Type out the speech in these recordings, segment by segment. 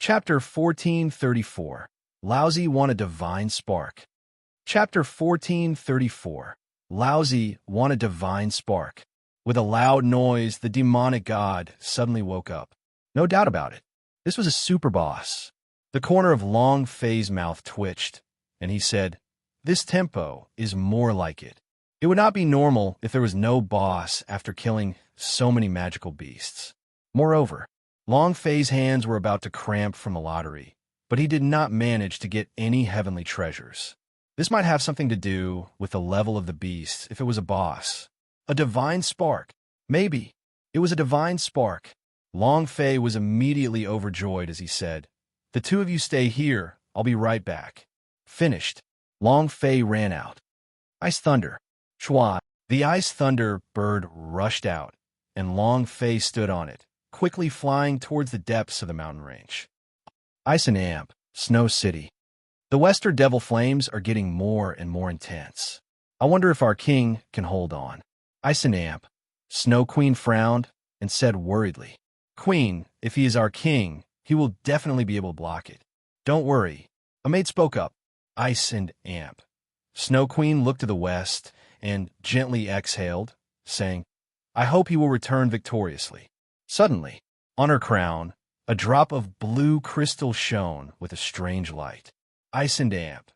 Chapter 1434. Lousy Want a Divine Spark. Chapter 1434. Lousy Want a Divine Spark. With a loud noise, the demonic god suddenly woke up. No doubt about it. This was a super boss. The corner of Long Fei's mouth twitched, and he said, "This tempo is more like it." It would not be normal if there was no boss after killing so many magical beasts. Moreover, Long Fei's hands were about to cramp from the lottery, but he did not manage to get any heavenly treasures. This might have something to do with the level of the beast if it was a boss. A divine spark. Maybe. It was a divine spark. Long Fei was immediately overjoyed as he said, "The two of you stay here. I'll be right back." Finished. Long Fei ran out. Ice thunder. Chua. The ice thunder bird rushed out, and Long Fei stood on it, quickly flying towards the depths of the mountain range. Ice and Amp, Snow City. The Western Devil Flames are getting more and more intense. I wonder if our king can hold on. Ice and Amp. Snow Queen frowned and said worriedly, "Queen, if he is our king, he will definitely be able to block it." "Don't worry." A maid spoke up. Ice and Amp. Snow Queen looked to the west and gently exhaled, saying, "I hope he will return victoriously." Suddenly, on her crown, a drop of blue crystal shone with a strange light. Ice and Amp.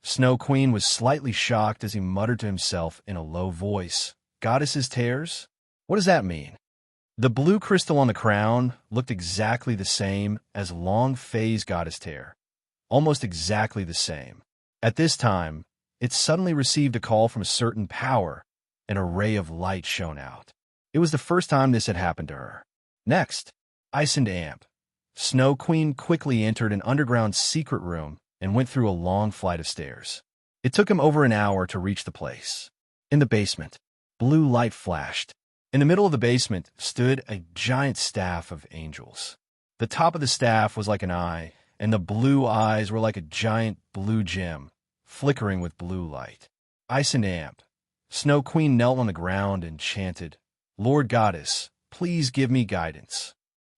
Snow Queen was slightly shocked as he muttered to himself in a low voice, "Goddess's tears? What does that mean?" The blue crystal on the crown looked exactly the same as Long Fei's goddess tear. Almost exactly the same. At this time, it suddenly received a call from a certain power, and a ray of light shone out. It was the first time this had happened to her. Next, Ice and Amp. Snow Queen quickly entered an underground secret room and went through a long flight of stairs. It took him over an hour to reach the place. In the basement, blue light flashed. In the middle of the basement stood a giant staff of angels. The top of the staff was like an eye, and the blue eyes were like a giant blue gem, flickering with blue light. Ice and Amp. Snow Queen knelt on the ground and chanted, "Lord Goddess, please give me guidance."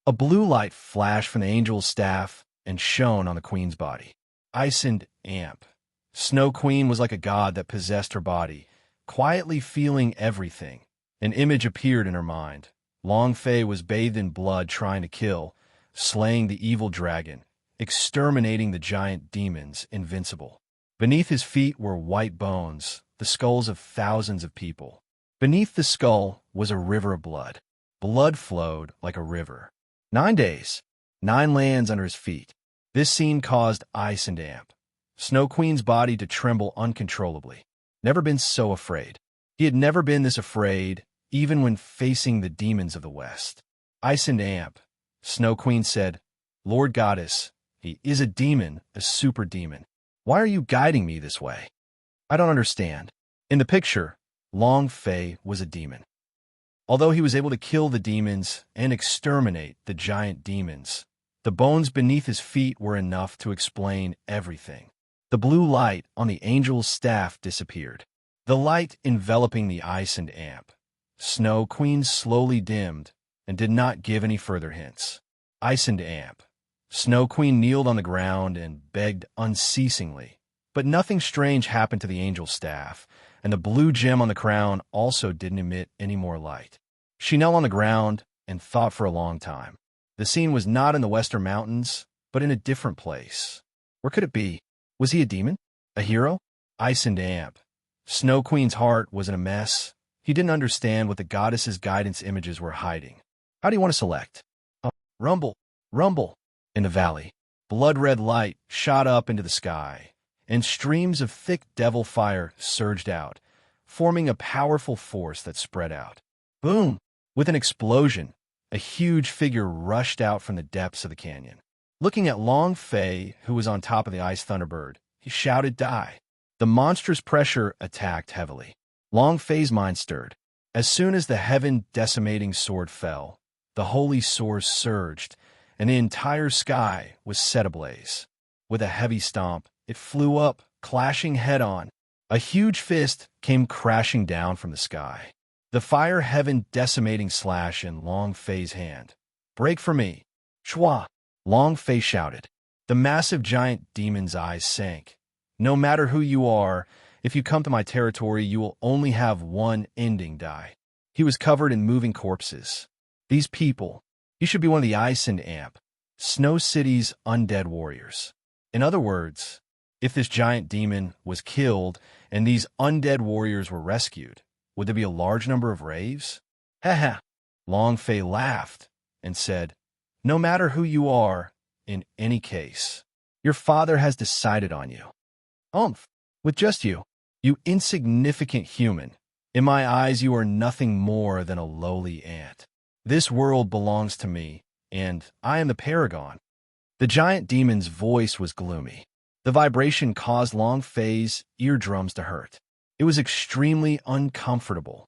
A blue light flashed from the angel's staff and shone on the queen's body. Ice and Amp. Snow Queen was like a god that possessed her body, quietly feeling everything. An image appeared in her mind. Long Fei was bathed in blood trying to kill, slaying the evil dragon, exterminating the giant demons, Invincible. Beneath his feet were white bones, the skulls of thousands of people. Beneath the skull was a river of blood. Blood flowed like a river. 9 days, 9 lands under his feet. This scene caused Ice and Amp. Snow Queen's body to tremble uncontrollably. Never been so afraid. He had never been this afraid, even when facing the demons of the West. Ice and Amp. Snow Queen said, "Lord Goddess, he is a demon, a super demon. Why are you guiding me this way? I don't understand." In the picture, Long Fei was a demon. Although he was able to kill the demons and exterminate the giant demons, the bones beneath his feet were enough to explain everything. The blue light on the angel's staff disappeared. The light enveloping the Ice and Amp. Snow Queen slowly dimmed and did not give any further hints. Ice and Amp. Snow Queen kneeled on the ground and begged unceasingly, but nothing strange happened to the angel's staff, and the blue gem on the crown also didn't emit any more light. She knelt on the ground and thought for a long time. The scene was not in the Western Mountains, but in a different place. Where could it be? Was he a demon? A hero? Ice and Amp. Snow Queen's heart was in a mess. He didn't understand what the goddess's guidance images were hiding. How do you want to select? Rumble, rumble. In the valley, blood-red light shot up into the sky, and streams of thick devil fire surged out, forming a powerful force that spread out. Boom! With an explosion, a huge figure rushed out from the depths of the canyon. Looking at Long Fei, who was on top of the Ice Thunderbird, he shouted, "Die!" The monstrous pressure attacked heavily. Long Fei's mind stirred. As soon as the heaven-decimating sword fell, the holy source surged, and the entire sky was set ablaze. With a heavy stomp, it flew up, clashing head-on. A huge fist came crashing down from the sky. The fire heaven decimating slash in Long Fei's hand. "Break for me." Chua! Long Fei shouted. The massive giant demon's eyes sank. No matter who you are, if you come to my territory, you will only have one ending, die. He was covered in moving corpses. These people, he should be one of the Ice and Amp, Snow City's undead warriors. In other words, if this giant demon was killed and these undead warriors were rescued, would there be a large number of raves? Haha. Long Fei laughed and said, no matter who you are, in any case, your father has decided on you. With just you, you insignificant human. In my eyes, you are nothing more than a lowly ant. This world belongs to me, and I am the paragon. The giant demon's voice was gloomy. The vibration caused Long Fei's eardrums to hurt. It was extremely uncomfortable.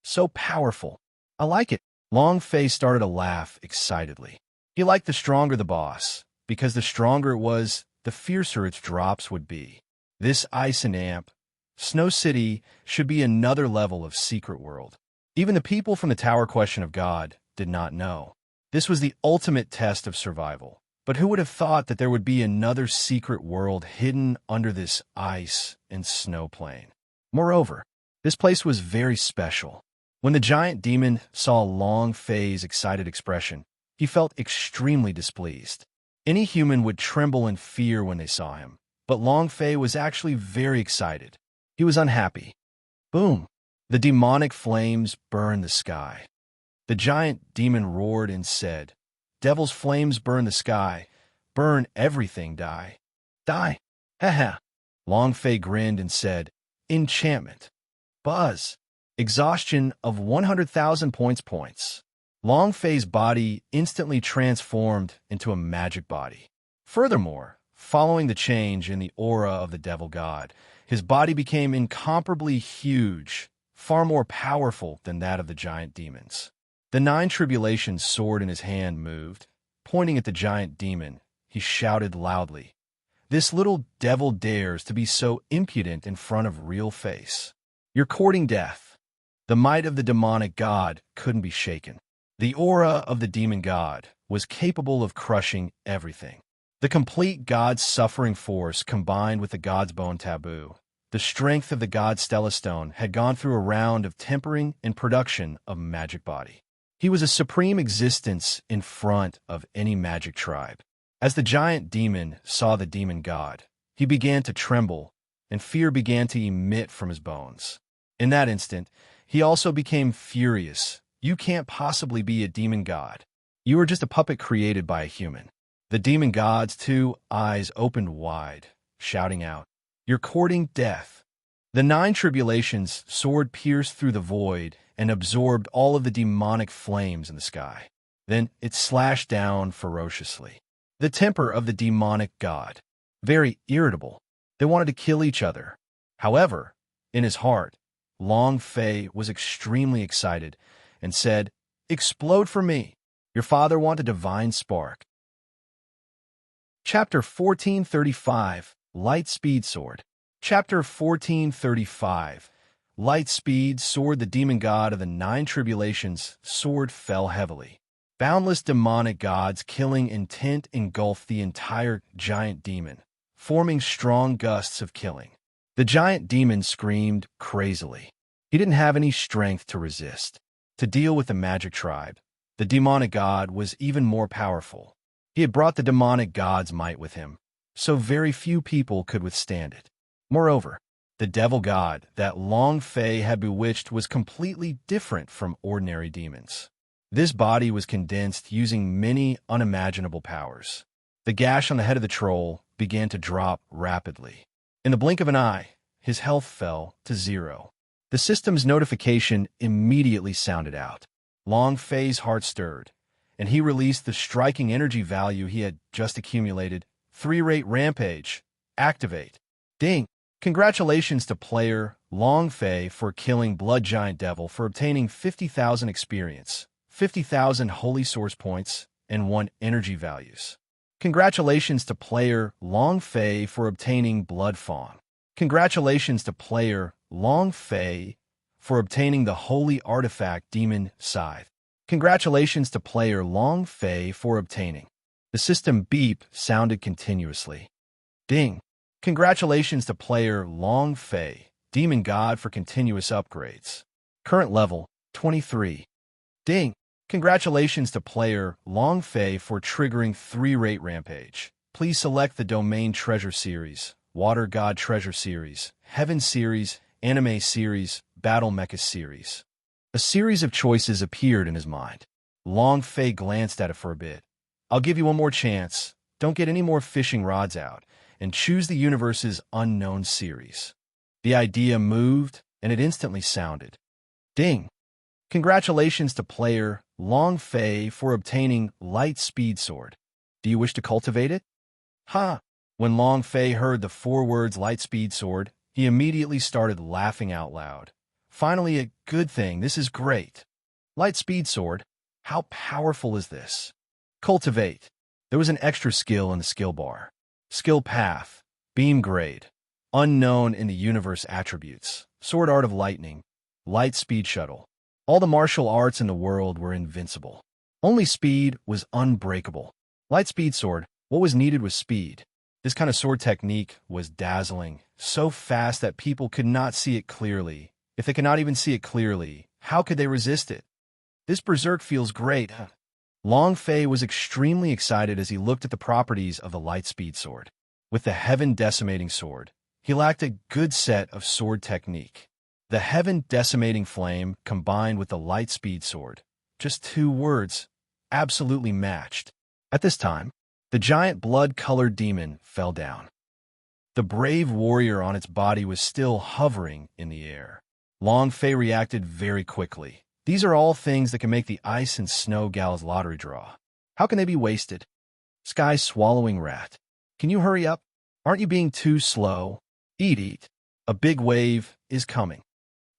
So powerful. I like it. Long Fei started to laugh excitedly. He liked the stronger the boss, because the stronger it was, the fiercer its drops would be. This Ice and Amp, Snow City, should be another level of secret world. Even the people from the Tower Question of God did not know. This was the ultimate test of survival. But who would have thought that there would be another secret world hidden under this ice and snow plain? Moreover, this place was very special. When the giant demon saw Long Fei's excited expression, he felt extremely displeased. Any human would tremble in fear when they saw him, but Long Fei was actually very excited. He was unhappy. Boom! The demonic flames burned the sky. The giant demon roared and said, Devil's flames burn the sky. Burn everything, die. Die. Haha. Long Fei grinned and said, enchantment. Buzz. Exhaustion of 100,000 points. Long Fei's body instantly transformed into a magic body. Furthermore, following the change in the aura of the devil god, his body became incomparably huge, far more powerful than that of the giant demons. The 9 Tribulations sword in his hand moved. Pointing at the giant demon, he shouted loudly, this little devil dares to be so impudent in front of real face. You're courting death. The might of the demonic god couldn't be shaken. The aura of the demon god was capable of crushing everything. The complete god's suffering force combined with the god's bone taboo. The strength of the god's stellastone had gone through a round of tempering and production of magic body. He was a supreme existence in front of any magic tribe. As the giant demon saw the demon god, he began to tremble, and fear began to emit from his bones. In that instant, he also became furious. You can't possibly be a demon god. You are just a puppet created by a human. The demon god's 2 eyes opened wide, shouting out, you're courting death. The 9 Tribulations sword pierced through the void and absorbed all of the demonic flames in the sky. Then it slashed down ferociously. The temper of the demonic god. Very irritable. They wanted to kill each other. However, in his heart, Long Fei was extremely excited and said, explode for me. Your father want a divine spark. Chapter 1435, Light Speed Sword. Chapter 1435, Light Speed Sword. The demon god of the 9 Tribulations sword fell heavily. Boundless demonic god's killing intent engulfed the entire giant demon, forming strong gusts of killing. The giant demon screamed crazily. He didn't have any strength to resist. To deal with the magic tribe, the demonic god was even more powerful. He had brought the demonic god's might with him, so very few people could withstand it. Moreover, the devil god that Long Fei had bewitched was completely different from ordinary demons. This body was condensed using many unimaginable powers. The gash on the head of the troll began to drop rapidly. In the blink of an eye, his health fell to 0. The system's notification immediately sounded out. Long Fei's heart stirred, and he released the striking energy value he had just accumulated. 3-rate rampage. Activate. Ding. Congratulations to player Long Fei for killing Blood Giant Devil for obtaining 50,000 experience, 50,000 holy source points, and 1 energy values. Congratulations to player Long Fei for obtaining Blood Fawn. Congratulations to player Long Fei for obtaining the Holy Artifact Demon Scythe. Congratulations to player Long Fei for obtaining The system beep sounded continuously. Ding. Congratulations to player Long Fei, Demon God for continuous upgrades. Current level, 23. Ding. Congratulations to player Long Fei for triggering 3-rate rampage. Please select the Domain Treasure Series, Water God Treasure Series, Heaven Series, Anime Series, Battle Mecha Series. A series of choices appeared in his mind. Long Fei glanced at it for a bit. I'll give you one more chance. Don't get any more fishing rods out, and choose the universe's unknown series. The idea moved, and it instantly sounded. Ding! Congratulations to player Long Fei for obtaining Light Speed Sword. Do you wish to cultivate it? Ha! When Long Fei heard the 4 words Light Speed Sword, he immediately started laughing out loud. Finally, a good thing. This is great. Light Speed Sword? How powerful is this? Cultivate. There was an extra skill in the skill bar. Skill Path. Beam Grade. Unknown in the universe attributes. Sword Art of Lightning. Light Speed Shuttle. All the martial arts in the world were invincible. Only speed was unbreakable. Light Speed Sword. What was needed was speed. This kind of sword technique was dazzling, so fast that people could not see it clearly. If they could not even see it clearly, how could they resist it? This berserk feels great. Long Fei was extremely excited as he looked at the properties of the Light Speed Sword. With the Heaven Decimating Sword, he lacked a good set of sword technique. The Heaven Decimating Flame combined with the Light Speed Sword, just 2 words, absolutely matched. At this time, the giant blood-colored demon fell down. The brave warrior on its body was still hovering in the air. Long Fei reacted very quickly. These are all things that can make the Ice and Snow Gal's lottery draw. How can they be wasted? Sky Swallowing Rat. Can you hurry up? Aren't you being too slow? Eat. A big wave is coming.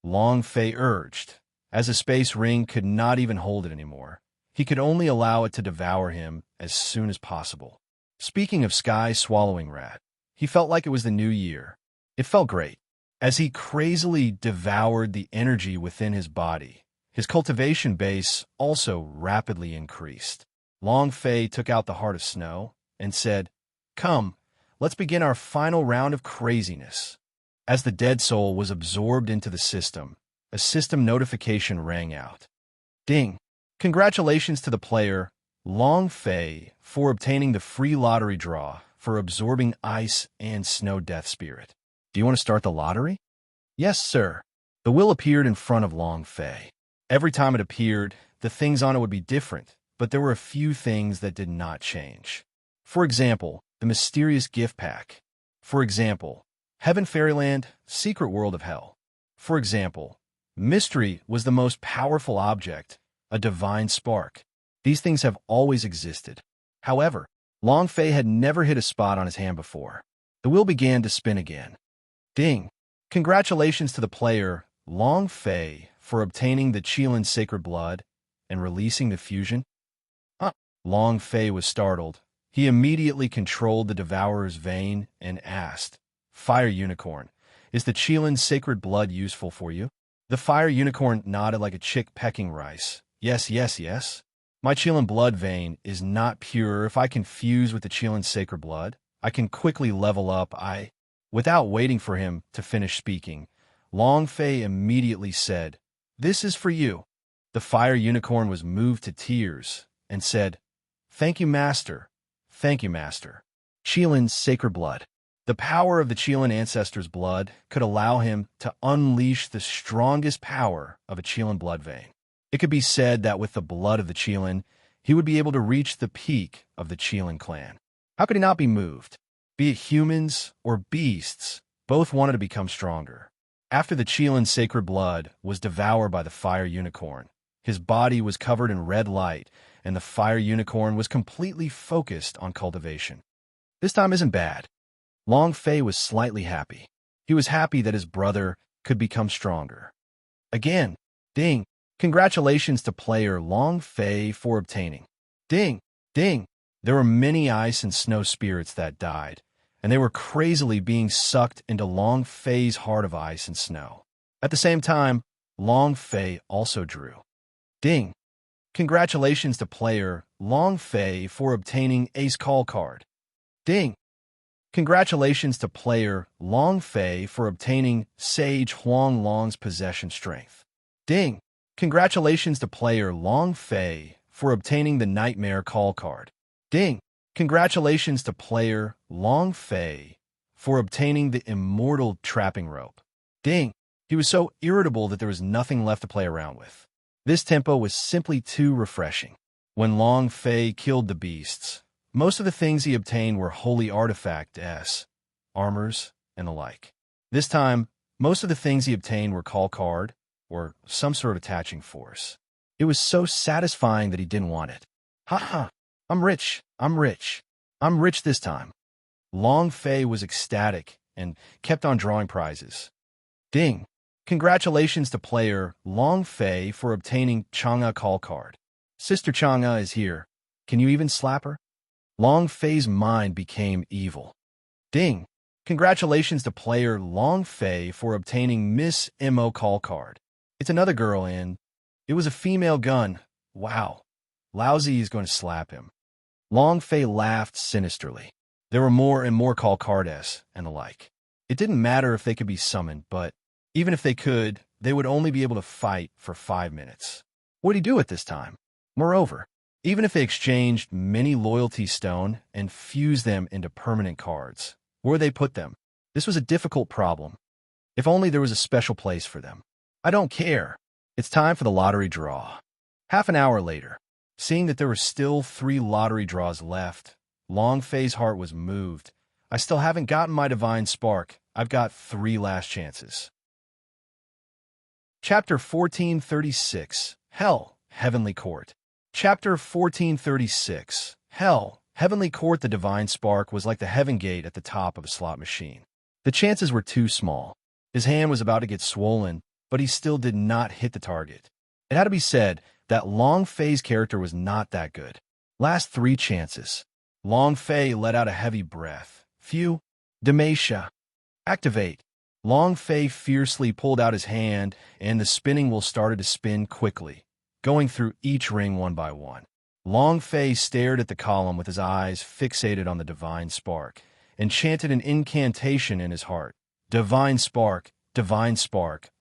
Long Fei urged. As a space ring could not even hold it anymore, he could only allow it to devour him as soon as possible. Speaking of Sky Swallowing Rat, he felt like it was the new year. It felt great. As he crazily devoured the energy within his body, his cultivation base also rapidly increased. Long Fei took out the Heart of Snow and said, "Come, let's begin our final round of craziness." As the dead soul was absorbed into the system, a system notification rang out. Ding! Congratulations to the player, Long Fei, for obtaining the free lottery draw for absorbing Ice and Snow Death Spirit. Do you want to start the lottery? Yes, sir. The wheel appeared in front of Long Fei. Every time it appeared, the things on it would be different, but there were a few things that did not change. For example, the mysterious gift pack. For example, Heaven Fairyland, Secret World of Hell. For example, Mystery was the most powerful object, a divine spark. These things have always existed. However, Long Fei had never hit a spot on his hand before. The wheel began to spin again. Ding! Congratulations to the player, Long Fei, for obtaining the Qilin Sacred Blood and releasing the fusion. Long Fei was startled. He immediately controlled the Devourer's vein and asked, "Fire Unicorn, is the Qilin Sacred Blood useful for you?" The Fire Unicorn nodded like a chick pecking rice. Yes. My Qilin blood vein is not pure. If I can fuse with the Qilin Sacred Blood, I can quickly level up. Without waiting for him to finish speaking, Long Fei immediately said, "This is for you." The Fire Unicorn was moved to tears and said, Thank you, Master. Qilin Sacred Blood. The power of the Qilin ancestor's blood could allow him to unleash the strongest power of a Qilin blood vein. It could be said that with the blood of the Qilin, he would be able to reach the peak of the Qilin clan. How could he not be moved? Be it humans or beasts, both wanted to become stronger. After the Qilin sacred blood was devoured by the Fire Unicorn, his body was covered in red light, and the Fire Unicorn was completely focused on cultivation. This time isn't bad. Long Fei was slightly happy. He was happy that his brother could become stronger. Again, ding! Congratulations to player Long Fei for obtaining. Ding! Ding! There were many ice and snow spirits that died, and they were crazily being sucked into Long Fei's heart of ice and snow. At the same time, Long Fei also drew. Ding! Congratulations to player Long Fei for obtaining Ace Call card. Ding! Congratulations to player Long Fei for obtaining Sage Huang Long's possession strength. Ding! Congratulations to player Long Fei for obtaining the Nightmare Call card. Ding! Congratulations to player Long Fei for obtaining the Immortal Trapping Rope. Ding! He was so irritable that there was nothing left to play around with. This tempo was simply too refreshing. When Long Fei killed the beasts, most of the things he obtained were holy artifacts, armors, and the like. This time, most of the things he obtained were call card or some sort of attaching force. It was so satisfying that he didn't want it. Ha ha! I'm rich! I'm rich! I'm rich this time! Long Fei was ecstatic and kept on drawing prizes. Ding! Congratulations to player Long Fei for obtaining Chang'e Call card. Sister Chang'e is here. Can you even slap her? Long Fei's mind became evil. Ding! Congratulations to player Long Fei for obtaining Miss Mo Call card. It's another girl and it was a female gun. Wow. Lousy is going to slap him. Long Fei laughed sinisterly. There were more and more call cards and the like. It didn't matter if they could be summoned, but even if they could, they would only be able to fight for 5 minutes. What'd he do at this time? Moreover, even if they exchanged many loyalty stone and fused them into permanent cards, where would they put them? This was a difficult problem. If only there was a special place for them. I don't care. It's time for the lottery draw. Half an hour later, seeing that there were still 3 lottery draws left, Long Fei's heart was moved. I still haven't gotten my divine spark. I've got 3 last chances. Chapter 1436, Hell, Heavenly Court. Chapter 1436, Hell, Heavenly Court. The divine spark was like the heaven gate at the top of a slot machine. The chances were too small. His hand was about to get swollen, but he still did not hit the target. It had to be said that Long Fei's character was not that good. Last 3 chances. Long Fei let out a heavy breath. Phew. Demetia. Activate. Long Fei fiercely pulled out his hand, and the spinning wheel started to spin quickly, going through each ring one by one. Long Fei stared at the column with his eyes fixated on the divine spark, and chanted an incantation in his heart. Divine spark,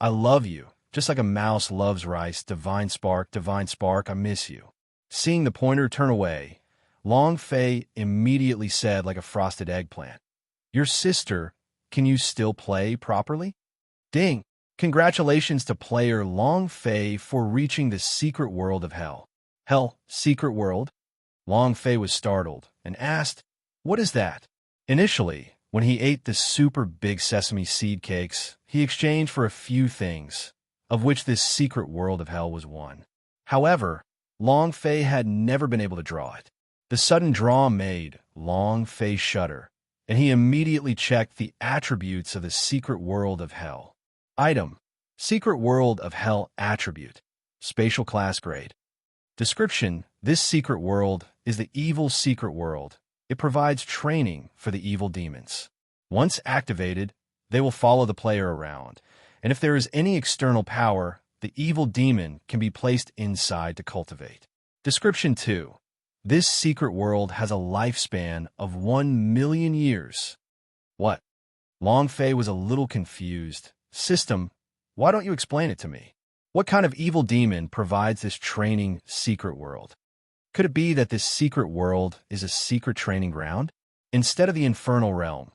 I love you, just like a mouse loves rice. Divine spark, I miss you. Seeing the pointer turn away, Long Fei immediately said like a frosted eggplant, "Your sister, can you still play properly?" Ding! Congratulations to player Long Fei for reaching the secret world of Hell. Hell, secret world? Long Fei was startled and asked, "What is that?" Initially, when he ate the super big sesame seed cakes, he exchanged for a few things, of which this secret world of Hell was one. However, Long Fei had never been able to draw it. The sudden draw made Long Fei shudder, and he immediately checked the attributes of the secret world of Hell. Item: Secret World of Hell Attribute. Spatial Class Grade. Description: This secret world is the evil secret world. It provides training for the evil demons. Once activated, they will follow the player around, and if there is any external power, the evil demon can be placed inside to cultivate. Description 2. This secret world has a lifespan of 1 million years. What? Long Fei was a little confused. System, why don't you explain it to me? What kind of evil demon provides this training secret world? Could it be that this secret world is a secret training ground? Instead of the infernal realm,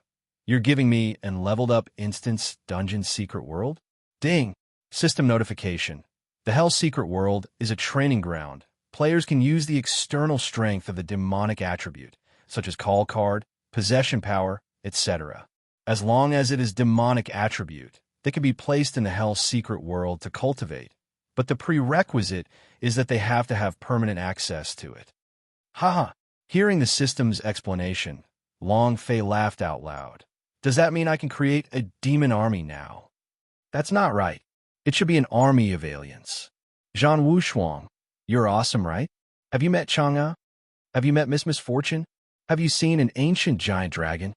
you're giving me an leveled up instance dungeon secret world? Ding! System notification. The Hell Secret World is a training ground. Players can use the external strength of the demonic attribute, such as call card, possession power, etc. As long as it is demonic attribute, they can be placed in the Hell Secret World to cultivate, but the prerequisite is that they have to have permanent access to it. Haha! Hearing the system's explanation, Long Fei laughed out loud. Does that mean I can create a demon army now? That's not right. It should be an army of aliens. Zhan Wushuang, you're awesome, right? Have you met Chang'e? Have you met Miss Misfortune? Have you seen an ancient giant dragon?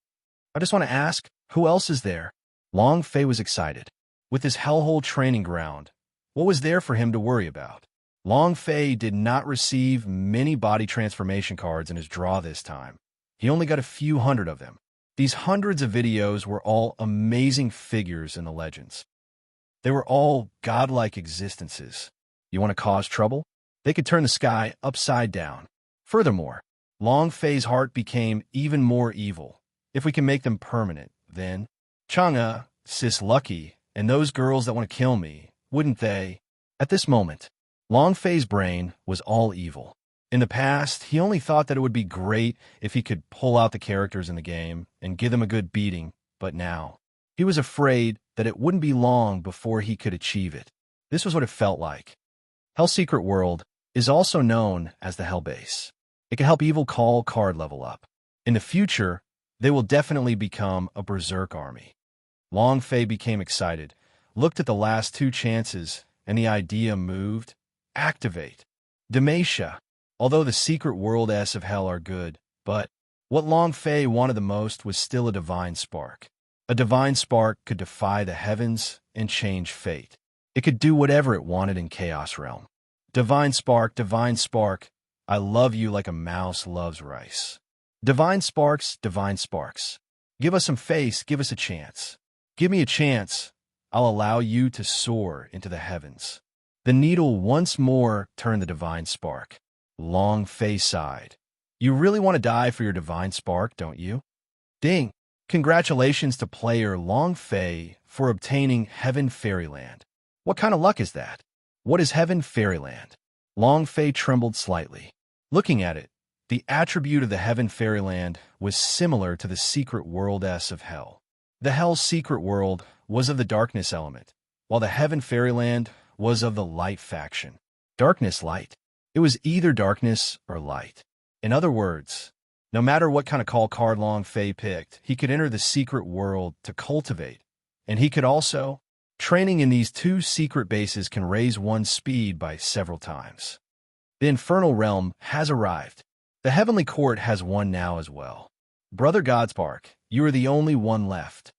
I just want to ask, who else is there? Long Fei was excited. With his hellhole training ground, what was there for him to worry about? Long Fei did not receive many body transformation cards in his draw this time. He only got a few hundred of them. These hundreds of videos were all amazing figures in the legends. They were all godlike existences. You want to cause trouble? They could turn the sky upside down. Furthermore, Long Fei's heart became even more evil. If we can make them permanent, then Chang'e, Sis Lucky, and those girls that want to kill me, wouldn't they? At this moment, Long Fei's brain was all evil. In the past, he only thought that it would be great if he could pull out the characters in the game and give them a good beating, but now, he was afraid that it wouldn't be long before he could achieve it. This was what it felt like. Hell's Secret World is also known as the Hell Base. It can help evil call card level up. In the future, they will definitely become a berserk army. Long Fei became excited, looked at the last two chances, and the idea moved. Activate. Demetia. Although the Secret World S of Hell are good, but what Long Fei wanted the most was still a divine spark. A divine spark could defy the heavens and change fate. It could do whatever it wanted in Chaos Realm. Divine spark, I love you like a mouse loves rice. Divine sparks, give us some face, give us a chance. Give me a chance, I'll allow you to soar into the heavens. The needle once more turned the divine spark. Long Fei sighed. You really want to die for your divine spark, don't you? Ding! Congratulations to player Long Fei for obtaining Heaven Fairyland. What kind of luck is that? What is Heaven Fairyland? Long Fei trembled slightly. Looking at it, the attribute of the Heaven Fairyland was similar to the Secret World S of Hell. The Hell's Secret World was of the darkness element, while the Heaven Fairyland was of the light faction. Darkness, light. It was either darkness or light. In other words, no matter what kind of call card Long Fei picked, he could enter the secret world to cultivate. And he could also, training in these two secret bases can raise one's speed by several times. The Infernal Realm has arrived. The Heavenly Court has one now as well. Brother Godspark, you are the only one left.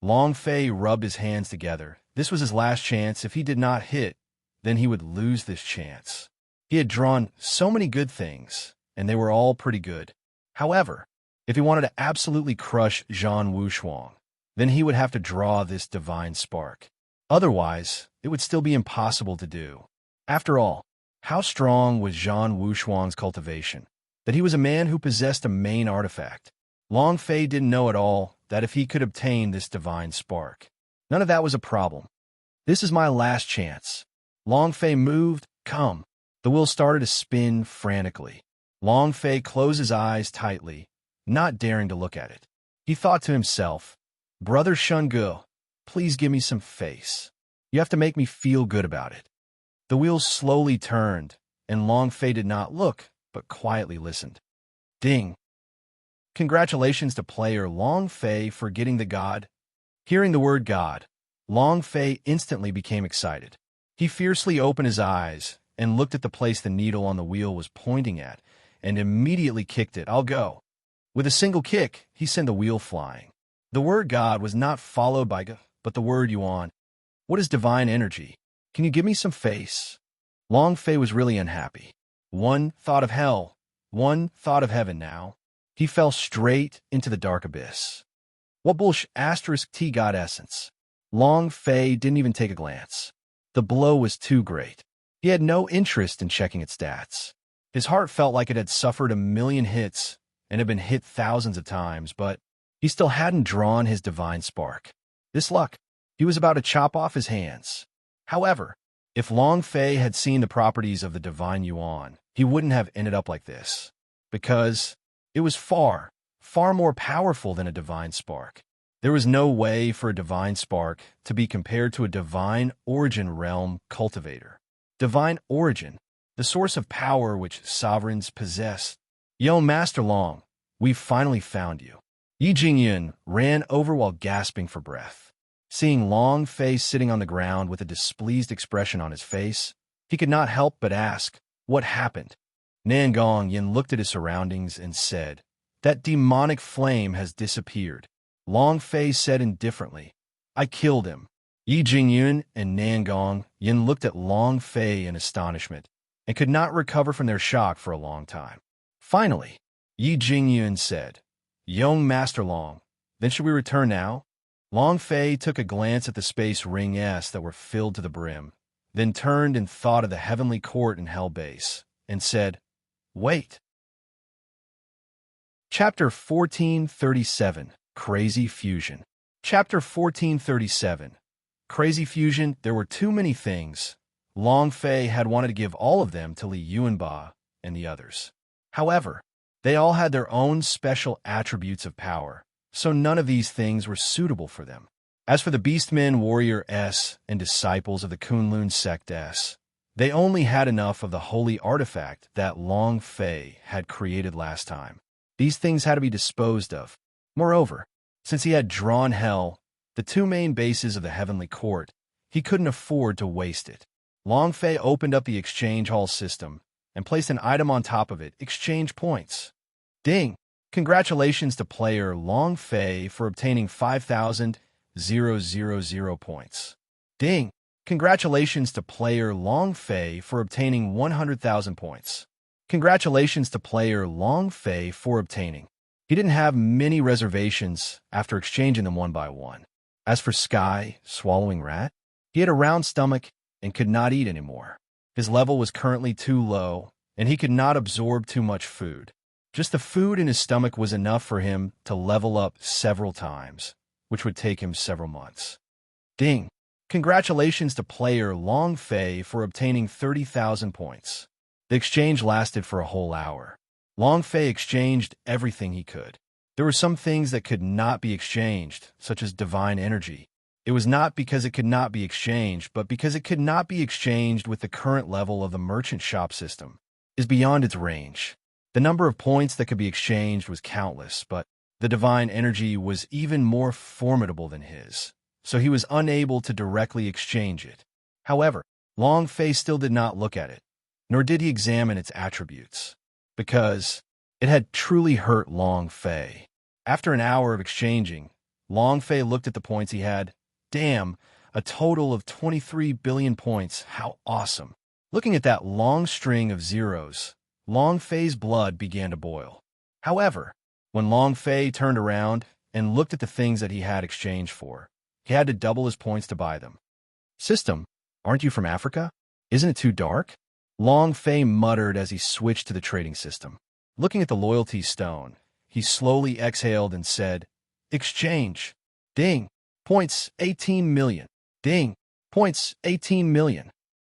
Long Fei rubbed his hands together. This was his last chance. If he did not hit, then he would lose this chance. He had drawn so many good things, and they were all pretty good. However, if he wanted to absolutely crush Zhang Wushuang, then he would have to draw this divine spark. Otherwise, it would still be impossible to do. After all, how strong was Zhang Wushuang's cultivation? That he was a man who possessed a main artifact. Long Fei didn't know at all that if he could obtain this divine spark, none of that was a problem. This is my last chance. Long Fei moved. Come. The wheel started to spin frantically. Long Fei closed his eyes tightly, not daring to look at it. He thought to himself, Brother Shungu, please give me some face. You have to make me feel good about it. The wheel slowly turned, and Long Fei did not look, but quietly listened. Ding! Congratulations to player Long Fei for getting the god. Hearing the word god, Long Fei instantly became excited. He fiercely opened his eyes and looked at the place the needle on the wheel was pointing at, and immediately kicked it. I'll go. With a single kick, he sent the wheel flying. The word God was not followed by but the word Yuan. What is divine energy? Can you give me some face? Long Fei was really unhappy. One thought of hell, one thought of heaven now. He fell straight into the dark abyss. What bullshit *T God essence? Long Fei didn't even take a glance. The blow was too great. He had no interest in checking its stats. His heart felt like it had suffered 1,000,000 hits and had been hit thousands of times, but he still hadn't drawn his divine spark. This luck, he was about to chop off his hands. However, if Long Fei had seen the properties of the divine Yuan, he wouldn't have ended up like this, because it was far, far more powerful than a divine spark. There was no way for a divine spark to be compared to a divine origin realm cultivator. Divine origin, the source of power which sovereigns possess. Yo, Master Long, we've finally found you. Yi Jingyun ran over while gasping for breath. Seeing Long Fei sitting on the ground with a displeased expression on his face, he could not help but ask, what happened? Nangong Yin looked at his surroundings and said, that demonic flame has disappeared. Long Fei said indifferently, I killed him. Yi Jingyun and Nangong Yin looked at Long Fei in astonishment. and could not recover from their shock for a long time. Finally, Yi Jingyun said, "Young Master Long, then should we return now?" Long Fei took a glance at the space ring-s that were filled to the brim, then turned and thought of the heavenly court and hell base, and said, "Wait." Chapter 1437, Crazy Fusion. Chapter 1437, Crazy Fusion. There were too many things. Long Fei had wanted to give all of them to Li Yuanba and the others. However, they all had their own special attributes of power, so none of these things were suitable for them. As for the Beastmen Warrior S and disciples of the Kunlun Sect S, they only had enough of the holy artifact that Long Fei had created last time. These things had to be disposed of. Moreover, since he had drawn hell, the two main bases of the heavenly court, he couldn't afford to waste it. Long Fei opened up the exchange hall system and placed an item on top of it, exchange points. Ding! Congratulations to player Long Fei for obtaining 5,000 points. Ding! Congratulations to player Long Fei for obtaining 100,000 points. Congratulations to player Long Fei for obtaining. He didn't have many reservations after exchanging them one by one. As for Sky, Swallowing Rat, he had a round stomach and could not eat anymore. His level was currently too low, and he could not absorb too much food. Just the food in his stomach was enough for him to level up several times, which would take him several months. Ding! Congratulations to player Long Fei for obtaining 30,000 points. The exchange lasted for a whole hour. Long Fei exchanged everything he could. There were some things that could not be exchanged, such as divine energy. It was not because it could not be exchanged, but because it could not be exchanged with the current level of the merchant shop system. Is beyond its range. The number of points that could be exchanged was countless, but the divine energy was even more formidable than his, so he was unable to directly exchange it. However, Long Fei still did not look at it, nor did he examine its attributes, because it had truly hurt Long Fei. After an hour of exchanging, Long Fei looked at the points he had. Damn, a total of 23 billion points. How awesome. Looking at that long string of zeros, Long Fei's blood began to boil. However, when Long Fei turned around and looked at the things that he had exchanged for, he had to double his points to buy them. System, aren't you from Africa? Isn't it too dark? Long Fei muttered as he switched to the trading system. Looking at the loyalty stone, he slowly exhaled and said, "Exchange. Ding. Points 18 million. Ding. Points 18 million.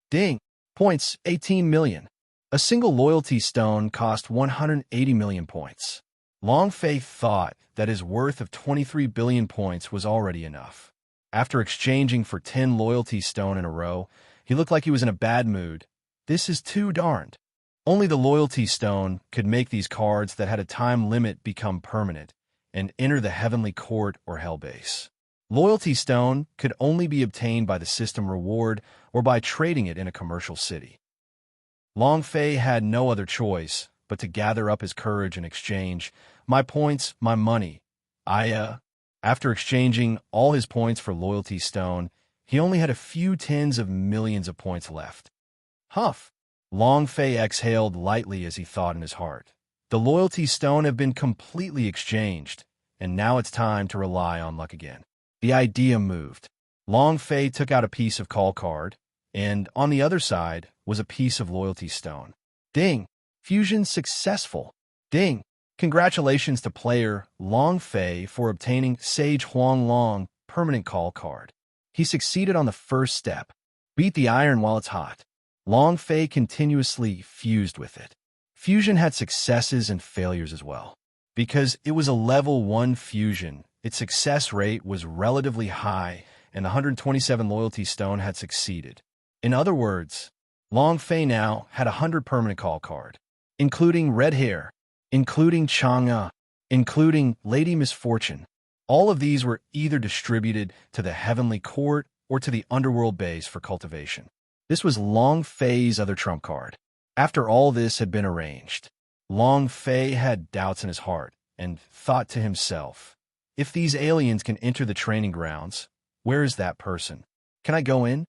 Ding. Points 18 million. A single loyalty stone cost 180 million points. Long Fei thought that his worth of 23 billion points was already enough. After exchanging for 10 loyalty stone in a row, he looked like he was in a bad mood. This is too darned. Only the loyalty stone could make these cards that had a time limit become permanent and enter the heavenly court or hell base. Loyalty stone could only be obtained by the system reward or by trading it in a commercial city. Long Fei had no other choice but to gather up his courage and exchange. My points, my money. After exchanging all his points for loyalty stone, he only had a few tens of millions of points left. Huff! Long Fei exhaled lightly as he thought in his heart. The loyalty stone have been completely exchanged, and now it's time to rely on luck again. The idea moved. Long Fei took out a piece of call card, and on the other side was a piece of loyalty stone. Ding! Fusion successful. Ding! Congratulations to player Long Fei for obtaining Sage Huang Long permanent call card. He succeeded on the first step. Beat the iron while it's hot. Long Fei continuously fused with it. Fusion had successes and failures as well. Because it was a level 1 fusion, its success rate was relatively high, and the 127 loyalty stone had succeeded. In other words, Long Fei now had 100 permanent call card, including Red Hair, including Chang'e, including Lady Misfortune. All of these were either distributed to the heavenly court or to the underworld base for cultivation. This was Long Fei's other trump card. After all this had been arranged, Long Fei had doubts in his heart and thought to himself, if these aliens can enter the training grounds, where is that person? Can I go in?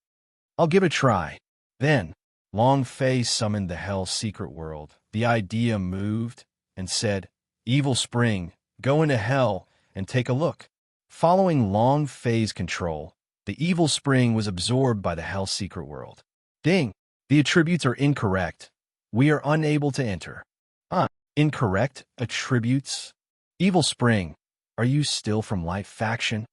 I'll give it a try. Then, Long Fei summoned the Hell secret world. The idea moved and said, "Evil Spring, go into Hell and take a look." Following Long Fei's control, the Evil Spring was absorbed by the Hell secret world. Ding! The attributes are incorrect. We are unable to enter. Incorrect attributes? Evil Spring, are you still from Light faction?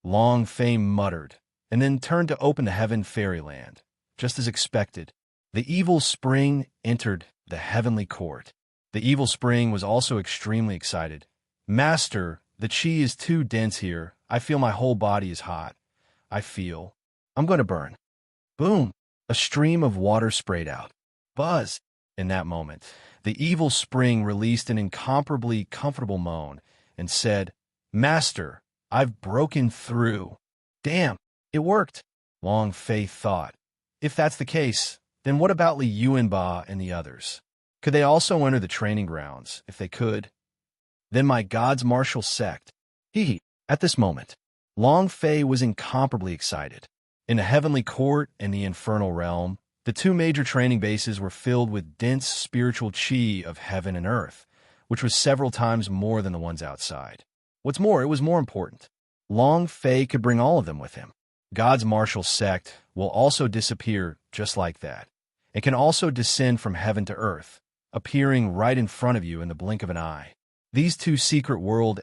Long Fei muttered, and then turned to open the Heaven Fairyland. Just as expected, the Evil Spring entered the Heavenly Court. The Evil Spring was also extremely excited. "Master, the chi is too dense here. I feel my whole body is hot. I'm going to burn." Boom! A stream of water sprayed out. Buzz! In that moment, the Evil Spring released an incomparably comfortable moan and said, "Master, I've broken through." Damn, it worked, Long Fei thought. If that's the case, then what about Li Yuanba and the others? Could they also enter the training grounds? If they could, then my God's martial sect. At this moment, Long Fei was incomparably excited. In the Heavenly Court and the Infernal Realm, the two major training bases were filled with dense spiritual chi of heaven and earth, which was several times more than the ones outside. What's more, it was more important. Long Fei could bring all of them with him. God's martial sect will also disappear just like that. It can also descend from heaven to earth, appearing right in front of you in the blink of an eye. These two secret worlds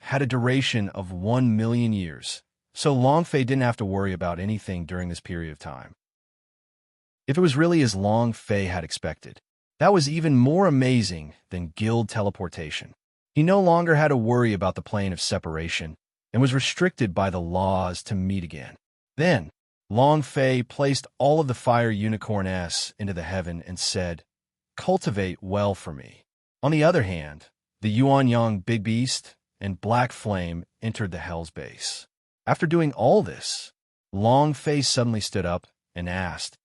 had a duration of 1,000,000 years, so Long Fei didn't have to worry about anything during this period of time. If it was really as Long Fei had expected, that was even more amazing than guild teleportation. He no longer had to worry about the plane of separation and was restricted by the laws to meet again. Then, Long Fei placed all of the fire unicorn into the heaven and said, "Cultivate well for me." On the other hand, the Yuanyang Big Beast and Black Flame entered the Hell's base. After doing all this, Long Fei suddenly stood up and asked,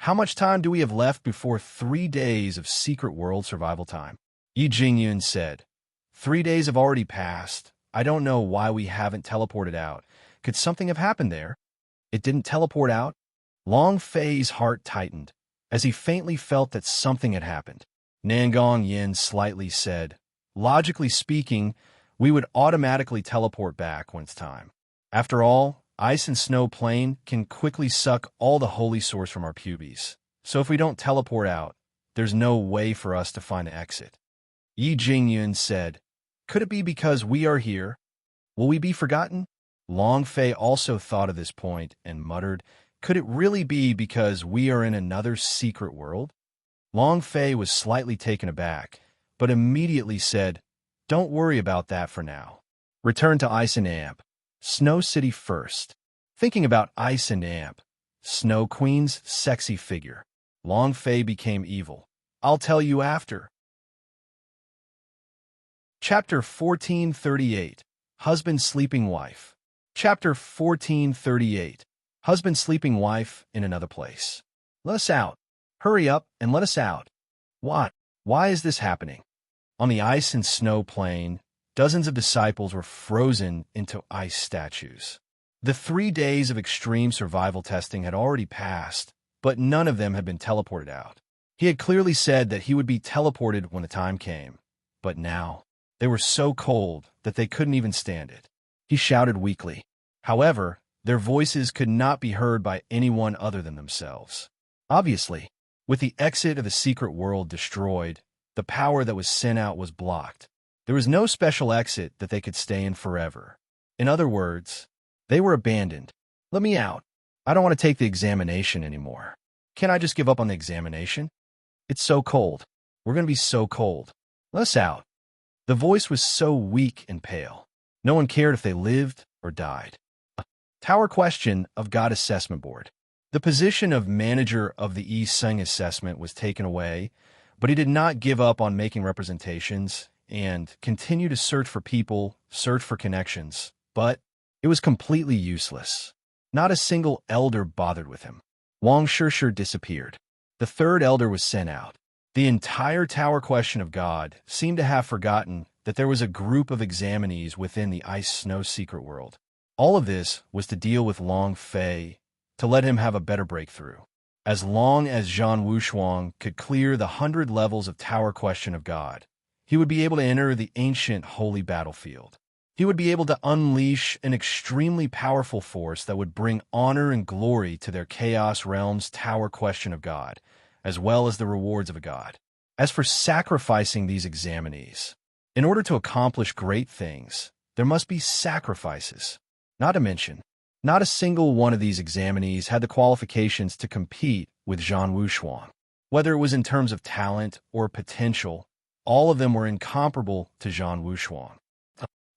"How much time do we have left before 3 days of secret world survival time?" Yi Jingyun said, 3 days have already passed. I don't know why we haven't teleported out. Could something have happened there? It didn't teleport out? Long Fei's heart tightened, as he faintly felt that something had happened. Nangong Yin slightly said, "Logically speaking, we would automatically teleport back when it's time. After all, Ice and Snow Plain can quickly suck all the holy source from our pubes. So if we don't teleport out, there's no way for us to find the exit." Yi Jingyun said, "Could it be because we are here? Will we be forgotten?" Long Fei also thought of this point and muttered, "Could it really be because we are in another secret world?" Long Fei was slightly taken aback, but immediately said, "Don't worry about that for now. Return to Ice and Amp. Snow City first." Thinking about Ice and Amp, Snow Queen's sexy figure, Long Fei became evil. "I'll tell you after." Chapter 1438, Husband Sleeping Wife. Chapter 1438, Husband Sleeping Wife in Another Place. "Let us out. Hurry up and let us out." What? Why is this happening? On the Ice and Snow Plain, dozens of disciples were frozen into ice statues. The 3 days of extreme survival testing had already passed, but none of them had been teleported out. He had clearly said that he would be teleported when the time came, but now they were so cold that they couldn't even stand it. He shouted weakly. However, their voices could not be heard by anyone other than themselves. Obviously, with the exit of the secret world destroyed, the power that was sent out was blocked. There was no special exit that they could stay in forever. In other words, they were abandoned. "Let me out. I don't want to take the examination anymore. Can't I just give up on the examination? It's so cold. We're going to be so cold. Let us out." The voice was so weak and pale. No one cared if they lived or died. Tower question of God Assessment Board. The position of manager of the Yi Seng assessment was taken away, but he did not give up on making representations and continue to search for people, search for connections. But it was completely useless. Not a single elder bothered with him. Wang Shishir disappeared. The third elder was sent out. The entire Tower question of God seemed to have forgotten that there was a group of examinees within the Ice-Snow secret world. All of this was to deal with Long Fei, to let him have a better breakthrough. As long as Zhang Wushuang could clear the 100 levels of Tower Question of God, he would be able to enter the ancient holy battlefield. He would be able to unleash an extremely powerful force that would bring honor and glory to their Chaos Realm's Tower Question of God, as well as the rewards of a god. As for sacrificing these examinees, in order to accomplish great things, there must be sacrifices. Not to mention, not a single one of these examinees had the qualifications to compete with Zhang Wushuang. Whether it was in terms of talent or potential, all of them were incomparable to Zhang Wushuang.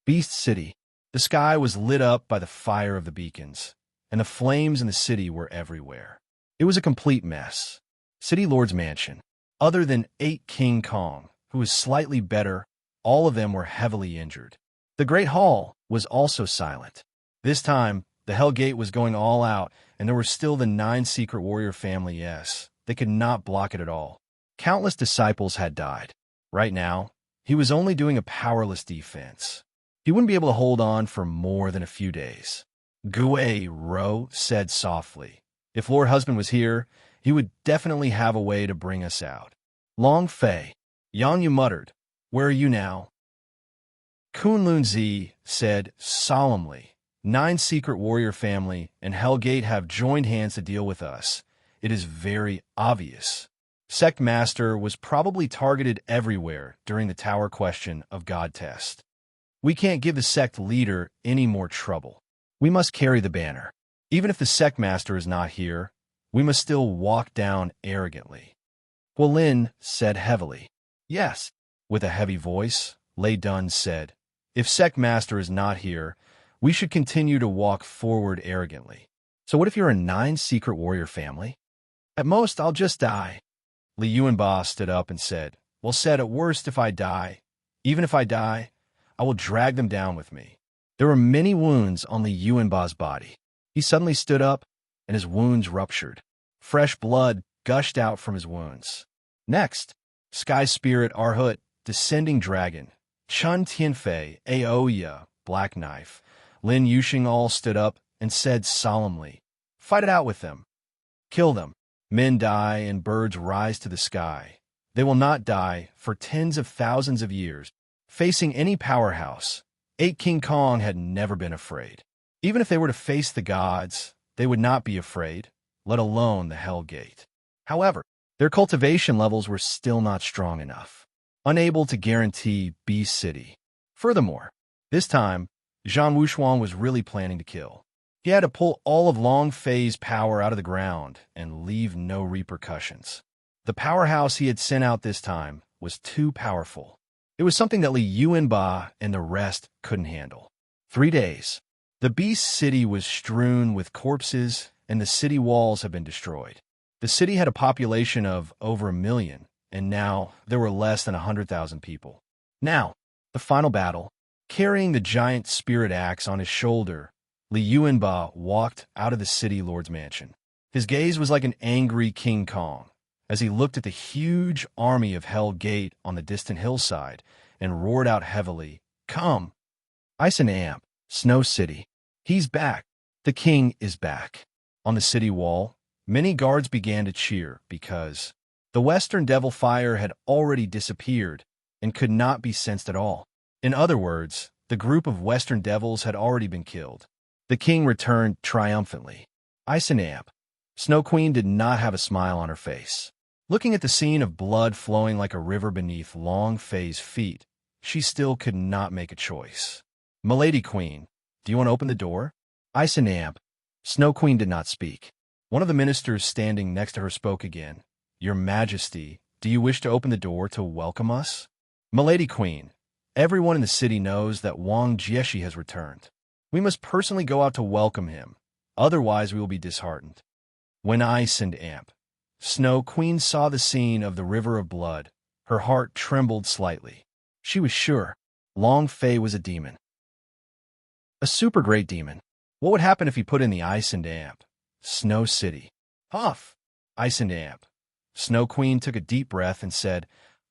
Beast City. The sky was lit up by the fire of the beacons, and the flames in the city were everywhere. It was a complete mess. City Lord's mansion. Other than 8 King Kong, who was slightly better, all of them were heavily injured. The Great Hall was also silent. This time, the Hell Gate was going all out, and there were still the 9 Secret Warrior family. Yes, they could not block it at all. Countless disciples had died. Right now, he was only doing a powerless defense. He wouldn't be able to hold on for more than a few days. Gui Ro said softly, "If Lord Husband was here, he would definitely have a way to bring us out." Long Fei. Yang Yu muttered, "Where are you now?" Kunlun Zi said solemnly, 9 Secret Warrior family and Hellgate have joined hands to deal with us. It is very obvious. Sect Master was probably targeted everywhere during the Tower Question of God test. We can't give the sect leader any more trouble. We must carry the banner. Even if the sect master is not here, we must still walk down arrogantly. Guilin said heavily. Yes. With a heavy voice, Lei Dun said, if sect master is not here, we should continue to walk forward arrogantly. So what if you're a 9 Secret Warrior family? At most, I'll just die. Li Yuanba stood up and said, well said, at worst if I die. Even if I die, I will drag them down with me. There were many wounds on Li Yuanba's body. He suddenly stood up, and his wounds ruptured. Fresh blood gushed out from his wounds. Next, Sky Spirit Arhut, Descending Dragon, Chun Tianfei, Aoya, Black Knife, Lin Yuxing all stood up and said solemnly, fight it out with them. Kill them. Men die and birds rise to the sky. They will not die for tens of thousands of years. Facing any powerhouse, 8 King Kong had never been afraid. Even if they were to face the gods, they would not be afraid, let alone the Hell Gate. However, their cultivation levels were still not strong enough, unable to guarantee Beast City. Furthermore, this time, Zhang Wushuang was really planning to kill. He had to pull all of Long Fei's power out of the ground and leave no repercussions. The powerhouse he had sent out this time was too powerful. It was something that Li Yuanba and the rest couldn't handle. 3 days. The Beast City was strewn with corpses, and the city walls had been destroyed. The city had a population of over 1 million, and now there were less than 100,000 people. Now, the final battle. Carrying the giant spirit axe on his shoulder, Li Yuanba walked out of the city lord's mansion. His gaze was like an angry King Kong as he looked at the huge army of Hell Gate on the distant hillside and roared out heavily, come! Ice and Amp, Snow City. He's back. The king is back. On the city wall, many guards began to cheer because the Western Devil Fire had already disappeared and could not be sensed at all. In other words, the group of Western Devils had already been killed. The king returned triumphantly. Ice and Amp. Snow Queen did not have a smile on her face. Looking at the scene of blood flowing like a river beneath Long Fei's feet, she still could not make a choice. Milady Queen, do you want to open the door? Ice and Amp. Snow Queen did not speak. One of the ministers standing next to her spoke again. Your Majesty, do you wish to open the door to welcome us? Milady Queen, everyone in the city knows that Wang Jieshi has returned. We must personally go out to welcome him, otherwise we will be disheartened. When Ice and Amp. Snow Queen saw the scene of the river of blood. Her heart trembled slightly. She was sure Long Fei was a demon. A super great demon. What would happen if he put in the Ice and Amp? Snow City. Huff! Ice and Amp. Snow Queen took a deep breath and said,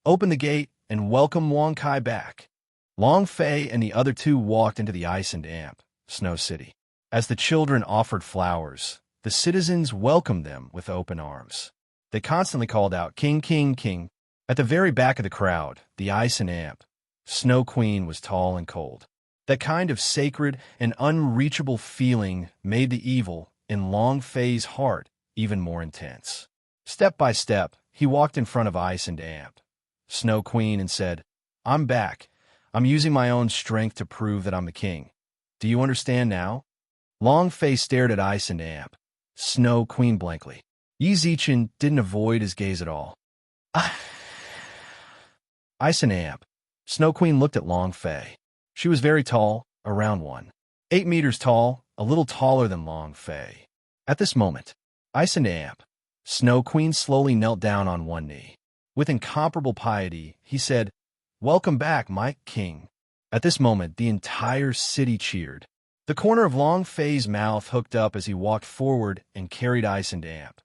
open the gate and welcome Wang Kai back. Long Fei and the other two walked into the Ice and Amp, Snow City. As the children offered flowers, the citizens welcomed them with open arms. They constantly called out, "King, King, King." At the very back of the crowd, the ice and amp, Snow Queen was tall and cold. That kind of sacred and unreachable feeling made the evil in Long Fei's heart even more intense. Step by step, he walked in front of Ice and Amp, Snow Queen, and said, "I'm back. I'm using my own strength to prove that I'm the king. Do you understand now?" Long Fei stared at Ice and Amp, Snow Queen blankly. Yi Zichen didn't avoid his gaze at all. Ice and Amp, Snow Queen looked at Long Fei. She was very tall, around 1.8 meters tall, a little taller than Long Fei. At this moment, Ice and Amp, Snow Queen slowly knelt down on one knee. With incomparable piety, he said, "Welcome back, my king." At this moment, the entire city cheered. The corner of Long Fei's mouth hooked up as he walked forward and carried Ice and Amp,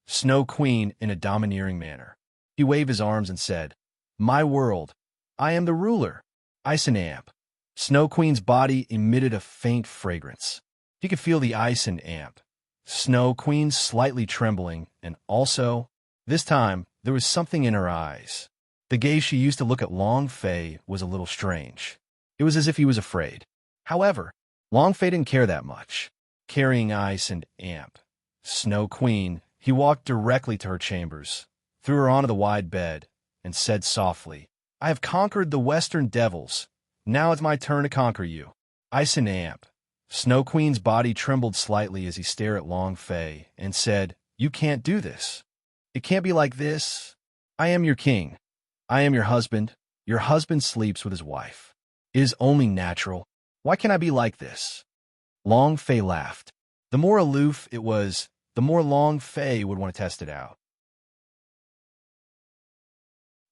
Snow Queen, in a domineering manner. He waved his arms and said, "My world, I am the ruler." Ice and Amp, Snow Queen's body emitted a faint fragrance. He could feel the Ice and Amp, Snow Queen slightly trembling, and also, this time, there was something in her eyes. The gaze she used to look at Long Fei was a little strange. It was as if he was afraid. However, Long Fei didn't care that much. Carrying Ice and Amp, Snow Queen, he walked directly to her chambers, threw her onto the wide bed, and said softly, "I have conquered the Western devils. Now it's my turn to conquer you." Ice and Amp, Snow Queen's body trembled slightly as he stared at Long Fei and said, "You can't do this. It can't be like this. I am your king. I am your husband. Your husband sleeps with his wife. It is only natural. Why can't I be like this?" Long Fei laughed. The more aloof it was, the more Long Fei would want to test it out.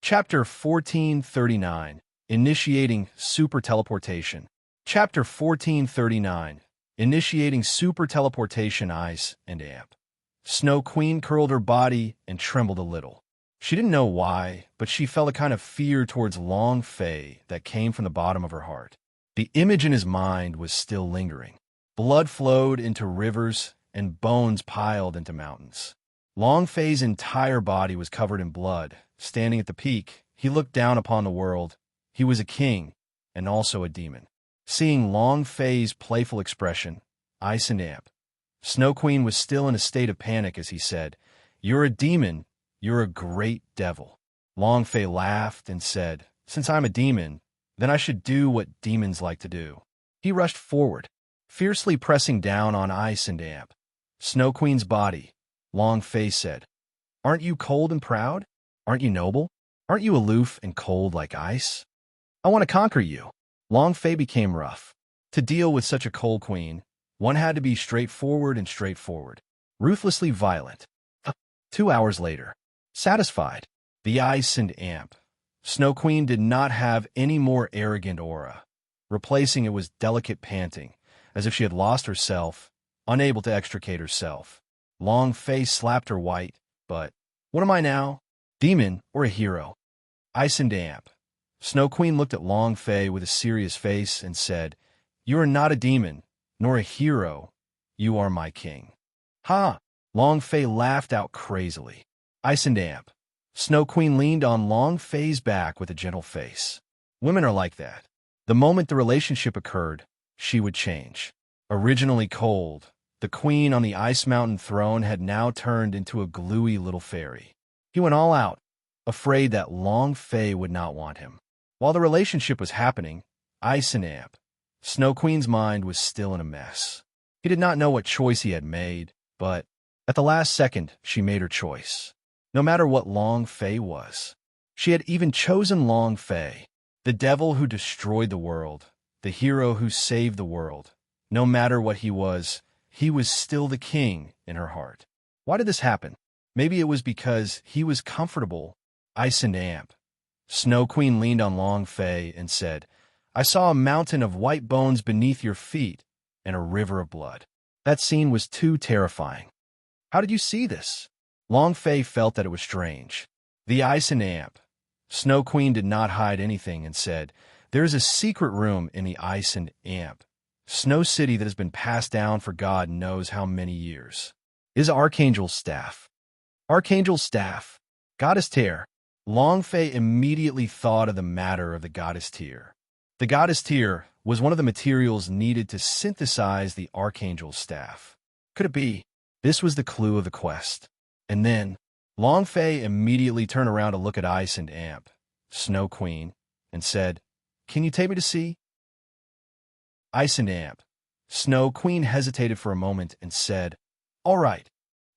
Chapter 1439, Initiating Super Teleportation. Chapter 1439, Initiating Super Teleportation. Ice and Amp, Snow Queen curled her body and trembled a little. She didn't know why, but she felt a kind of fear towards Long Fei that came from the bottom of her heart. The image in his mind was still lingering. Blood flowed into rivers and bones piled into mountains. Long Fei's entire body was covered in blood. Standing at the peak, he looked down upon the world. He was a king and also a demon. Seeing Long Fei's playful expression, Ice and Amp, Snow Queen was still in a state of panic as he said, "You're a demon. You're a great devil." Long Fei laughed and said, "Since I'm a demon, then I should do what demons like to do." He rushed forward, fiercely pressing down on Ice and Amp, Snow Queen's body. Long Fei said, "Aren't you cold and proud? Aren't you noble? Aren't you aloof and cold like ice? I want to conquer you." Long Fei became rough. To deal with such a cold queen, one had to be straightforward and straightforward, ruthlessly violent. 2 hours later, satisfied, the Ice and Amp, Snow Queen did not have any more arrogant aura. Replacing it was delicate panting, as if she had lost herself, unable to extricate herself. Long Fei slapped her white, but, "What am I now? Demon or a hero?" Ice and Amp, Snow Queen looked at Long Fei with a serious face and said, "You are not a demon, nor a hero. You are my king." "Ha!" Long Fei laughed out crazily. Ice and Amp, Snow Queen leaned on Long Fei's back with a gentle face. Women are like that. The moment the relationship occurred, she would change. Originally cold, the queen on the Ice Mountain throne had now turned into a gluey little fairy. He went all out, afraid that Long Fei would not want him. While the relationship was happening, Ice and Amp, Snow Queen's mind was still in a mess. He did not know what choice he had made, but at the last second, she made her choice. No matter what Long Fei was. She had even chosen Long Fei, the devil who destroyed the world, the hero who saved the world. No matter what he was still the king in her heart. Why did this happen? Maybe it was because he was comfortable. Ice and Amp, Snow Queen leaned on Long Fei and said, "I saw a mountain of white bones beneath your feet and a river of blood." That scene was too terrifying. "How did you see this?" Long Fei felt that it was strange. The Ice and Amp, Snow Queen did not hide anything and said, "There is a secret room in the Ice and Amp, Snow City that has been passed down for God knows how many years. is Archangel's staff. Archangel's staff. Goddess tear. Longfei immediately thought of the matter of the goddess tear. The goddess tear was one of the materials needed to synthesize the Archangel's staff. Could it be? This was the clue of the quest. And then, Longfei immediately turned around to look at Ice and Amp, Snow Queen, and said, "Can you take me to sea?" Ice and Amp, Snow Queen hesitated for a moment and said, "All right."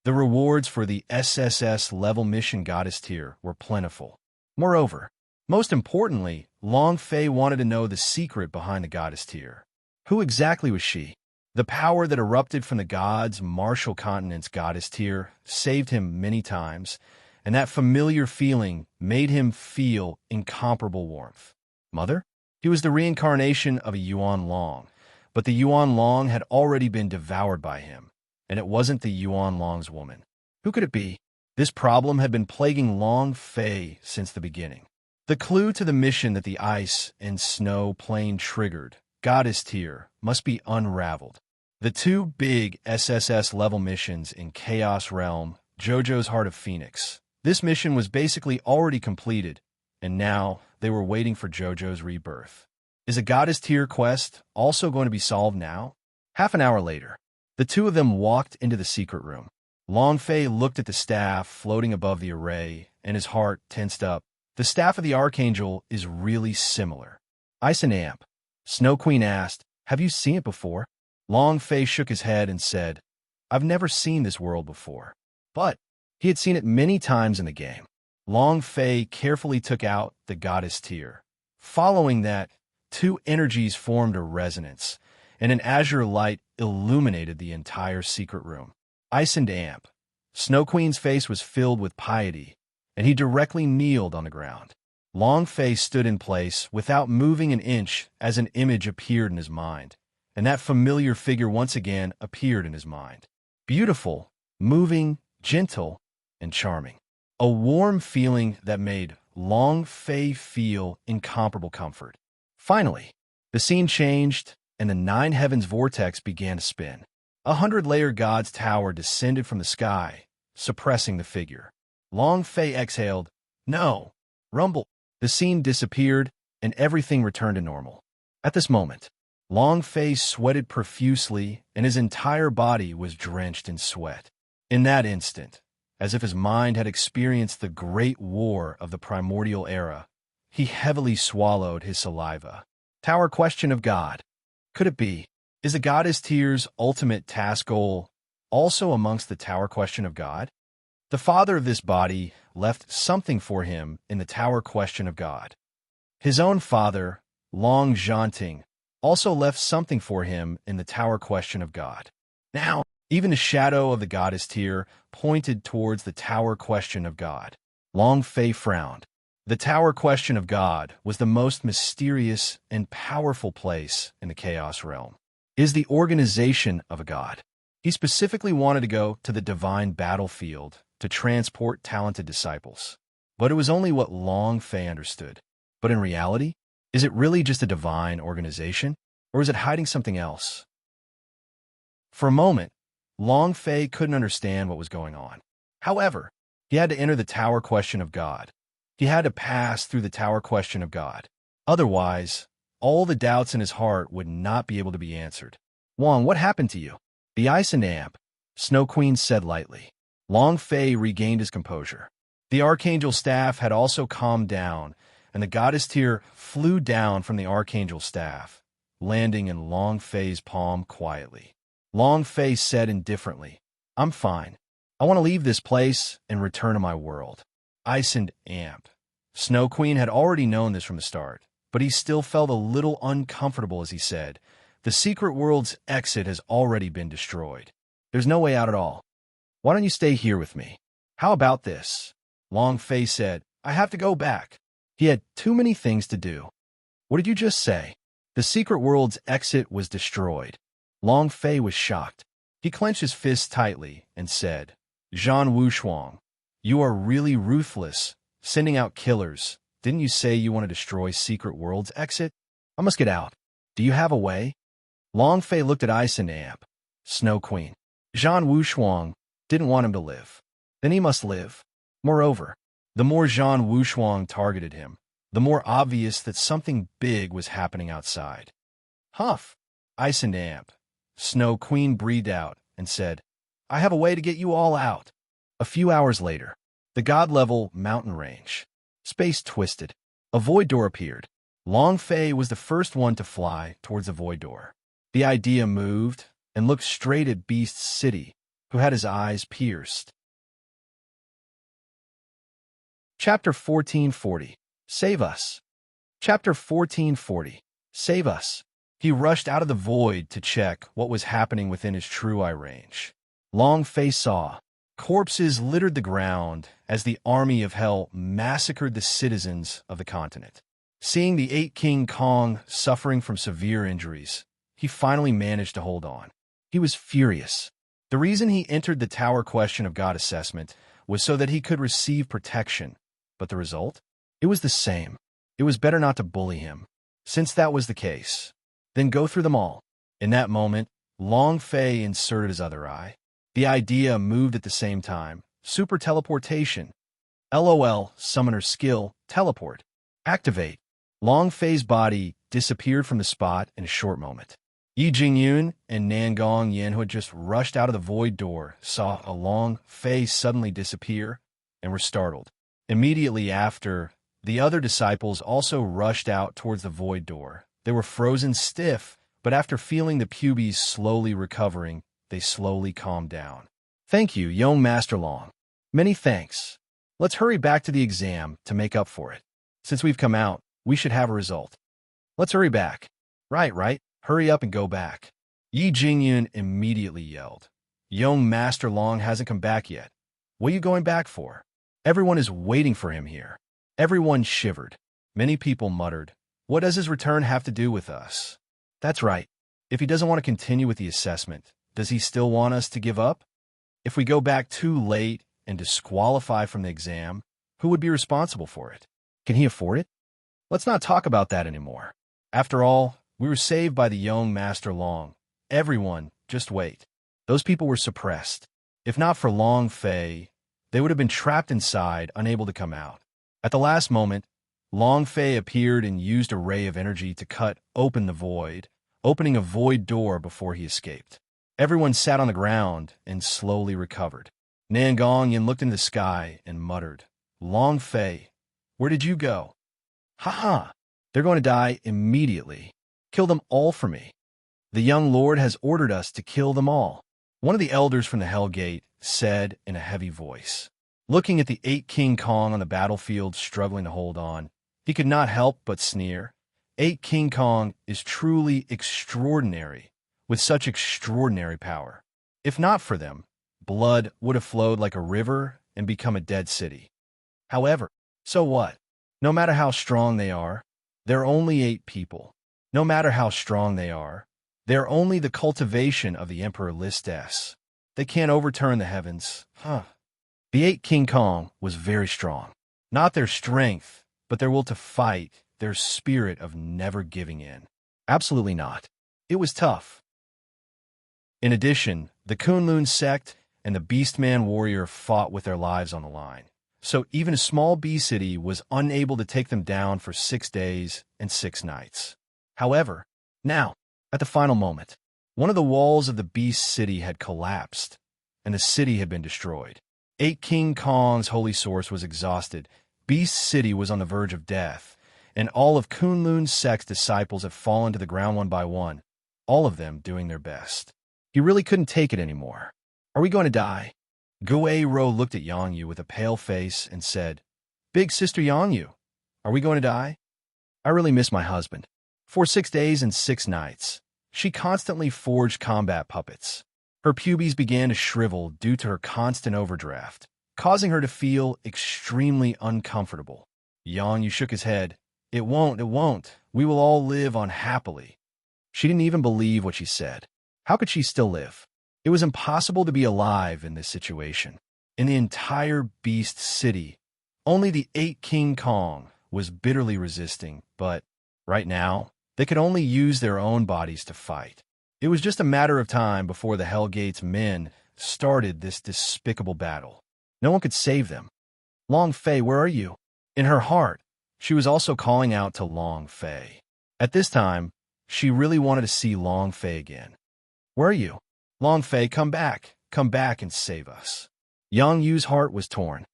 The rewards for the SSS level mission goddess tier were plentiful. Moreover, most importantly, Longfei wanted to know the secret behind the goddess tier. Who exactly was she? The power that erupted from the gods' martial continent's goddess tier saved him many times, and that familiar feeling made him feel incomparable warmth. Mother? He was the reincarnation of a Yuan Long, but the Yuan Long had already been devoured by him, and it wasn't the Yuan Long's woman. Who could it be? This problem had been plaguing Long Fei since the beginning. The clue to the mission that the Ice and Snow plane triggered, goddess tier, must be unraveled. The two big SSS-level missions in Chaos Realm, JoJo's Heart of Phoenix. This mission was basically already completed, and now they were waiting for JoJo's rebirth. Is a goddess tier quest also going to be solved now? Half an hour later, the two of them walked into the secret room. Longfei looked at the staff floating above the array, and his heart tensed up. The staff of the Archangel is really similar. Ice and Amp, Snow Queen asked, "Have you seen it before?" Longfei shook his head and said, "I've never seen this world before." But he had seen it many times in the game. Longfei carefully took out the goddess tier. Following that, two energies formed a resonance, and an azure light illuminated the entire secret room. Ice and Amp, Snow Queen's face was filled with piety, and he directly kneeled on the ground. Longfei stood in place without moving an inch as an image appeared in his mind, and that familiar figure once again appeared in his mind. Beautiful, moving, gentle, and charming. A warm feeling that made Longfei feel incomparable comfort. Finally, the scene changed, and the Nine Heavens vortex began to spin. 100-layer God's tower descended from the sky, suppressing the figure. Longfei exhaled, "No!" Rumble. The scene disappeared, and everything returned to normal. At this moment, Longfei sweated profusely, and his entire body was drenched in sweat. In that instant, as if his mind had experienced the great war of the primordial era, he heavily swallowed his saliva. Tower question of God. Could it be? Is the goddess tier's ultimate task goal also amongst the tower question of God? The father of this body left something for him in the tower question of God. His own father, Long Zhanting, also left something for him in the tower question of God. Now, even the shadow of the goddess tier pointed towards the tower question of God. Longfei frowned. The tower question of God was the most mysterious and powerful place in the Chaos Realm. Is the organization of a god. He specifically wanted to go to the divine battlefield to transport talented disciples. But it was only what Longfei understood. But in reality, is it really just a divine organization, or is it hiding something else? For a moment, Longfei couldn't understand what was going on. However, he had to enter the tower question of God. He had to pass through the tower question of God. Otherwise, all the doubts in his heart would not be able to be answered. "Wong, what happened to you?" "The Ice and Amp," Snow Queen said lightly. Longfei regained his composure. The Archangel staff had also calmed down, and the goddess tier flew down from the Archangel staff, landing in Longfei's palm quietly. Longfei said indifferently, "I'm fine. I want to leave this place and return to my world." Ice and Amp, Snow Queen had already known this from the start, but he still felt a little uncomfortable as he said, "The secret world's exit has already been destroyed. There's no way out at all. Why don't you stay here with me?" "How about this?" Longfei said, "I have to go back." He had too many things to do. "What did you just say?" "The secret world's exit was destroyed." Longfei was shocked. He clenched his fists tightly and said, "Zhan Wushuang, you are really ruthless, sending out killers. Didn't you say you want to destroy secret world's exit? I must get out. Do you have a way?" Longfei looked at Ice and Amp, Snow Queen. "Zhan Wushuang, didn't want him to live. Then he must live. Moreover, the more Zhan Wushuang targeted him, the more obvious that something big was happening outside. Huff, Ice and Amp. Snow Queen breathed out and said, I have a way to get you all out. A few hours later, the god-level mountain range. Space twisted. A void door appeared. Long Fei was the first one to fly towards the void door. The idea moved and looked straight at Beast's city, who had his eyes pierced. Chapter 1440. Save us. Chapter 1440. Save us. He rushed out of the void to check what was happening within his true eye range. Long Fei saw. Corpses littered the ground as the army of hell massacred the citizens of the continent. Seeing the 8 King Kong suffering from severe injuries, he finally managed to hold on. He was furious. The reason he entered the Tower Question of God assessment was so that he could receive protection. But the result? It was the same. It was better not to bully him. Since that was the case, then go through them all. In that moment, Long Fei inserted his other eye. The idea moved at the same time. Super teleportation. LOL, summoner skill, teleport. Activate. Long Fei's body disappeared from the spot in a short moment. Yi Jingyun and Nangong Yen, who had just rushed out of the void door, saw a Long Fei suddenly disappear and were startled. Immediately after, the other disciples also rushed out towards the void door. They were frozen stiff, but after feeling the pubes slowly recovering, they slowly calmed down. Thank you, young Master Long. Many thanks. Let's hurry back to the exam to make up for it. Since we've come out, we should have a result. Let's hurry back. Right. Hurry up and go back. Yi Jingyun immediately yelled. Young Master Long hasn't come back yet. What are you going back for? Everyone is waiting for him here. Everyone shivered. Many people muttered, what does his return have to do with us? That's right. If he doesn't want to continue with the assessment, does he still want us to give up? If we go back too late and disqualify from the exam, who would be responsible for it? Can he afford it? Let's not talk about that anymore. After all, we were saved by the young Master Long. Everyone, just wait. Those people were suppressed. If not for Long Fei, they would have been trapped inside, unable to come out. At the last moment, Long Fei appeared and used a ray of energy to cut open the void, opening a void door before he escaped. Everyone sat on the ground and slowly recovered. Nangong Yen looked into the sky and muttered, Long Fei, where did you go? Ha! They're going to die immediately. Kill them all for me. The young lord has ordered us to kill them all. One of the elders from the Hell Gate said in a heavy voice. Looking at the 8 King Kong on the battlefield struggling to hold on, he could not help but sneer. 8 King Kong is truly extraordinary, with such extraordinary power. If not for them, blood would have flowed like a river and become a dead city. However, so what? No matter how strong they are, they're only 8 people. No matter how strong they are, they're only the cultivation of the Emperor List S. They can't overturn the heavens. The 8 King Kong was very strong. Not their strength, but their will to fight, their spirit of never giving in. Absolutely not. It was tough. In addition, the Kunlun sect and the Beastman warrior fought with their lives on the line. So even a small bee city was unable to take them down for 6 days and 6 nights. However, now, at the final moment, one of the walls of the beast city had collapsed, and the city had been destroyed. 8 King Kong's holy source was exhausted, Beast City was on the verge of death, and all of Kunlun sect's disciples had fallen to the ground one by one, all of them doing their best. He really couldn't take it anymore. Are we going to die? Guei Ro looked at Yang Yu with a pale face and said, Big Sister Yang Yu, are we going to die? I really miss my husband. For 6 days and 6 nights, she constantly forged combat puppets. Her pubes began to shrivel due to her constant overdraft, causing her to feel extremely uncomfortable. Yang Yu shook his head. It won't. We will all live on happily. She didn't even believe what she said. How could she still live? It was impossible to be alive in this situation. In the entire Beast City, only the 8 King Kong was bitterly resisting, but right now, they could only use their own bodies to fight. It was just a matter of time before the Hellgate's men started this despicable battle. No one could save them. Long Fei, where are you? In her heart, she was also calling out to Long Fei. At this time, she really wanted to see Long Fei again. Where are you? Long Fei, come back and save us. Yang Yu's heart was torn.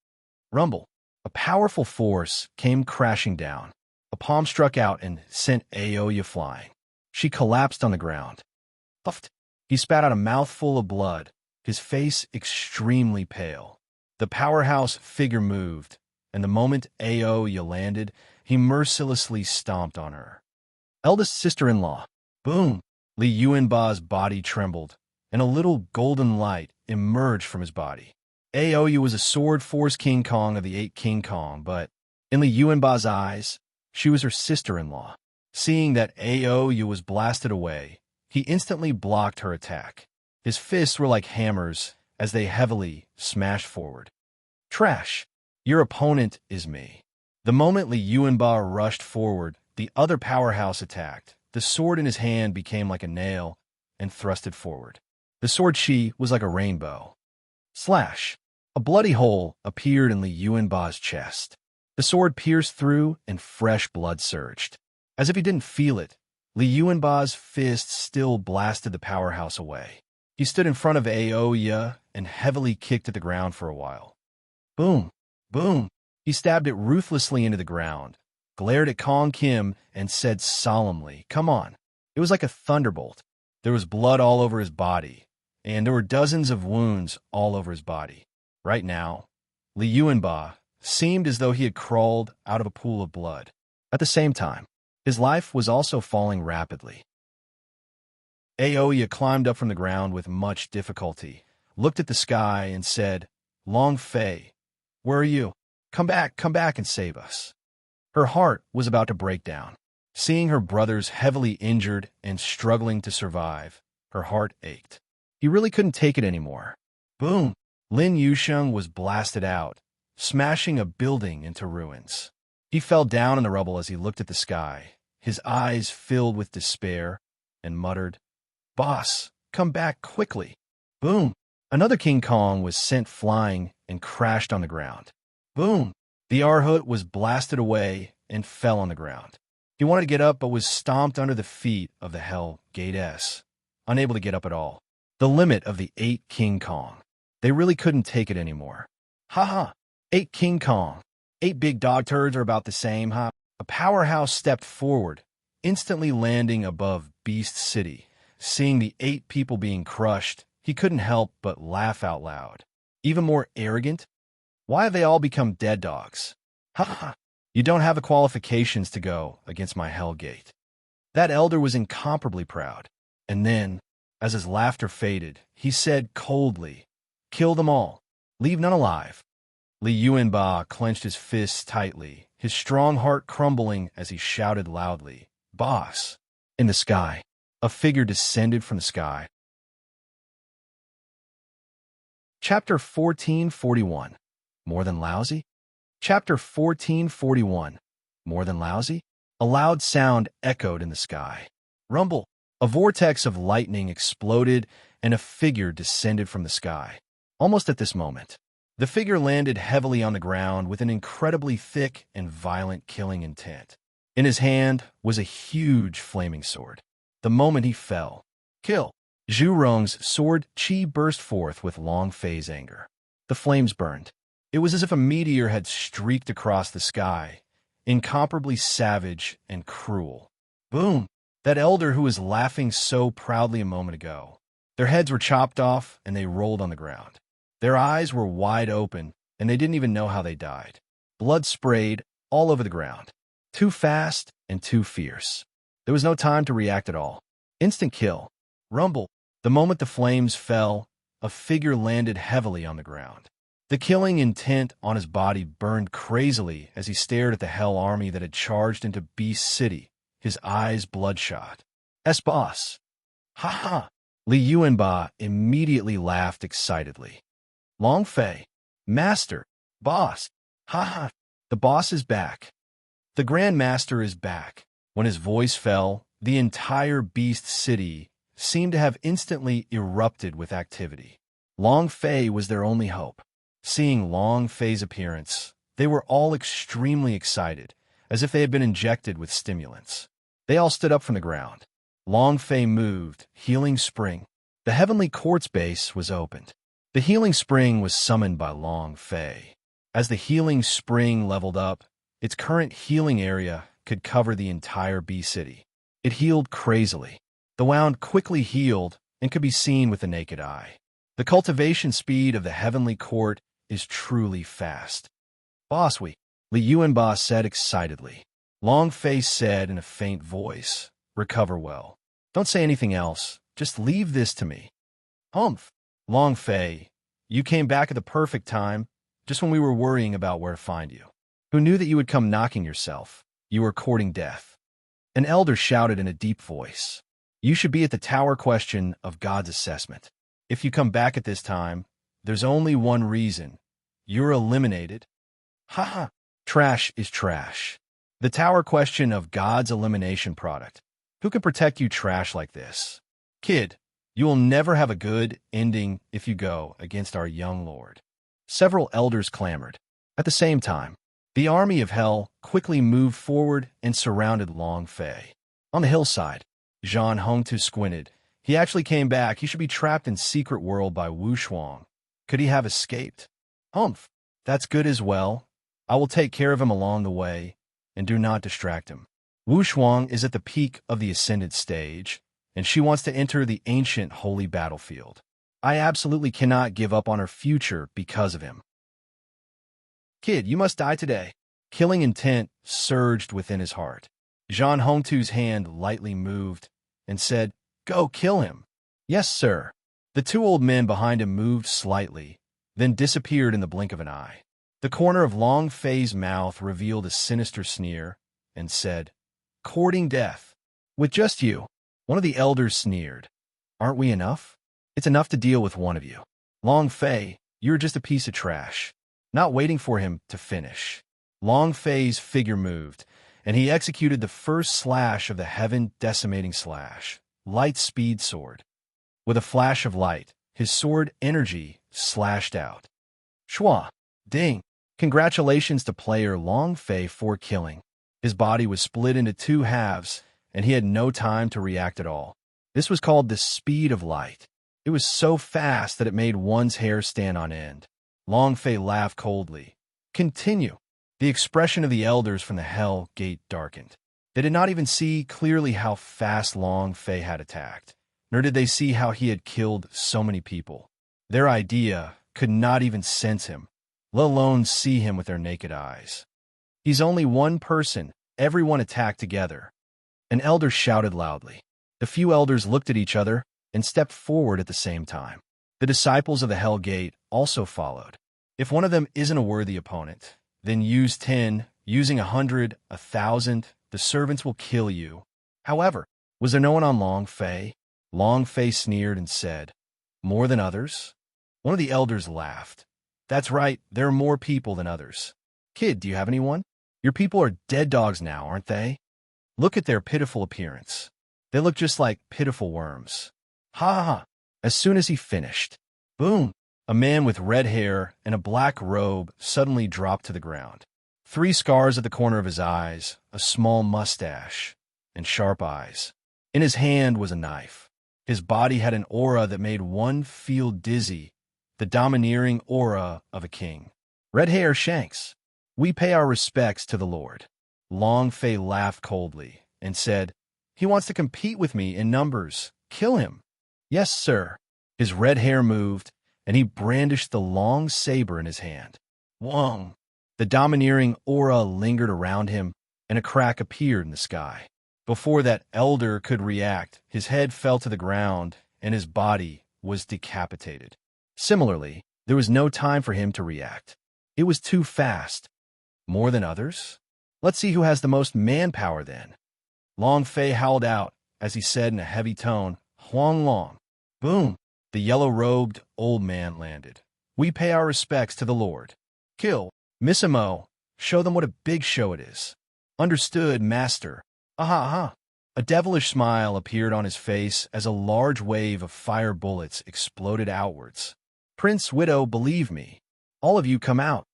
Rumble. A powerful force came crashing down. A palm struck out and sent Aoya flying. She collapsed on the ground. Puffed. He spat out a mouthful of blood, his face extremely pale. The powerhouse figure moved, and the moment Aoya landed, he mercilessly stomped on her. Eldest sister-in-law. Boom! Li Yuanba's body trembled, and a little golden light emerged from his body. Aoya was a sword force King Kong of the 8 King Kong, but in Li Yuanba's eyes, she was her sister-in-law. Seeing that Aoya was blasted away, he instantly blocked her attack. His fists were like hammers as they heavily smashed forward. Trash! Your opponent is me. The moment Li Yuanba rushed forward, the other powerhouse attacked. The sword in his hand became like a nail and thrusted forward. The sword chi was like a rainbow. Slash! A bloody hole appeared in Li Yuanba's chest. The sword pierced through and fresh blood surged. As if he didn't feel it, Li Yuanba's fist still blasted the powerhouse away. He stood in front of Aoya and heavily kicked at the ground for a while. Boom! Boom! He stabbed it ruthlessly into the ground, glared at Kong Kim, and said solemnly, "Come on." It was like a thunderbolt. There was blood all over his body, and there were dozens of wounds all over his body. Right now, Li Yuanba seemed as though he had crawled out of a pool of blood. At the same time, his life was also falling rapidly. Aoya climbed up from the ground with much difficulty, looked at the sky, and said, "Long Fei, where are you? Come back and save us." Her heart was about to break down. Seeing her brothers heavily injured and struggling to survive, her heart ached. He really couldn't take it anymore. Boom! Lin Yusheng was blasted out, smashing a building into ruins. He fell down in the rubble as he looked at the sky, his eyes filled with despair, and muttered, "Boss, come back quickly." Boom! Another King Kong was sent flying and crashed on the ground. Boom! The Arhut was blasted away and fell on the ground. He wanted to get up but was stomped under the feet of the Hell Gate S, unable to get up at all. The limit of the 8 King Kong. They really couldn't take it anymore. Ha! 8 King Kong. 8 big dog turds are about the same, huh? A powerhouse stepped forward, instantly landing above Beast City. Seeing the 8 people being crushed, he couldn't help but laugh out loud. Even more arrogant? Why have they all become dead dogs? Ha! You don't have the qualifications to go against my Hell Gate. That elder was incomparably proud. And then, as his laughter faded, he said coldly, "Kill them all. Leave none alive." Li Yuanba clenched his fists tightly, his strong heart crumbling as he shouted loudly, "Boss!" In the sky, a figure descended from the sky. Chapter 1441. More than lousy? Chapter 1441. More than lousy? A loud sound echoed in the sky. Rumble! A vortex of lightning exploded, and a figure descended from the sky. Almost at this moment, the figure landed heavily on the ground with an incredibly thick and violent killing intent. In his hand was a huge flaming sword. The moment he fell, kill! Zhu Rong's sword chi burst forth with Long Fei's anger. The flames burned. It was as if a meteor had streaked across the sky, incomparably savage and cruel. Boom! That elder who was laughing so proudly a moment ago. Their heads were chopped off, and they rolled on the ground. Their eyes were wide open, and they didn't even know how they died. Blood sprayed all over the ground. Too fast and too fierce. There was no time to react at all. Instant kill. Rumble. The moment the flames fell, a figure landed heavily on the ground. The killing intent on his body burned crazily as he stared at the Hell Army that had charged into Beast City, his eyes bloodshot. "S-Boss!" Ha! Li Yuanba immediately laughed excitedly. "Long Fei! Master! Boss! Ha! The boss is back! The Grand Master is back!" When his voice fell, the entire Beast City seemed to have instantly erupted with activity. Long Fei was their only hope. Seeing Long Fei's appearance, they were all extremely excited, as if they had been injected with stimulants. They all stood up from the ground. Long Fei moved, healing spring. The heavenly quartz base was opened. The healing spring was summoned by Long Fei. As the healing spring leveled up, its current healing area could cover the entire bee city. It healed crazily. The wound quickly healed and could be seen with the naked eye. The cultivation speed of the heavenly court is truly fast. Boss, Li Yuanba said excitedly. Long Fei said in a faint voice, recover well. Don't say anything else. Just leave this to me. Humph. Long Fei, you came back at the perfect time, just when we were worrying about where to find you. Who knew that you would come knocking yourself? You were courting death. An elder shouted in a deep voice. You should be at the tower question of God's assessment. If you come back at this time, there's only one reason. You're eliminated. Ha ha. Trash is trash. The tower question of God's elimination product. Who can protect you trash like this? Kid, you will never have a good ending if you go against our young lord. Several elders clamored. At the same time, the army of hell quickly moved forward and surrounded Long Fei. On the hillside, Zhan Hongtu squinted. He actually came back. He should be trapped in secret world by Wu Shuang. Could he have escaped? Humph. That's good as well. I will take care of him along the way, and do not distract him. Wu Shuang is at the peak of the ascended stage, and she wants to enter the ancient holy battlefield. I absolutely cannot give up on her future because of him. Kid, you must die today. Killing intent surged within his heart. Zhan Hongtu's hand lightly moved and said, Go kill him. Yes, sir. The two old men behind him moved slightly, then disappeared in the blink of an eye. The corner of Long Fei's mouth revealed a sinister sneer and said, Courting death. With just you. One of the elders sneered. Aren't we enough? It's enough to deal with one of you. Long Fei, you're just a piece of trash. Not waiting for him to finish. Long Fei's figure moved, and he executed the first slash of the heaven-decimating slash, light speed sword. With a flash of light, his sword energy slashed out. Shua! Ding! Congratulations to player Long Fei for killing. His body was split into two halves, and he had no time to react at all. This was called the speed of light. It was so fast that it made one's hair stand on end. Long Fei laughed coldly. Continue. The expression of the elders from the Hell Gate darkened. They did not even see clearly how fast Long Fei had attacked, nor did they see how he had killed so many people. Their idea could not even sense him, let alone see him with their naked eyes. He's only one person. Everyone attacked together. An elder shouted loudly. The few elders looked at each other and stepped forward at the same time. The disciples of the Hell Gate also followed. If one of them isn't a worthy opponent, then use 10, using 100, 1,000, the servants will kill you. However, was there no one on Long Fei? Long Fei sneered and said, More than others? One of the elders laughed. That's right, there are more people than others. Kid, do you have anyone? Your people are dead dogs now, aren't they? Look at their pitiful appearance. They look just like pitiful worms. Ha ha ha. As soon as he finished, boom, a man with red hair and a black robe suddenly dropped to the ground. 3 scars at the corner of his eyes, a small mustache, and sharp eyes. In his hand was a knife. His body had an aura that made one feel dizzy, the domineering aura of a king. Red hair Shanks. We pay our respects to the Lord. Long Fei laughed coldly and said, He wants to compete with me in numbers. Kill him. Yes, sir. His red hair moved, and he brandished the long saber in his hand. Wong! The domineering aura lingered around him, and a crack appeared in the sky. Before that elder could react, his head fell to the ground, and his body was decapitated. Similarly, there was no time for him to react. It was too fast. More than others? Let's see who has the most manpower then. Long Fei howled out as he said in a heavy tone, Huang Long. Boom! The yellow-robed old man landed. We pay our respects to the Lord. Kill. Miss Mo. Show them what a big show it is. Understood, master. Aha, aha. A devilish smile appeared on his face as a large wave of fire bullets exploded outwards. Prince, Widow, believe me. All of you come out.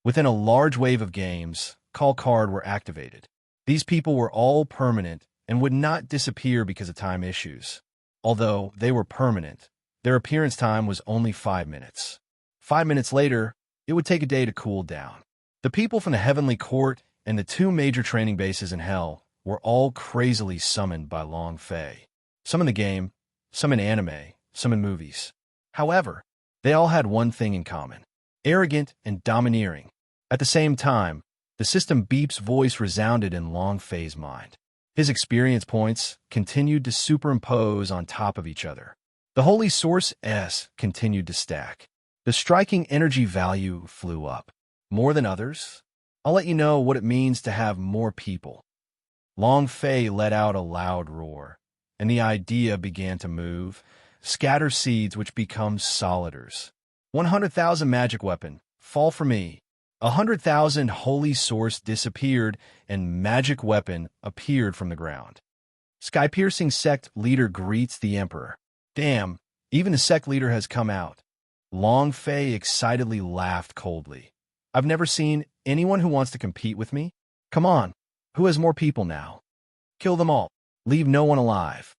Within a large wave of games, call card were activated. These people were all permanent and would not disappear because of time issues. Although they were permanent, their appearance time was only 5 minutes. 5 minutes later, it would take a day to cool down. The people from the Heavenly Court and the 2 major training bases in Hell were all crazily summoned by Long Fei. Some in the game, some in anime, some in movies. However, they all had one thing in common: arrogant and domineering. At the same time, the system beep's voice resounded in Long Fei's mind. His experience points continued to superimpose on top of each other. The Holy Source S continued to stack. The striking energy value flew up. More than others? I'll let you know what it means to have more people. Long Fei let out a loud roar, and the idea began to move. Scatter seeds which become soliders. 100,000 magic weapon, fall for me. 100,000 holy source disappeared, and magic weapon appeared from the ground. Sky-piercing sect leader greets the emperor. Damn, even the sect leader has come out. Long Fei excitedly laughed coldly. I've never seen anyone who wants to compete with me. Come on, who has more people now? Kill them all. Leave no one alive.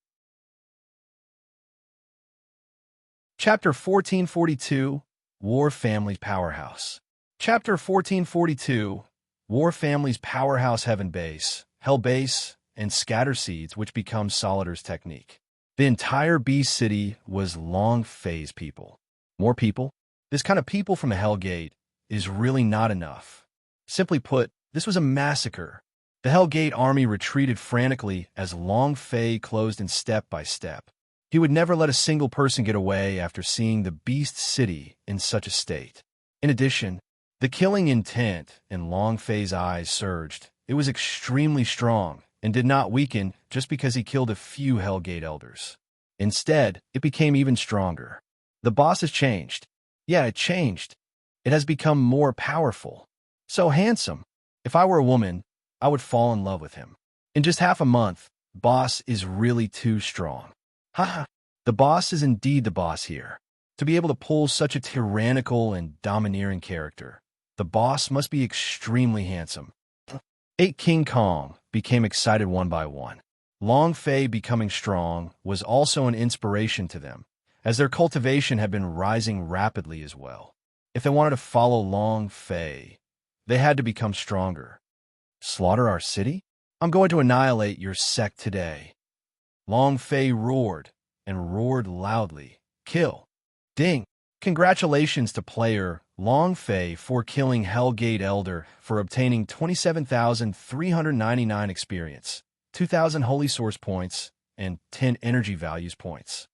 Chapter 1442, War Family's Powerhouse. Chapter 1442, War Family's Powerhouse Heaven Base, Hell Base, and Scatter Seeds which become Soliders technique. The entire Beast City was Long Fei's people. More people? This kind of people from the Hell Gate is really not enough. Simply put, this was a massacre. The Hell Gate army retreated frantically as Long Fei closed in step by step. He would never let a single person get away after seeing the Beast City in such a state. In addition, the killing intent in Long Fei's eyes surged. It was extremely strong and did not weaken just because he killed a few Hell Gate elders. Instead, it became even stronger. The boss has changed. Yeah, it changed. It has become more powerful. So handsome. If I were a woman, I would fall in love with him. In just half a month, boss is really too strong. Haha, the boss is indeed the boss here. To be able to pull such a tyrannical and domineering character, the boss must be extremely handsome. 8 King Kong became excited one by one. Long Fei becoming strong was also an inspiration to them, as their cultivation had been rising rapidly as well. If they wanted to follow Long Fei, they had to become stronger. Slaughter our city? I'm going to annihilate your sect today. Long Fei roared, and roared loudly. Kill. Ding. Congratulations to player Long Fei for killing Hell Gate Elder for obtaining 27,399 experience, 2,000 Holy Source points, and 10 energy values points.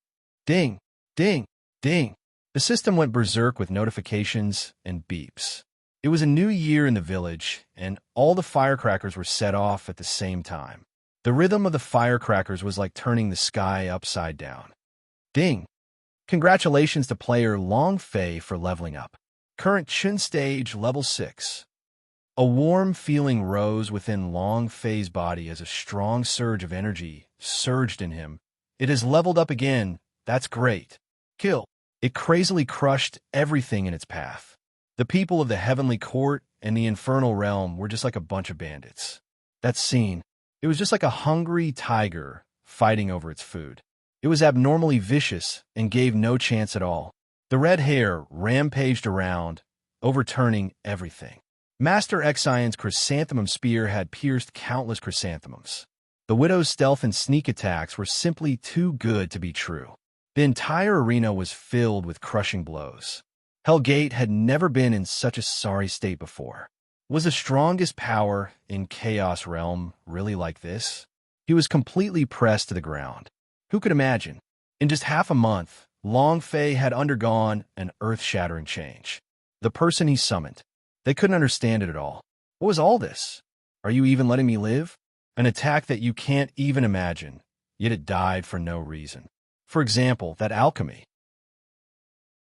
Ding. Ding. Ding. The system went berserk with notifications and beeps. It was a new year in the village, and all the firecrackers were set off at the same time. The rhythm of the firecrackers was like turning the sky upside down. Ding! Congratulations to player Long Fei for leveling up. Current Chun stage level 6. A warm feeling rose within Long Fei's body as a strong surge of energy surged in him. It has leveled up again. That's great. Kill. It crazily crushed everything in its path. The people of the Heavenly Court and the Infernal Realm were just like a bunch of bandits. That scene, it was just like a hungry tiger fighting over its food. It was abnormally vicious and gave no chance at all. The red hair rampaged around, overturning everything. Master Exion's chrysanthemum spear had pierced countless chrysanthemums. The Widow's stealth and sneak attacks were simply too good to be true. The entire arena was filled with crushing blows. Hell Gate had never been in such a sorry state before. Was the strongest power in Chaos Realm really like this? He was completely pressed to the ground. Who could imagine? In just half a month, Long Fei had undergone an earth-shattering change. The person he summoned, they couldn't understand it at all. What was all this? Are you even letting me live? An attack that you can't even imagine, yet it died for no reason. For example, that alchemy.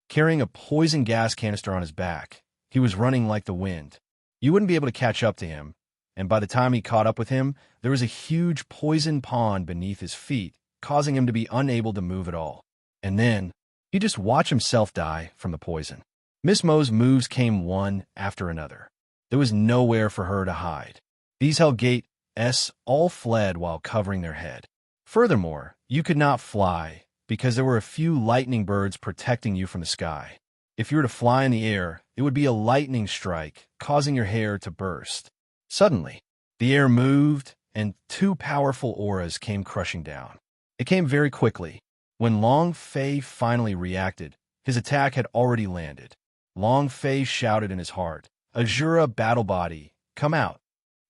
Carrying a poison gas canister on his back, he was running like the wind. You wouldn't be able to catch up to him, and by the time he caught up with him, there was a huge poison pond beneath his feet, causing him to be unable to move at all. And then, He'd just watch himself die from the poison. Miss Mo's moves came one after another. There was nowhere for her to hide. These Hellgates all fled while covering their head. Furthermore, you could not fly, because there were a few lightning birds protecting you from the sky. If you were to fly in the air, it would be a lightning strike, causing your hair to burst. Suddenly, the air moved, and two powerful auras came crushing down. It came very quickly. When Long Fei finally reacted, his attack had already landed. Long Fei shouted in his heart, "Azura battle body, come out!"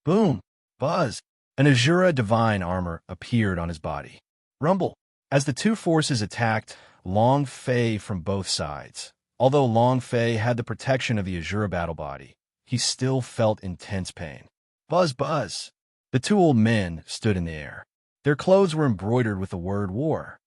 Boom! Buzz! An Azura divine armor appeared on his body. Rumble! As the two forces attacked Long Fei from both sides. Although Long Fei had the protection of the Azura battle body, he still felt intense pain. Buzz! Buzz! The two old men stood in the air. Their clothes were embroidered with the word war.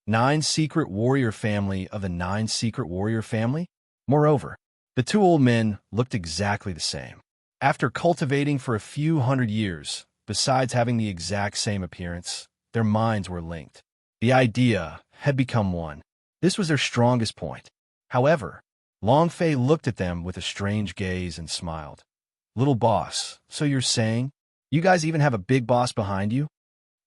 9 secret warrior family of the 9 secret warrior family? Moreover, the two old men looked exactly the same. After cultivating for a few hundred years, besides having the exact same appearance, their minds were linked. The idea had become one. This was their strongest point. However, Long Fei looked at them with a strange gaze and smiled. "Little boss, so you're saying? You guys even have a big boss behind you?"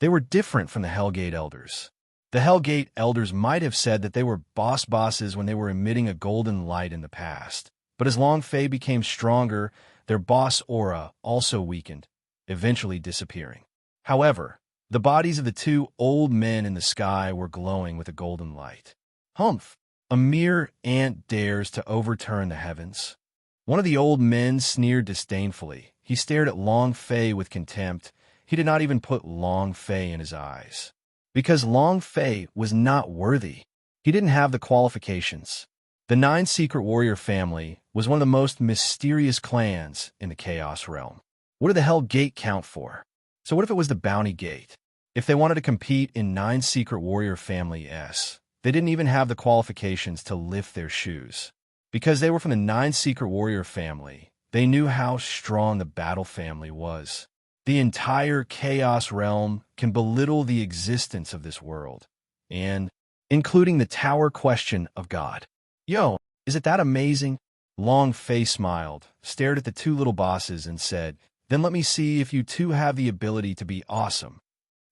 They were different from the Hellgate Elders. The Hellgate Elders might have said that they were bosses when they were emitting a golden light in the past. But as Long Fei became stronger, their boss aura also weakened, eventually disappearing. However, the bodies of the two old men in the sky were glowing with a golden light. Humph! A mere ant dares to overturn the heavens. One of the old men sneered disdainfully. He stared at Long Fei with contempt. He did not even put Long Fei in his eyes. Because Long Fei was not worthy. He didn't have the qualifications. The 9 Secret Warrior family was one of the most mysterious clans in the Chaos Realm. What did the Hell Gate count for? So what if it was the Bounty Gate? If they wanted to compete in 9 Secret Warrior family S, they didn't even have the qualifications to lift their shoes. Because they were from the 9 Secret Warrior family, they knew how strong the Battle family was. The entire Chaos Realm can belittle the existence of this world, and including the Tower Question of God. Yo, is it that amazing? Long Fei smiled, stared at the two little bosses, and said, "Then let me see if you two have the ability to be awesome."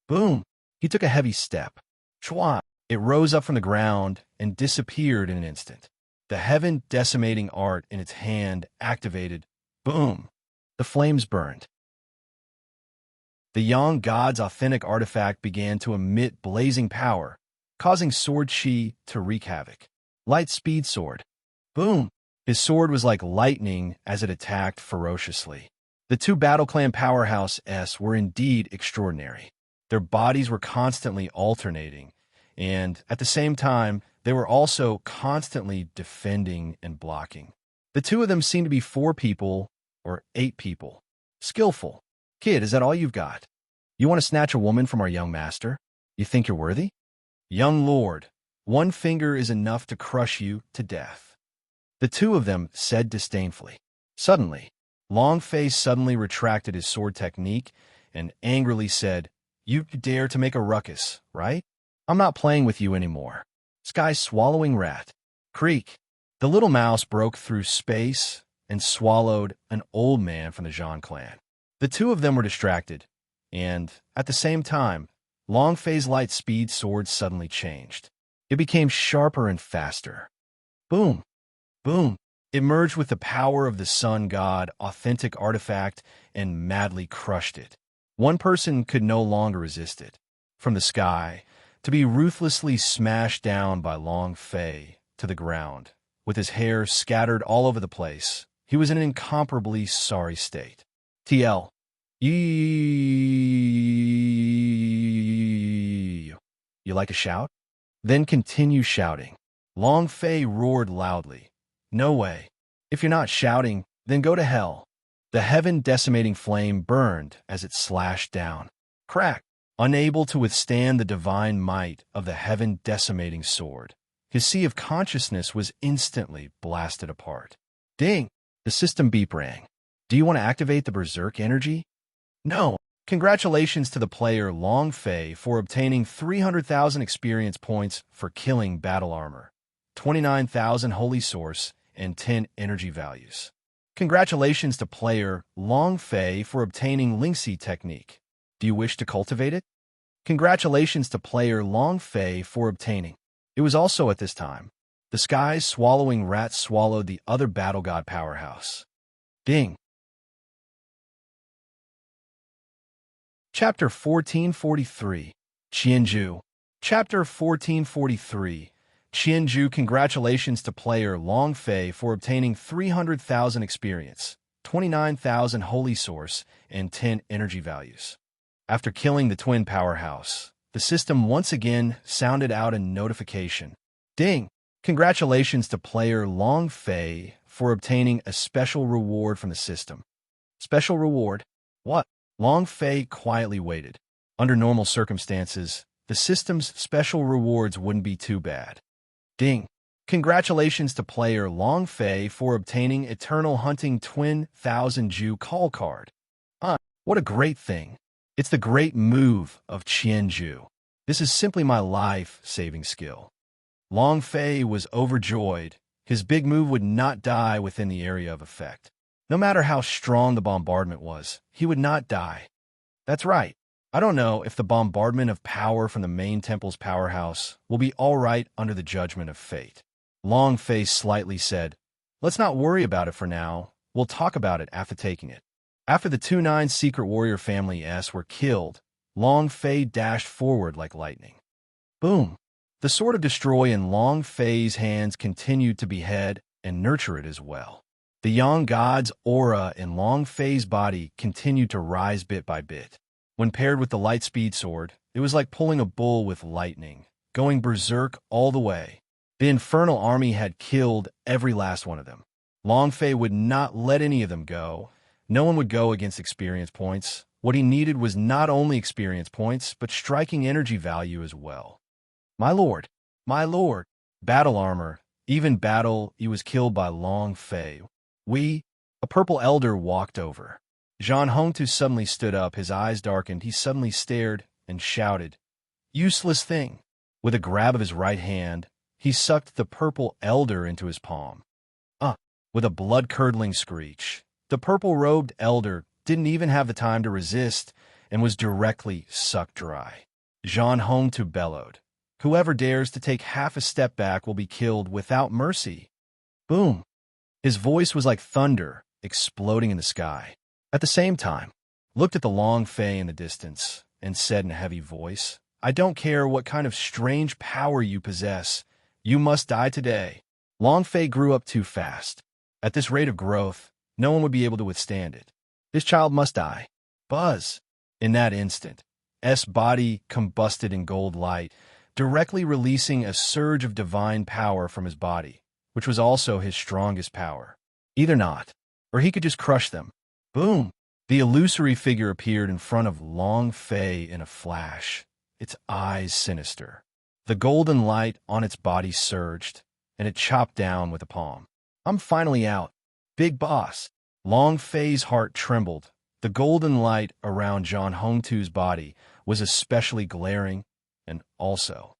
Boom! He took a heavy step. Chua! It rose up from the ground and disappeared in an instant. The heaven-decimating art in its hand activated. Boom! The flames burned. The Yang God's authentic artifact began to emit blazing power, causing Sword Chi to wreak havoc. Light speed sword. Boom! His sword was like lightning as it attacked ferociously. The two Battle Clan powerhouses were indeed extraordinary. Their bodies were constantly alternating, and at the same time, they were also constantly defending and blocking. The two of them seemed to be 4 people, or 8 people. Skillful. Kid, is that all you've got? You want to snatch a woman from our young master? You think you're worthy? Young lord, 1 finger is enough to crush you to death. The two of them said disdainfully. Suddenly, Long Fei suddenly retracted his sword technique and angrily said, "You dare to make a ruckus, right? I'm not playing with you anymore." Sky swallowing rat. Creak. The little mouse broke through space and swallowed an old man from the Zhan clan. The two of them were distracted, and, at the same time, Long Fei's light speed sword suddenly changed. It became sharper and faster. Boom! Boom! It merged with the power of the Sun God authentic artifact and madly crushed it. One person could no longer resist it. From the sky, to be ruthlessly smashed down by Long Fei to the ground, with his hair scattered all over the place, he was in an incomparably sorry state. TL. You like to shout? Then continue shouting. Long Fei roared loudly. No way. If you're not shouting, then go to hell. The heaven-decimating flame burned as it slashed down. Crack! Unable to withstand the divine might of the heaven-decimating sword, his sea of consciousness was instantly blasted apart. Ding! The system beep rang. Do you want to activate the Berserk energy? No. Congratulations to the player Long Fei for obtaining 300,000 experience points for killing battle armor. 29,000 holy source, and 10 energy values. Congratulations to player Long Fei for obtaining Lingxi technique. Do you wish to cultivate it? Congratulations to player Long Fei for obtaining. It was also at this time. The sky's swallowing rat swallowed the other battle god powerhouse. Ding. Chapter 1443, Qianju. Chapter 1443, Qianju. Congratulations to player Long Fei for obtaining 300,000 experience, 29,000 holy source, and 10 energy values. After killing the twin powerhouse, the system once again sounded out a notification. Ding! Congratulations to player Long Fei for obtaining a special reward from the system. Special reward? What? Long Fei quietly waited. Under normal circumstances, the system's special rewards wouldn't be too bad. Ding! Congratulations to player Long Fei for obtaining Eternal Hunting Twin 1000 Ju call card. What a great thing. It's the great move of Qianju. This is simply my life-saving skill. Long Fei was overjoyed. His big move would not die within the area of effect. No matter how strong the bombardment was, he would not die. That's right. I don't know if the bombardment of power from the main temple's powerhouse will be all right under the judgment of fate. Long Fei slightly said, "Let's not worry about it for now. We'll talk about it after taking it." After the 2-9 secret warrior family S were killed, Long Fei dashed forward like lightning. Boom! The sword of destroy in Long Fei's hands continued to behead and nurture it as well. The Yang God's aura in Long Fei's body continued to rise bit by bit. When paired with the light-speed sword, it was like pulling a bull with lightning, going berserk all the way. The infernal army had killed every last one of them. Long Fei would not let any of them go. No one would go against experience points. What he needed was not only experience points, but striking energy value as well. My lord, battle armor, even battle, he was killed by Long Fei. A purple elder walked over. Zhang Hongtu suddenly stood up, his eyes darkened, he suddenly stared and shouted, "Useless thing!" With a grab of his right hand, he sucked the purple elder into his palm. With a blood-curdling screech, the purple-robed elder didn't even have the time to resist and was directly sucked dry. Zhang Hongtu bellowed, "Whoever dares to take half a step back will be killed without mercy." Boom! His voice was like thunder exploding in the sky. At the same time, looked at the Long Fei in the distance and said in a heavy voice, "I don't care what kind of strange power you possess. You must die today." Long Fei grew up too fast. At this rate of growth, no one would be able to withstand it. This child must die. Buzz! In that instant, S body combusted in gold light, directly releasing a surge of divine power from his body, which was also his strongest power. Either not, or he could just crush them. Boom! The illusory figure appeared in front of Long Fei in a flash, its eyes sinister. The golden light on its body surged, and it chopped down with a palm. "I'm finally out. Big boss." Long Fei's heart trembled. The golden light around Zhang Hongtu's body was especially glaring, and also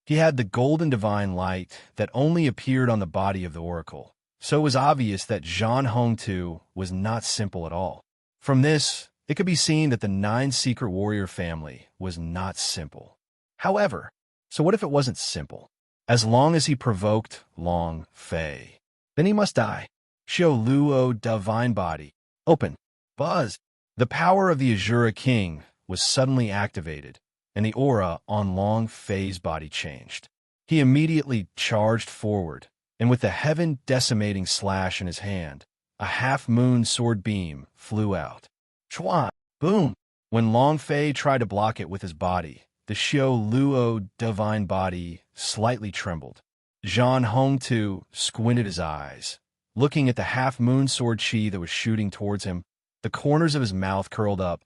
he had the golden divine light that only appeared on the body of the oracle, so it was obvious that Zhang Hongtu was not simple at all. From this, it could be seen that the 9 secret warrior family was not simple. However, so what if it wasn't simple? As long as he provoked Long Fei, then he must die. Xiao Luo divine body. Open. Buzz. The power of the Azura King was suddenly activated, and the aura on Long Fei's body changed. He immediately charged forward, and with a heaven-decimating slash in his hand, a half-moon sword beam flew out. Chua! Boom! When Long Fei tried to block it with his body, the Xiao Luo divine body slightly trembled. Zhang Hongtu squinted his eyes, looking at the half-moon sword chi that was shooting towards him. The corners of his mouth curled up.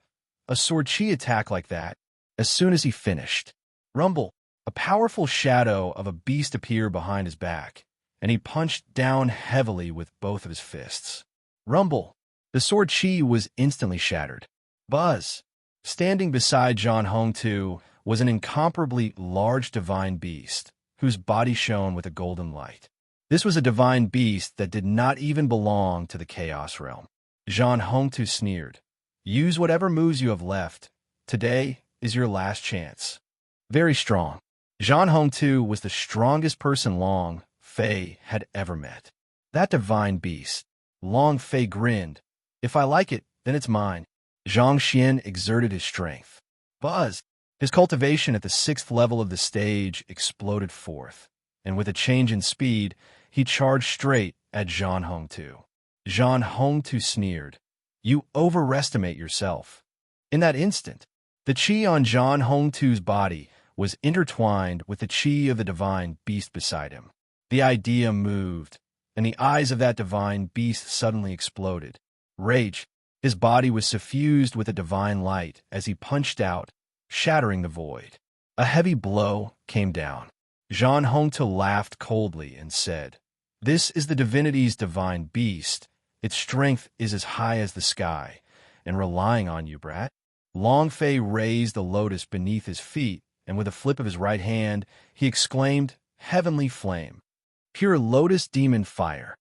A sword chi attack like that. As soon as he finished, rumble, a powerful shadow of a beast appeared behind his back, and he punched down heavily with both of his fists. Rumble! The sword chi was instantly shattered. Buzz! Standing beside Zhang Hongtu was an incomparably large divine beast, whose body shone with a golden light. This was a divine beast that did not even belong to the Chaos realm. Zhang Hongtu sneered. Use whatever moves you have left. Today is your last chance. Very strong. Zhang Hongtu was the strongest person Long Fei had ever met. That divine beast. Long Fei grinned. If I like it, then it's mine. Zhang Xian exerted his strength. Buzz! His cultivation at the 6th level of the stage exploded forth, and with a change in speed, he charged straight at Zhang Hongtu. Zhang Hongtu sneered. You overestimate yourself. In that instant, the qi on Zhang Hongtu's body was intertwined with the qi of the divine beast beside him. The idea moved, and the eyes of that divine beast suddenly exploded. Rage. His body was suffused with a divine light as he punched out, shattering the void. A heavy blow came down. Zhang Hongtu laughed coldly and said, This is the divinity's divine beast. Its strength is as high as the sky, and relying on you, brat. Long Fei raised the lotus beneath his feet, and with a flip of his right hand, he exclaimed, Heavenly flame. Pure lotus demon fire.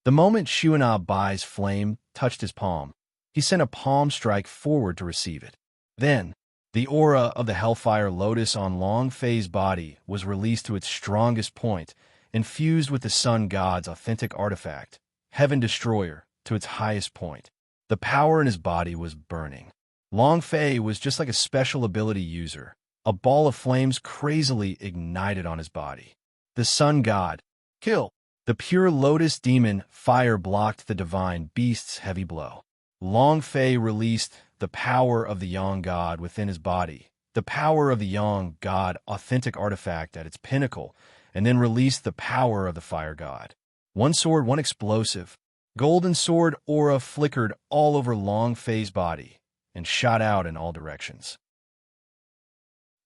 The moment Xuan'a Bai's flame touched his palm, he sent a palm strike forward to receive it. Then, the aura of the hellfire lotus on Long Fei's body was released to its strongest point, infused with the sun god's authentic artifact, Heaven Destroyer, to its highest point. The power in his body was burning. Long Fei was just like a special ability user. A ball of flames crazily ignited on his body. The sun god, kill! The pure lotus demon fire blocked the divine beast's heavy blow. Long Fei released the power of the Yang God within his body, the power of the Yang God authentic artifact at its pinnacle, and then released the power of the fire god. One sword, one explosive. Golden sword aura flickered all over Long Fei's body and shot out in all directions.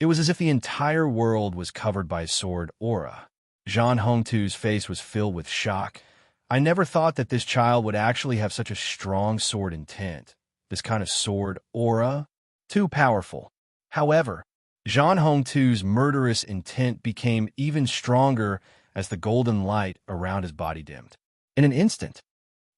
It was as if the entire world was covered by sword aura. Zhang Hongtu's face was filled with shock. I never thought that this child would actually have such a strong sword intent. This kind of sword aura? Too powerful. However, Zhang Hongtu's murderous intent became even stronger as the golden light around his body dimmed. In an instant,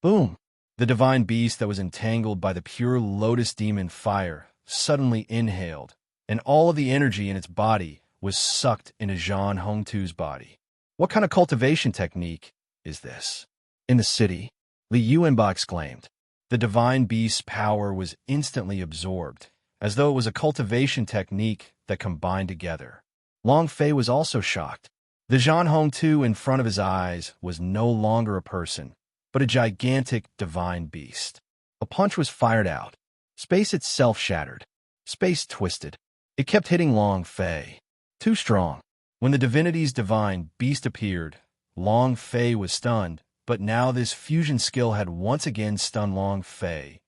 boom! The divine beast that was entangled by the pure lotus demon fire suddenly inhaled, and all of the energy in its body was sucked into Zhang Hongtu's body. What kind of cultivation technique is this? In the city, Li Yuanba exclaimed. The divine beast's power was instantly absorbed, as though it was a cultivation technique that combined together. Long Fei was also shocked. The Zhang Hongtu in front of his eyes was no longer a person, but a gigantic divine beast. A punch was fired out. Space itself shattered. Space twisted. It kept hitting Long Fei. Too strong. When the divinity's divine beast appeared, Long Fei was stunned, but now this fusion skill had once again stunned Long Fei.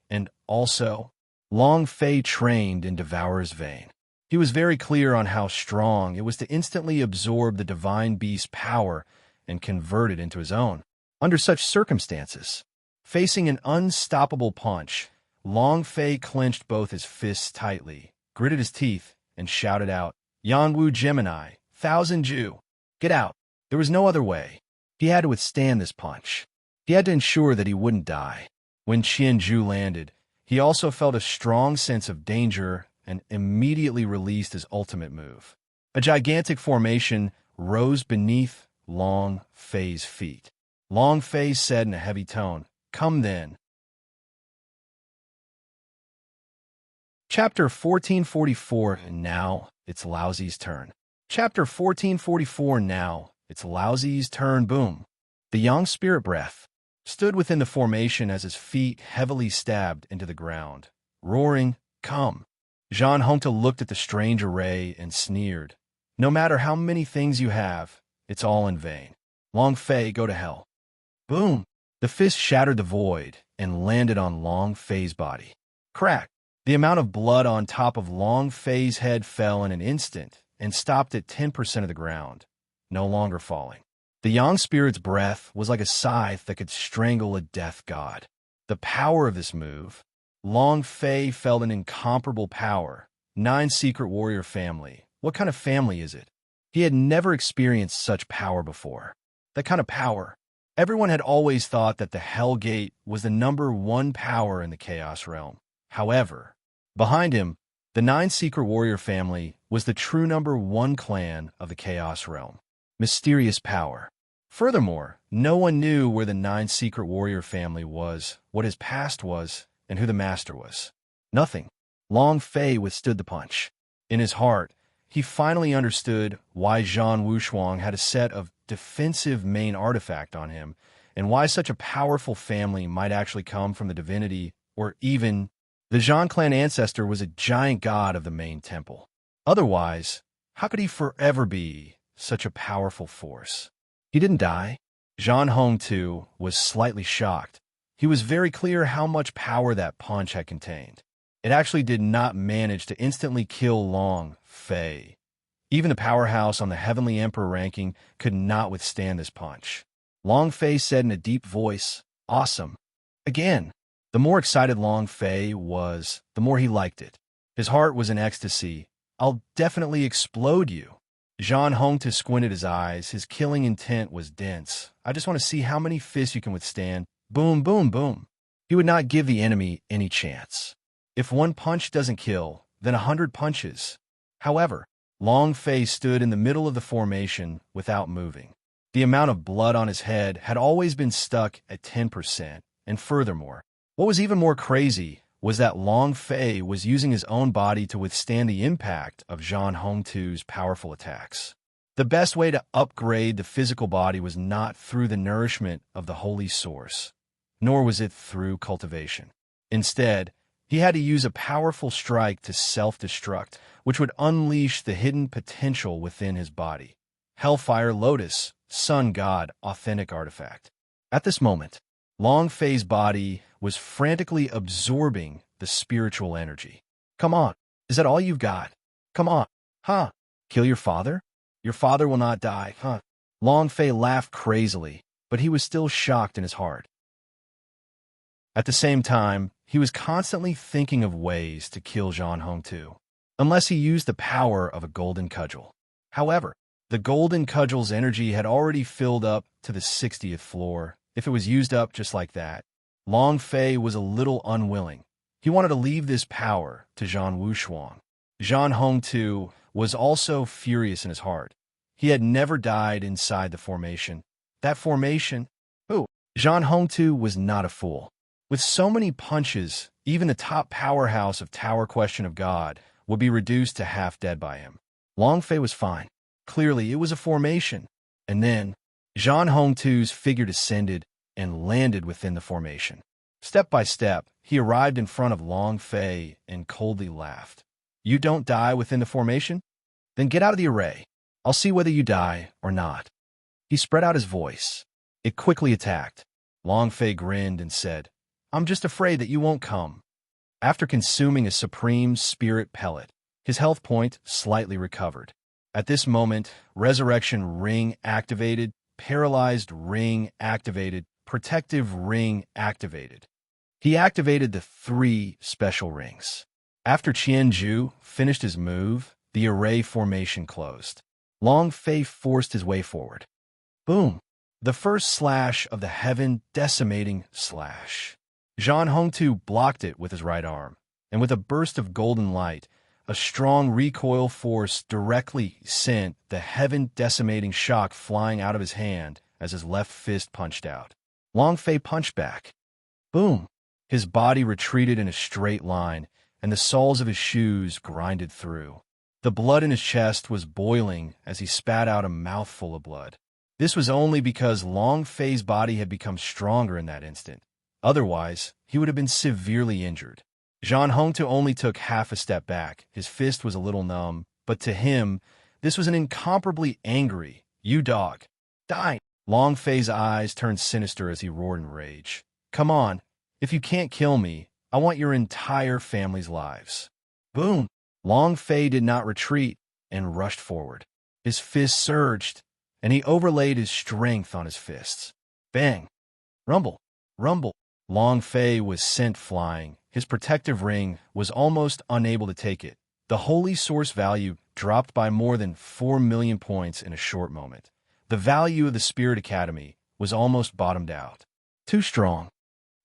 And also, Long Fei trained in Devourer's vein. He was very clear on how strong it was to instantly absorb the divine beast's power and convert it into his own. Under such circumstances, facing an unstoppable punch, Long Fei clenched both his fists tightly, gritted his teeth, and shouted out, Yanwu Gemini, 1000 Ju, get out. There was no other way. He had to withstand this punch. He had to ensure that he wouldn't die. When Qian Ju landed, he also felt a strong sense of danger and immediately released his ultimate move. A gigantic formation rose beneath Long Fei's feet. Long Fei said in a heavy tone, Come then. Chapter 1444, and now it's Laozi's turn. Chapter 1444, now it's Laozi's turn, boom. The Yang spirit breath stood within the formation as his feet heavily stabbed into the ground, roaring, Come. Zhang Hongtu looked at the strange array and sneered. No matter how many things you have, it's all in vain. Long Fei, go to hell. Boom! The fist shattered the void and landed on Long Fei's body. Crack! The amount of blood on top of Long Fei's head fell in an instant and stopped at 10% of the ground, no longer falling. The Yang spirit's breath was like a scythe that could strangle a death god. The power of this move, Long Fei felt an incomparable power. 9 secret warrior family. What kind of family is it? He had never experienced such power before. That kind of power. Everyone had always thought that the Hell Gate was the #1 power in the Chaos Realm. However, behind him, the Nine Secret Warrior family was the true #1 clan of the Chaos Realm. Mysterious power. Furthermore, no one knew where the Nine Secret Warrior family was, what his past was, and who the master was. Nothing. Long Fei withstood the punch. In his heart, he finally understood why Zhang Wushuang had a set of defensive main artifact on him, and why such a powerful family might actually come from the divinity, or even the Zhang clan ancestor was a giant god of the main temple. Otherwise, how could he forever be such a powerful force? He didn't die. Zhang Hong, too, was slightly shocked. He was very clear how much power that punch had contained. It actually did not manage to instantly kill Long Fei. Even the powerhouse on the Heavenly Emperor ranking could not withstand this punch. Long Fei said in a deep voice, "Awesome." Again, the more excited Long Fei was, the more he liked it. His heart was in ecstasy. "I'll definitely explode you." Zhang Hongtu squinted his eyes. His killing intent was dense. "I just want to see how many fists you can withstand." Boom, boom, boom. He would not give the enemy any chance. If one punch doesn't kill, then 100 punches. However, Long Fei stood in the middle of the formation without moving. The amount of blood on his head had always been stuck at 10%, and furthermore, what was even more crazy was that Long Fei was using his own body to withstand the impact of Zhang Hongtu's powerful attacks. The best way to upgrade the physical body was not through the nourishment of the holy source, nor was it through cultivation. Instead, he had to use a powerful strike to self-destruct, which would unleash the hidden potential within his body. Hellfire Lotus, Sun God, authentic artifact. At this moment, Long Fei's body was frantically absorbing the spiritual energy. "Come on, is that all you've got? Come on, huh? Kill your father? Your father will not die, huh?" Long Fei laughed crazily, but he was still shocked in his heart. At the same time, he was constantly thinking of ways to kill Zhang Hongtu, unless he used the power of a golden cudgel. However, the golden cudgel's energy had already filled up to the 60th floor. If it was used up just like that, Long Fei was a little unwilling. He wanted to leave this power to Zhang Wushuang. Zhang Hongtu was also furious in his heart. He had never died inside the formation. That formation? Who? Zhang Hongtu was not a fool. With so many punches, even the top powerhouse of Tower Question of God would be reduced to half dead by him. Long Fei was fine. Clearly, it was a formation. And then, Zhang Hongtu's figure descended and landed within the formation. Step by step, he arrived in front of Long Fei and coldly laughed. "You don't die within the formation? Then get out of the array. I'll see whether you die or not." He spread out his voice. It quickly attacked. Long Fei grinned and said, "I'm just afraid that you won't come." After consuming a supreme spirit pellet, his health point slightly recovered. At this moment, Resurrection Ring activated, Paralyzed Ring activated, Protective Ring activated. He activated the 3 special rings. After Qianzhu finished his move, the array formation closed. Long Fei forced his way forward. Boom! The first slash of the heaven decimating slash. Zhang Hongtu blocked it with his right arm, and with a burst of golden light, a strong recoil force directly sent the heaven decimating shock flying out of his hand as his left fist punched out. Long Fei punched back. Boom! His body retreated in a straight line, and the soles of his shoes grinded through. The blood in his chest was boiling as he spat out a mouthful of blood. This was only because Long Fei's body had become stronger in that instant. Otherwise, he would have been severely injured. Zhang Hongtu only took half a step back. His fist was a little numb, but to him, this was an incomparably angry, "You dog, die!" Long Fei's eyes turned sinister as he roared in rage. "Come on, if you can't kill me, I want your entire family's lives." Boom! Long Fei did not retreat and rushed forward. His fist surged, and he overlaid his strength on his fists. Bang! Rumble! Rumble! Long Fei was sent flying. His protective ring was almost unable to take it. The holy source value dropped by more than 4 million points in a short moment. The value of the Spirit Academy was almost bottomed out. Too strong.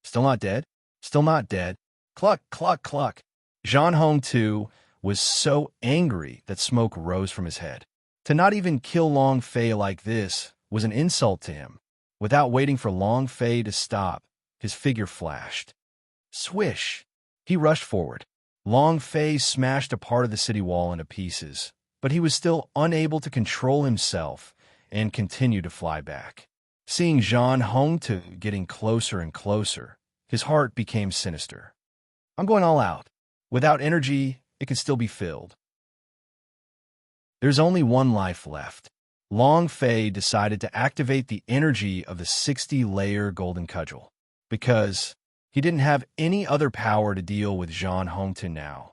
Still not dead? Still not dead. Cluck, cluck, cluck. Zhan Hong, too, was so angry that smoke rose from his head. To not even kill Long Fei like this was an insult to him. Without waiting for Long Fei to stop, his figure flashed. Swish! He rushed forward. Long Fei smashed a part of the city wall into pieces, but he was still unable to control himself and continued to fly back. Seeing Zhan Hong getting closer and closer, his heart became sinister. I'm going all out. Without energy, it can still be filled. There's only one life left. Long Fei decided to activate the energy of the 60-layer golden cudgel, because he didn't have any other power to deal with Zhan Hong now.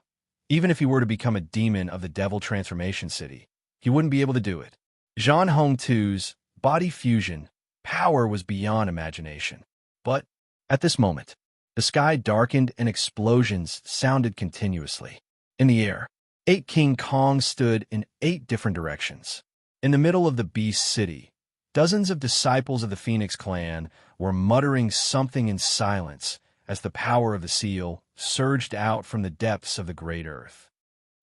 Even if he were to become a demon of the Devil Transformation City, he wouldn't be able to do it. Zhan Hong's body fusion power was beyond imagination. But at this moment, the sky darkened and explosions sounded continuously. In the air, 8 King Kongs stood in 8 different directions. In the middle of the Beast City, dozens of disciples of the Phoenix clan were muttering something in silence as the power of the seal surged out from the depths of the great earth.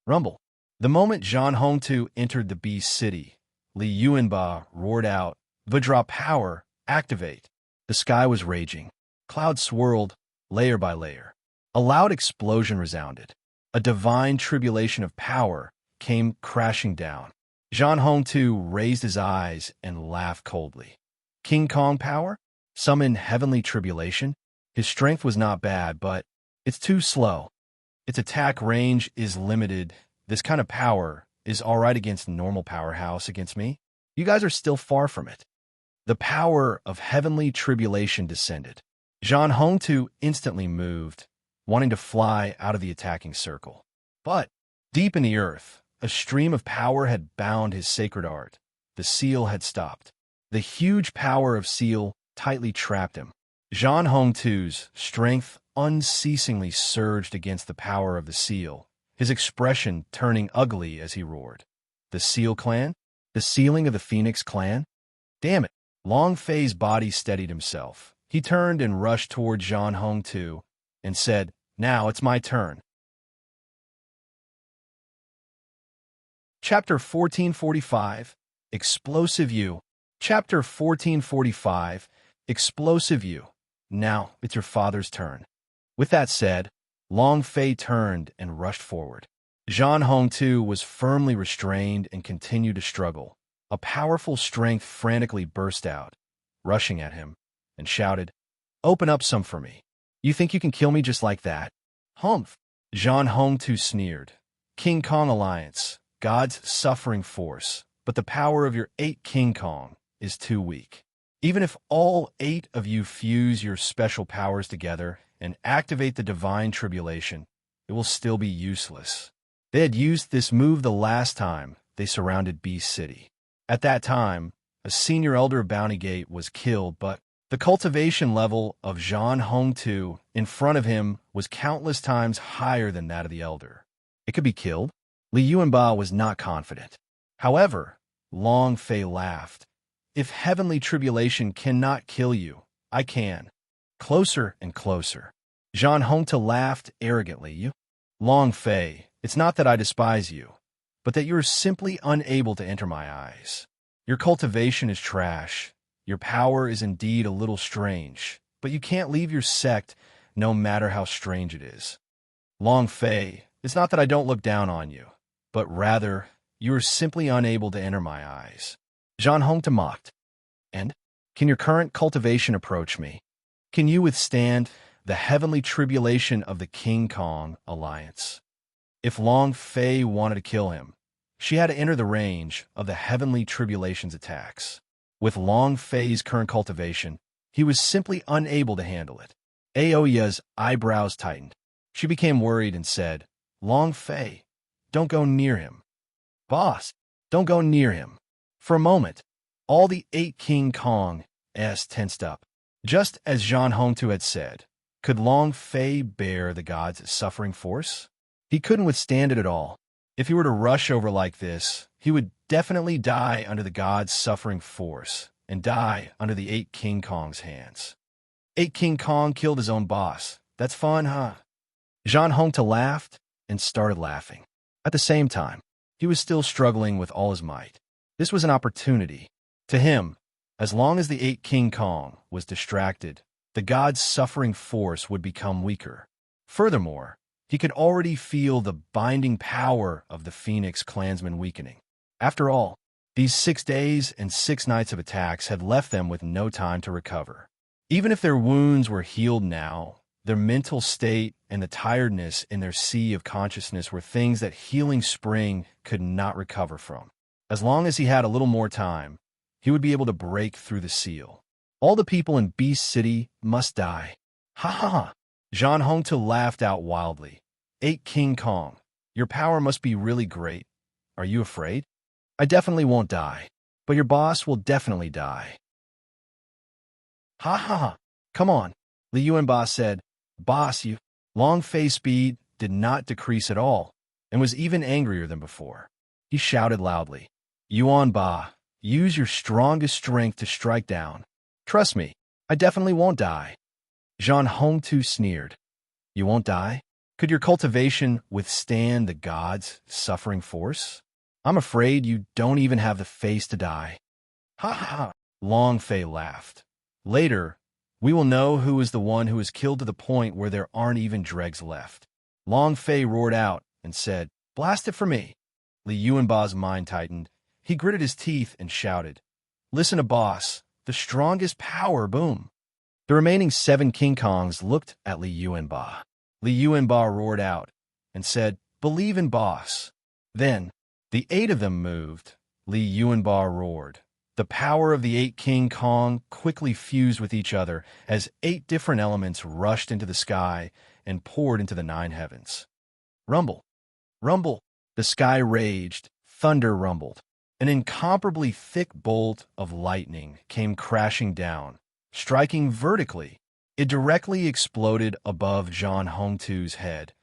Rumble. The moment Zhan Hong entered the Beast City, Li Yuanba roared out, Vajra power, activate. The sky was raging. Clouds swirled, layer by layer. A loud explosion resounded. A divine tribulation of power came crashing down. Zhan Hong raised his eyes and laughed coldly. King Kong power? Summon heavenly tribulation? His strength was not bad, but it's too slow. Its attack range is limited. This kind of power is all right against normal powerhouse against me. You guys are still far from it. The power of heavenly tribulation descended. Zhan Hong instantly moved, wanting to fly out of the attacking circle. But deep in the earth, a stream of power had bound his sacred art. The seal had stopped. The huge power of seal tightly trapped him. Zhan Hong's strength unceasingly surged against the power of the seal, his expression turning ugly as he roared. The Seal Clan? The sealing of the Phoenix clan? Damn it! Long Fei's body steadied himself. He turned and rushed toward Zhan Hong and said, Now it's my turn. Chapter 1445, Explosive You. Chapter 1445, Explosive You. Now it's your father's turn. With that said, Long Fei turned and rushed forward. Zhan Hong was firmly restrained and continued to struggle. A powerful strength frantically burst out, rushing at him, and shouted, Open up some for me. You think you can kill me just like that? Humph! Zhan Hong sneered. King Kong Alliance, God's suffering force, but the power of your 8 King Kong is too weak. Even if all 8 of you fuse your special powers together and activate the divine tribulation, it will still be useless. They had used this move the last time they surrounded Beast City. At that time, a senior elder of Bounty Gate was killed, but the cultivation level of Zhan Hong in front of him was countless times higher than that of the elder. It could be killed. Li Yuanba was not confident. However, Long Fei laughed. If heavenly tribulation cannot kill you, I can. Closer and closer. Zhan Hong laughed arrogantly. Long Fei, it's not that I despise you, but that you are simply unable to enter my eyes. Your cultivation is trash. Your power is indeed a little strange, but you can't leave your sect no matter how strange it is. Long Fei, it's not that I don't look down on you, but rather, you are simply unable to enter my eyes. Zhan Hong mocked. And, can your current cultivation approach me? Can you withstand the heavenly tribulation of the King Kong Alliance? If Long Fei wanted to kill him, she had to enter the range of the heavenly tribulation's attacks. With Long Fei's current cultivation, he was simply unable to handle it. Aoya's eyebrows tightened. She became worried and said, Long Fei, don't go near him. Boss, don't go near him. For a moment, all the 8 King Kong's tensed up. Just as Zhan Hong had said, could Long Fei bear the god's suffering force? He couldn't withstand it at all. If he were to rush over like this, he would definitely die under the god's suffering force and die under the 8 King Kong's hands. 8 King Kong killed his own boss. That's fun, huh? Jean Hongta laughed and started laughing. At the same time, he was still struggling with all his might. This was an opportunity. To him, as long as the 8 King Kong was distracted, the god's suffering force would become weaker. Furthermore, he could already feel the binding power of the Phoenix clansman weakening. After all, these 6 days and 6 nights of attacks had left them with no time to recover. Even if their wounds were healed now, their mental state and the tiredness in their sea of consciousness were things that Healing Spring could not recover from. As long as he had a little more time, he would be able to break through the seal. All the people in Beast City must die. Ha ha ha! Jean Hongta laughed out wildly. 8 King Kong, your power must be really great. Are you afraid? I definitely won't die, but your boss will definitely die. Ha ha ha! Come on, Li Yuanba said. Boss, you. Long Fei's speed did not decrease at all, and was even angrier than before. He shouted loudly, Yuan Ba, use your strongest strength to strike down. Trust me, I definitely won't die. Jean Hongtu sneered. You won't die? Could your cultivation withstand the god's suffering force? I'm afraid you don't even have the face to die. Ha ha ha! Long Fei laughed. Later, we will know who is the one who is killed to the point where there aren't even dregs left. Long Fei roared out and said, Blast it for me. Li Yuanba's mind tightened. He gritted his teeth and shouted, Listen to boss, the strongest power, boom. The remaining 7 King Kongs looked at Li Yuanba. Li Yuanba roared out and said, Believe in boss. Then, the 8 of them moved. Li Yuanba roared. The power of the 8 King Kong quickly fused with each other as 8 different elements rushed into the sky and poured into the 9 heavens. Rumble! Rumble! The sky raged, thunder rumbled. An incomparably thick bolt of lightning came crashing down, striking vertically. It directly exploded above Jean Hongtu's head.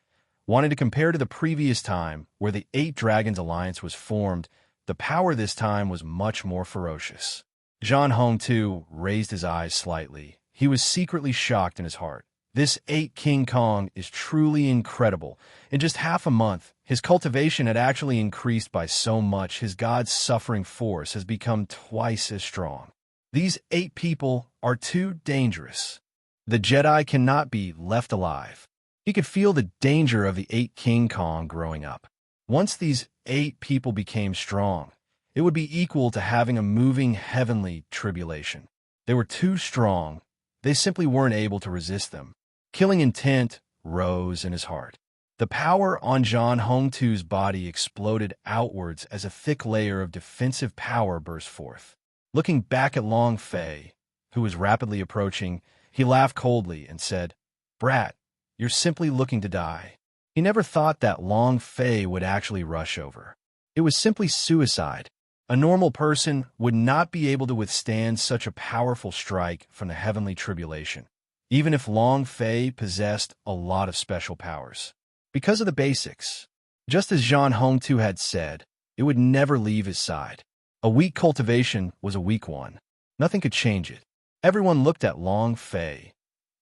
Wanting to compare to the previous time where the 8 Dragons Alliance was formed, the power this time was much more ferocious. Jean Hongtu raised his eyes slightly. He was secretly shocked in his heart. This 8 King Kong is truly incredible. In just half a month, his cultivation had actually increased by so much his god's suffering force has become twice as strong. These 8 people are too dangerous. The Jedi cannot be left alive. He could feel the danger of the 8 King Kong growing up. Once these 8 people became strong, it would be equal to having a moving heavenly tribulation. They were too strong. They simply weren't able to resist them. Killing intent rose in his heart. The power on Jean Hongtu's body exploded outwards as a thick layer of defensive power burst forth. Looking back at Long Fei, who was rapidly approaching, he laughed coldly and said, Brat, you're simply looking to die. He never thought that Long Fei would actually rush over. It was simply suicide. A normal person would not be able to withstand such a powerful strike from the heavenly tribulation, even if Long Fei possessed a lot of special powers. Because of the basics, just as Jean Hongtu had said, it would never leave his side. A weak cultivation was a weak one. Nothing could change it. Everyone looked at Long Fei.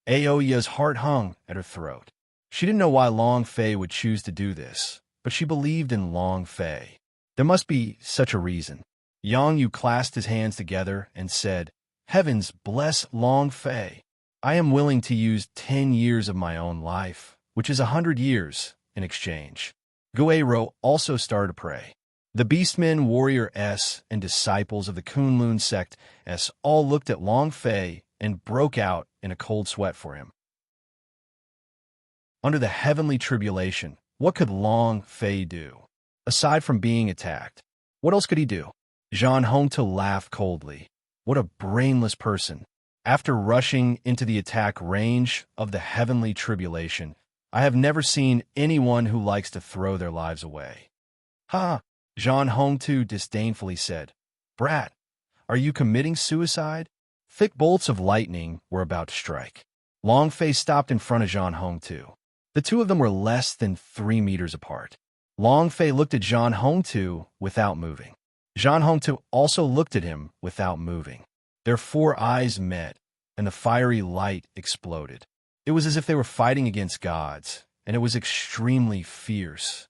Aoya's heart hung at her throat. She didn't know why Long Fei would choose to do this, but she believed in Long Fei. There must be such a reason. Yang Yu clasped his hands together and said, Heavens bless Long Fei. I am willing to use 10 years of my own life, which is 100 years, in exchange. Guero also started to pray. The Beastmen, Warrior S, and disciples of the Kunlun sect S all looked at Long Fei and broke out in a cold sweat for him. Under the heavenly tribulation, what could Long Fei do? Aside from being attacked, what else could he do? Jean Hongta laughed coldly. What a brainless person. After rushing into the attack range of the heavenly tribulation, I have never seen anyone who likes to throw their lives away. Ha! Jean Hongtu disdainfully said. Brat, are you committing suicide? Thick bolts of lightning were about to strike. Long Fei stopped in front of Jean Hongtu. The two of them were less than 3 meters apart. Long Fei looked at Zhang Hongtu without moving. Zhang Hongtu also looked at him without moving. Their four eyes met, and the fiery light exploded. It was as if they were fighting against gods, and it was extremely fierce.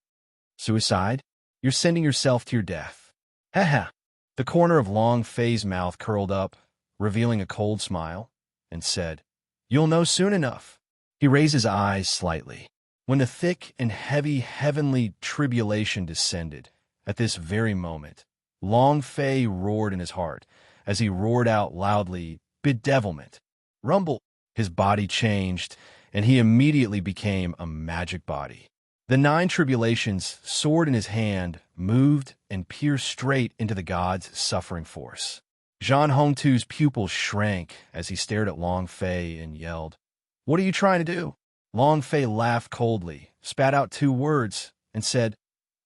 Suicide? You're sending yourself to your death. Haha. The corner of Long Fei's mouth curled up, revealing a cold smile, and said, "You'll know soon enough." He raised his eyes slightly. When the thick and heavy heavenly tribulation descended, at this very moment, Long Fei roared in his heart, as he roared out loudly, "Bedevilment! Rumble!" His body changed, and he immediately became a magic body. The nine tribulations, sword in his hand, moved and pierced straight into the god's suffering force. Zhang Hongtu's pupils shrank as he stared at Long Fei and yelled, "What are you trying to do?" Long Fei laughed coldly, spat out two words, and said,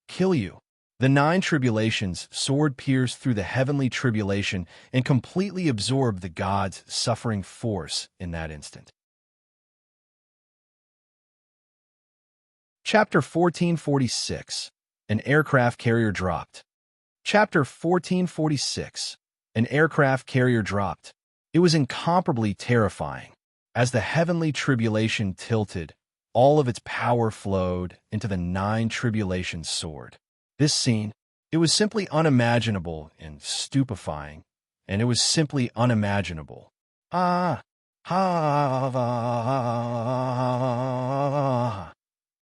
"Kill you." The nine tribulations, sword pierced through the heavenly tribulation and completely absorbed the god's suffering force in that instant. Chapter 1446. An aircraft carrier dropped. Chapter 1446. An aircraft carrier dropped. It was incomparably terrifying. As the heavenly tribulation tilted, all of its power flowed into the nine tribulations sword. This scene, it was simply unimaginable and stupefying, and it was simply unimaginable. Ah, ha,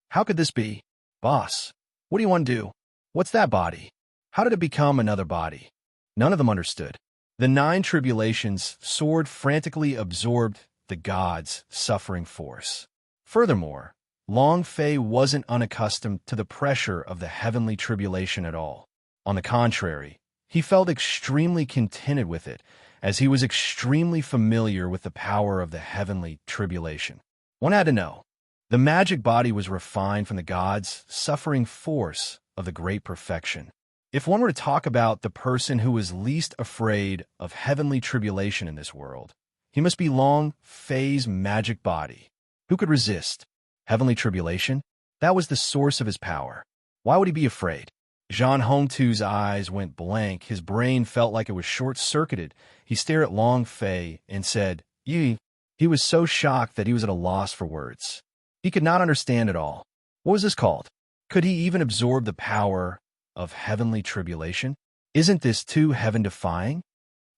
how could this be? Boss, what do you want to do? What's that body? How did it become another body? None of them understood. The nine tribulations sword frantically absorbed the god's suffering force. Furthermore, Long Fei wasn't unaccustomed to the pressure of the heavenly tribulation at all. On the contrary, he felt extremely contented with it, as he was extremely familiar with the power of the heavenly tribulation. One had to know. The magic body was refined from the god's suffering force of the great perfection. If one were to talk about the person who was least afraid of heavenly tribulation in this world, he must be Long Fei's magic body. Who could resist? Heavenly tribulation? That was the source of his power. Why would he be afraid? Zhang Hongtu's eyes went blank. His brain felt like it was short-circuited. He stared at Long Fei and said, "Yi." He was so shocked that he was at a loss for words. He could not understand it all. What was this called? Could he even absorb the power of heavenly tribulation? Isn't this too heaven-defying?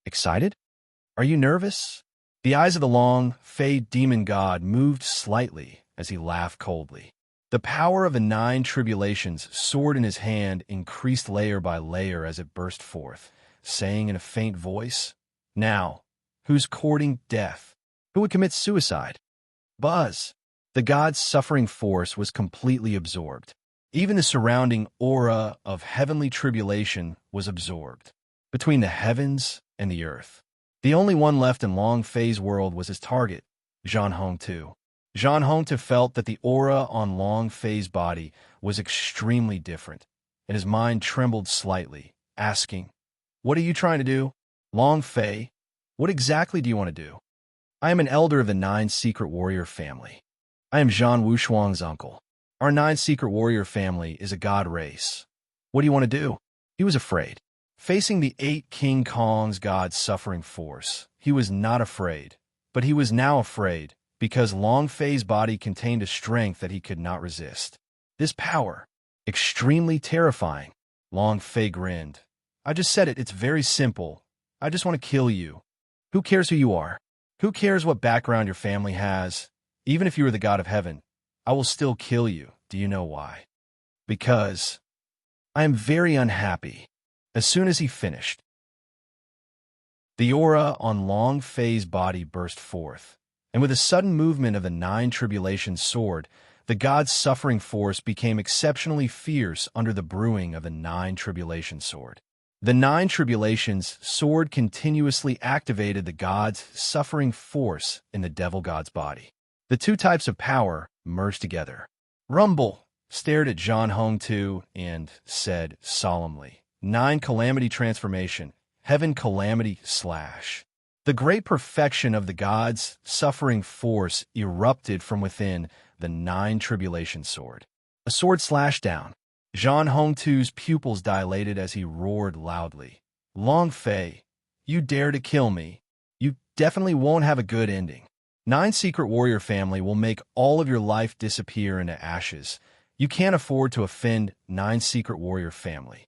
Excited? Are you nervous? The eyes of the Long Fei demon god moved slightly as he laughed coldly. The power of the nine tribulations, sword in his hand, increased layer by layer as it burst forth, saying in a faint voice, "Now, who's courting death? Who would commit suicide?" Buzz. The god's suffering force was completely absorbed. Even the surrounding aura of heavenly tribulation was absorbed. Between the heavens and the earth, the only one left in Long Fei's world was his target, Zhang Hongtu. Zhang Hongtu felt that the aura on Long Fei's body was extremely different, and his mind trembled slightly, asking, "What are you trying to do? Long Fei, what exactly do you want to do?" "I am an elder of the Nine Secret Warrior family. I am Zhan Wushuang's uncle. Our Nine Secret Warrior family is a god race. What do you want to do?" He was afraid. Facing the 8 King Kong's god's suffering force, he was not afraid, but he was now afraid because Long Fei's body contained a strength that he could not resist. This power, extremely terrifying. Long Fei grinned. "I just said it, it's very simple. I just want to kill you. Who cares who you are? Who cares what background your family has? Even if you were the god of heaven, I will still kill you. Do you know why? Because I am very unhappy." As soon as he finished, the aura on Long Fei's body burst forth, and with a sudden movement of the nine tribulations sword, the god's suffering force became exceptionally fierce under the brewing of the nine tribulations sword. The nine tribulations sword continuously activated the god's suffering force in the devil god's body. The two types of power merged together. Rumble stared at Zhang Hongtu and said solemnly, "Nine calamity transformation, heaven calamity slash." The great perfection of the god's suffering force erupted from within the nine tribulation sword. A sword slashed down. Zhang Hongtu's pupils dilated as he roared loudly. Long Fei, you dare to kill me. You definitely won't have a good ending. 9 Secret Warrior family will make all of your life disappear into ashes. You can't afford to offend 9 Secret Warrior family.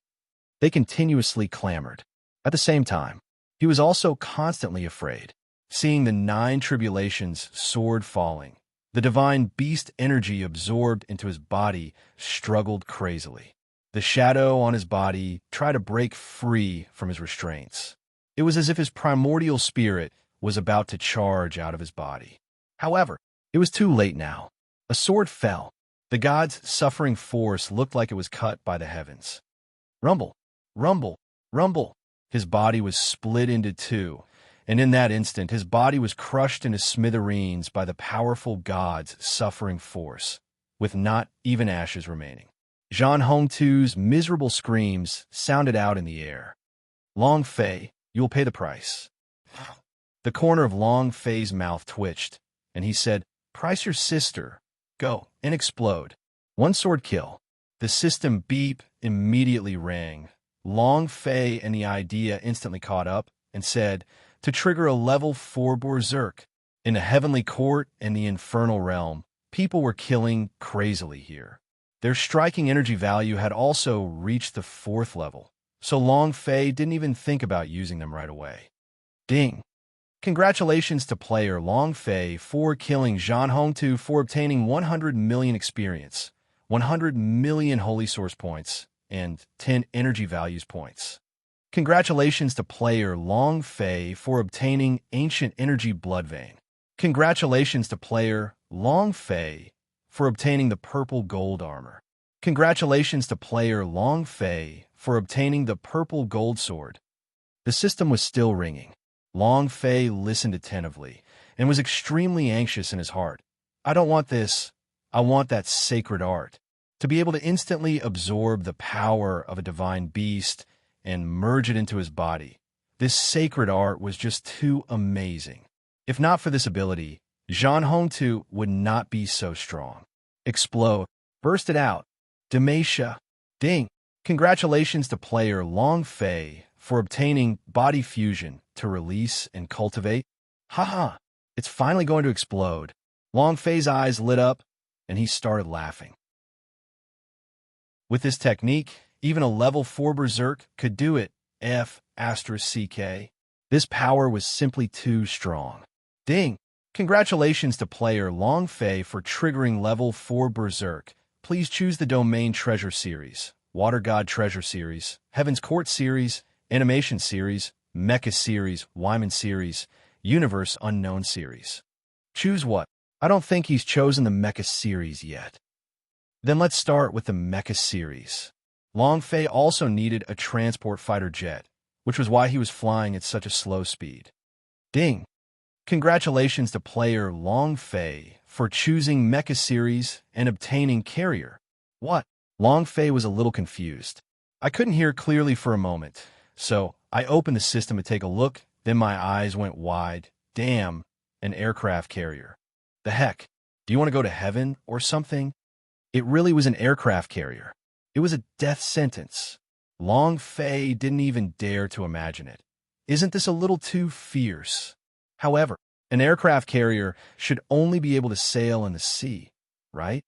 They continuously clamored. At the same time, he was also constantly afraid. Seeing the 9 tribulations sword falling, the divine beast energy absorbed into his body struggled crazily. The shadow on his body tried to break free from his restraints. It was as if his primordial spirit was about to charge out of his body. However, it was too late now. A sword fell. The god's suffering force looked like it was cut by the heavens. Rumble, rumble, rumble. His body was split into 2, and in that instant his body was crushed into smithereens by the powerful god's suffering force, with not even ashes remaining. Zhang Hongtu's miserable screams sounded out in the air. Long Fei, you will pay the price. The corner of Long Fei's mouth twitched, and he said, Price your sister. Go and explode. One sword kill. The system beep immediately rang. Long Fei and the idea instantly caught up and said, to trigger a level 4 berserk. In the heavenly court and the infernal realm, people were killing crazily here. Their striking energy value had also reached the 4th level, so Long Fei didn't even think about using them right away. Ding! Congratulations to player Long Fei for killing Zhang Hongtu for obtaining 100 million experience, 100 million holy source points, and 10 energy values points. Congratulations to player Long Fei for obtaining ancient energy blood vein. Congratulations to player Long Fei for obtaining the purple gold armor. Congratulations to player Long Fei for obtaining the purple gold sword. The system was still ringing. Long Fei listened attentively and was extremely anxious in his heart. I don't want this. I want that sacred art. To be able to instantly absorb the power of a divine beast and merge it into his body. This sacred art was just too amazing. If not for this ability, Zhang Hongtu would not be so strong. Explode. Burst it out. Demasha. Ding. Congratulations to player Long Fei for obtaining body fusion to release and cultivate. Haha, it's finally going to explode. Long Fei's eyes lit up, and he started laughing. With this technique, even a level 4 berserk could do it. F***CK. This power was simply too strong. Ding! Congratulations to player Long Fei for triggering level 4 berserk. Please choose the Domain Treasure Series, Water God Treasure Series, Heaven's Court Series, Animation Series, Mecha Series, Wyman Series, Universe Unknown Series. Choose what? I don't think he's chosen the Mecha Series yet. Then let's start with the Mecha Series. Long Fei also needed a transport fighter jet, which was why he was flying at such a slow speed. Ding! Congratulations to player Long Fei for choosing Mecha Series and obtaining Carrier. What? Long Fei was a little confused. I couldn't hear clearly for a moment, so I opened the system to take a look, then my eyes went wide. Damn, an aircraft carrier. The heck? Do you want to go to heaven or something? It really was an aircraft carrier. It was a death sentence. Long Fei didn't even dare to imagine it. Isn't this a little too fierce? However, an aircraft carrier should only be able to sail in the sea, right?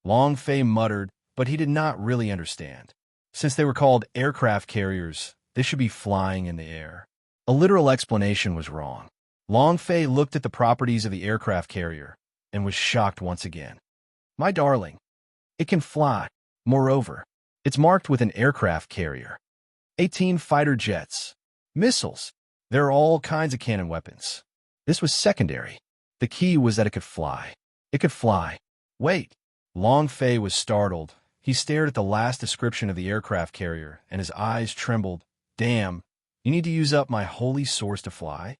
Long Fei muttered, but he did not really understand. Since they were called aircraft carriers, they should be flying in the air. A literal explanation was wrong. Long Fei looked at the properties of the aircraft carrier and was shocked once again. My darling, it can fly. Moreover, it's marked with an aircraft carrier. 18 fighter jets. Missiles. There are all kinds of cannon weapons. This was secondary. The key was that it could fly. It could fly. Wait. Long Fei was startled. He stared at the last description of the aircraft carrier, and his eyes trembled. Damn, you need to use up my holy source to fly?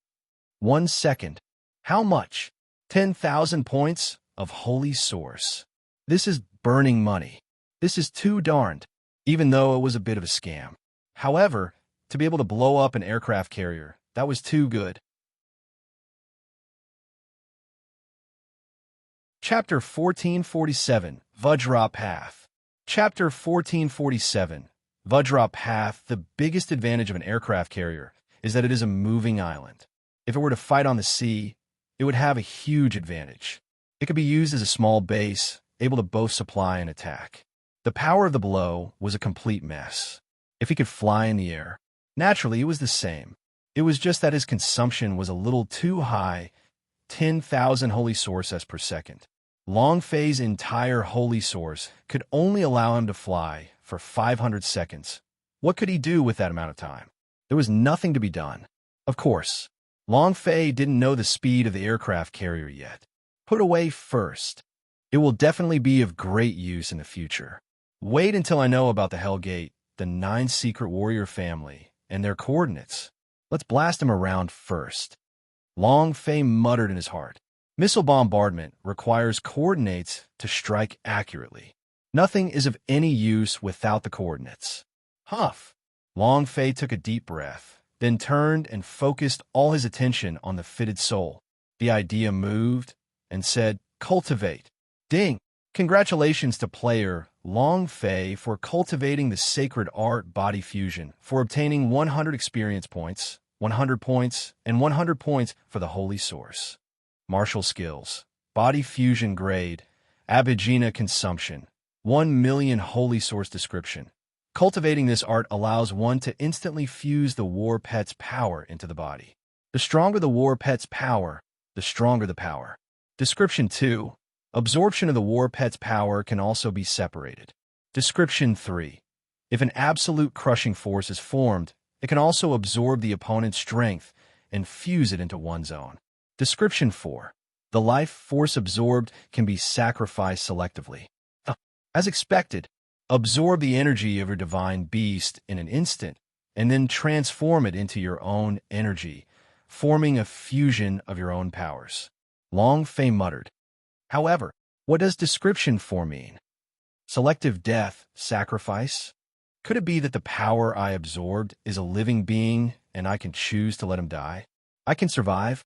1 second. How much? 10,000 points of holy source. This is burning money. This is too darned, even though it was a bit of a scam. However, to be able to blow up an aircraft carrier, that was too good. Chapter 1447, Vajra Path. Chapter 1447, Vajra Path. The biggest advantage of an aircraft carrier is that it is a moving island. If it were to fight on the sea, it would have a huge advantage. It could be used as a small base, able to both supply and attack. The power of the blow was a complete mess. If he could fly in the air, naturally it was the same. It was just that his consumption was a little too high, 10,000 holy sources per second. Long Fei's entire holy source could only allow him to fly for 500 seconds. What could he do with that amount of time? There was nothing to be done. Of course, Long Fei didn't know the speed of the aircraft carrier yet. Put away first. It will definitely be of great use in the future. Wait until I know about the Hell Gate, the 9 secret warrior family, and their coordinates. Let's blast them around first. Long Fei muttered in his heart. Missile bombardment requires coordinates to strike accurately. Nothing is of any use without the coordinates. Huff! Long Fei took a deep breath, then turned and focused all his attention on the fitted soul. The idea moved and said, cultivate. Ding! Congratulations to player Long Fei for cultivating the sacred art body fusion, for obtaining 100 experience points, 100 points, and 100 points for the holy source. Martial skills, body fusion grade, abhijna consumption, 1 million holy source description. Cultivating this art allows one to instantly fuse the war pet's power into the body. The stronger the war pet's power, the stronger the power. Description 2. Absorption of the war pet's power can also be separated. Description 3. If an absolute crushing force is formed, it can also absorb the opponent's strength and fuse it into one's own. Description 4. The life force absorbed can be sacrificed selectively. As expected, absorb the energy of your divine beast in an instant, and then transform it into your own energy, forming a fusion of your own powers. Long Fei muttered. However, what does description 4 mean? Selective death, sacrifice? Could it be that the power I absorbed is a living being and I can choose to let him die? I can survive?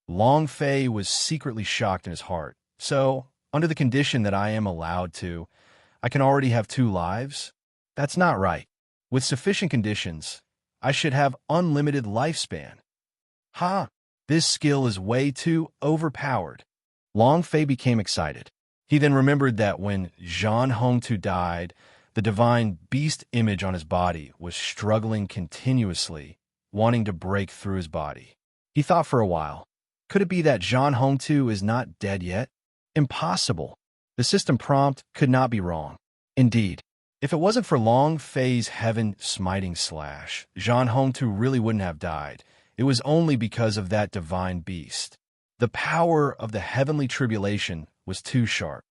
Long Fei was secretly shocked in his heart. So, under the condition that I am allowed to, I can already have 2 lives? That's not right. With sufficient conditions, I should have unlimited lifespan. Ha! This skill is way too overpowered. Long Fei became excited. He then remembered that when Zhan Hongtu died, the divine beast image on his body was struggling continuously, wanting to break through his body. He thought for a while. Could it be that Zhan Hongtu is not dead yet? Impossible. The system prompt could not be wrong. Indeed, if it wasn't for Long Fei's heaven-smiting slash, Zhan Hongtu really wouldn't have died. It was only because of that divine beast. The power of the heavenly tribulation was too sharp.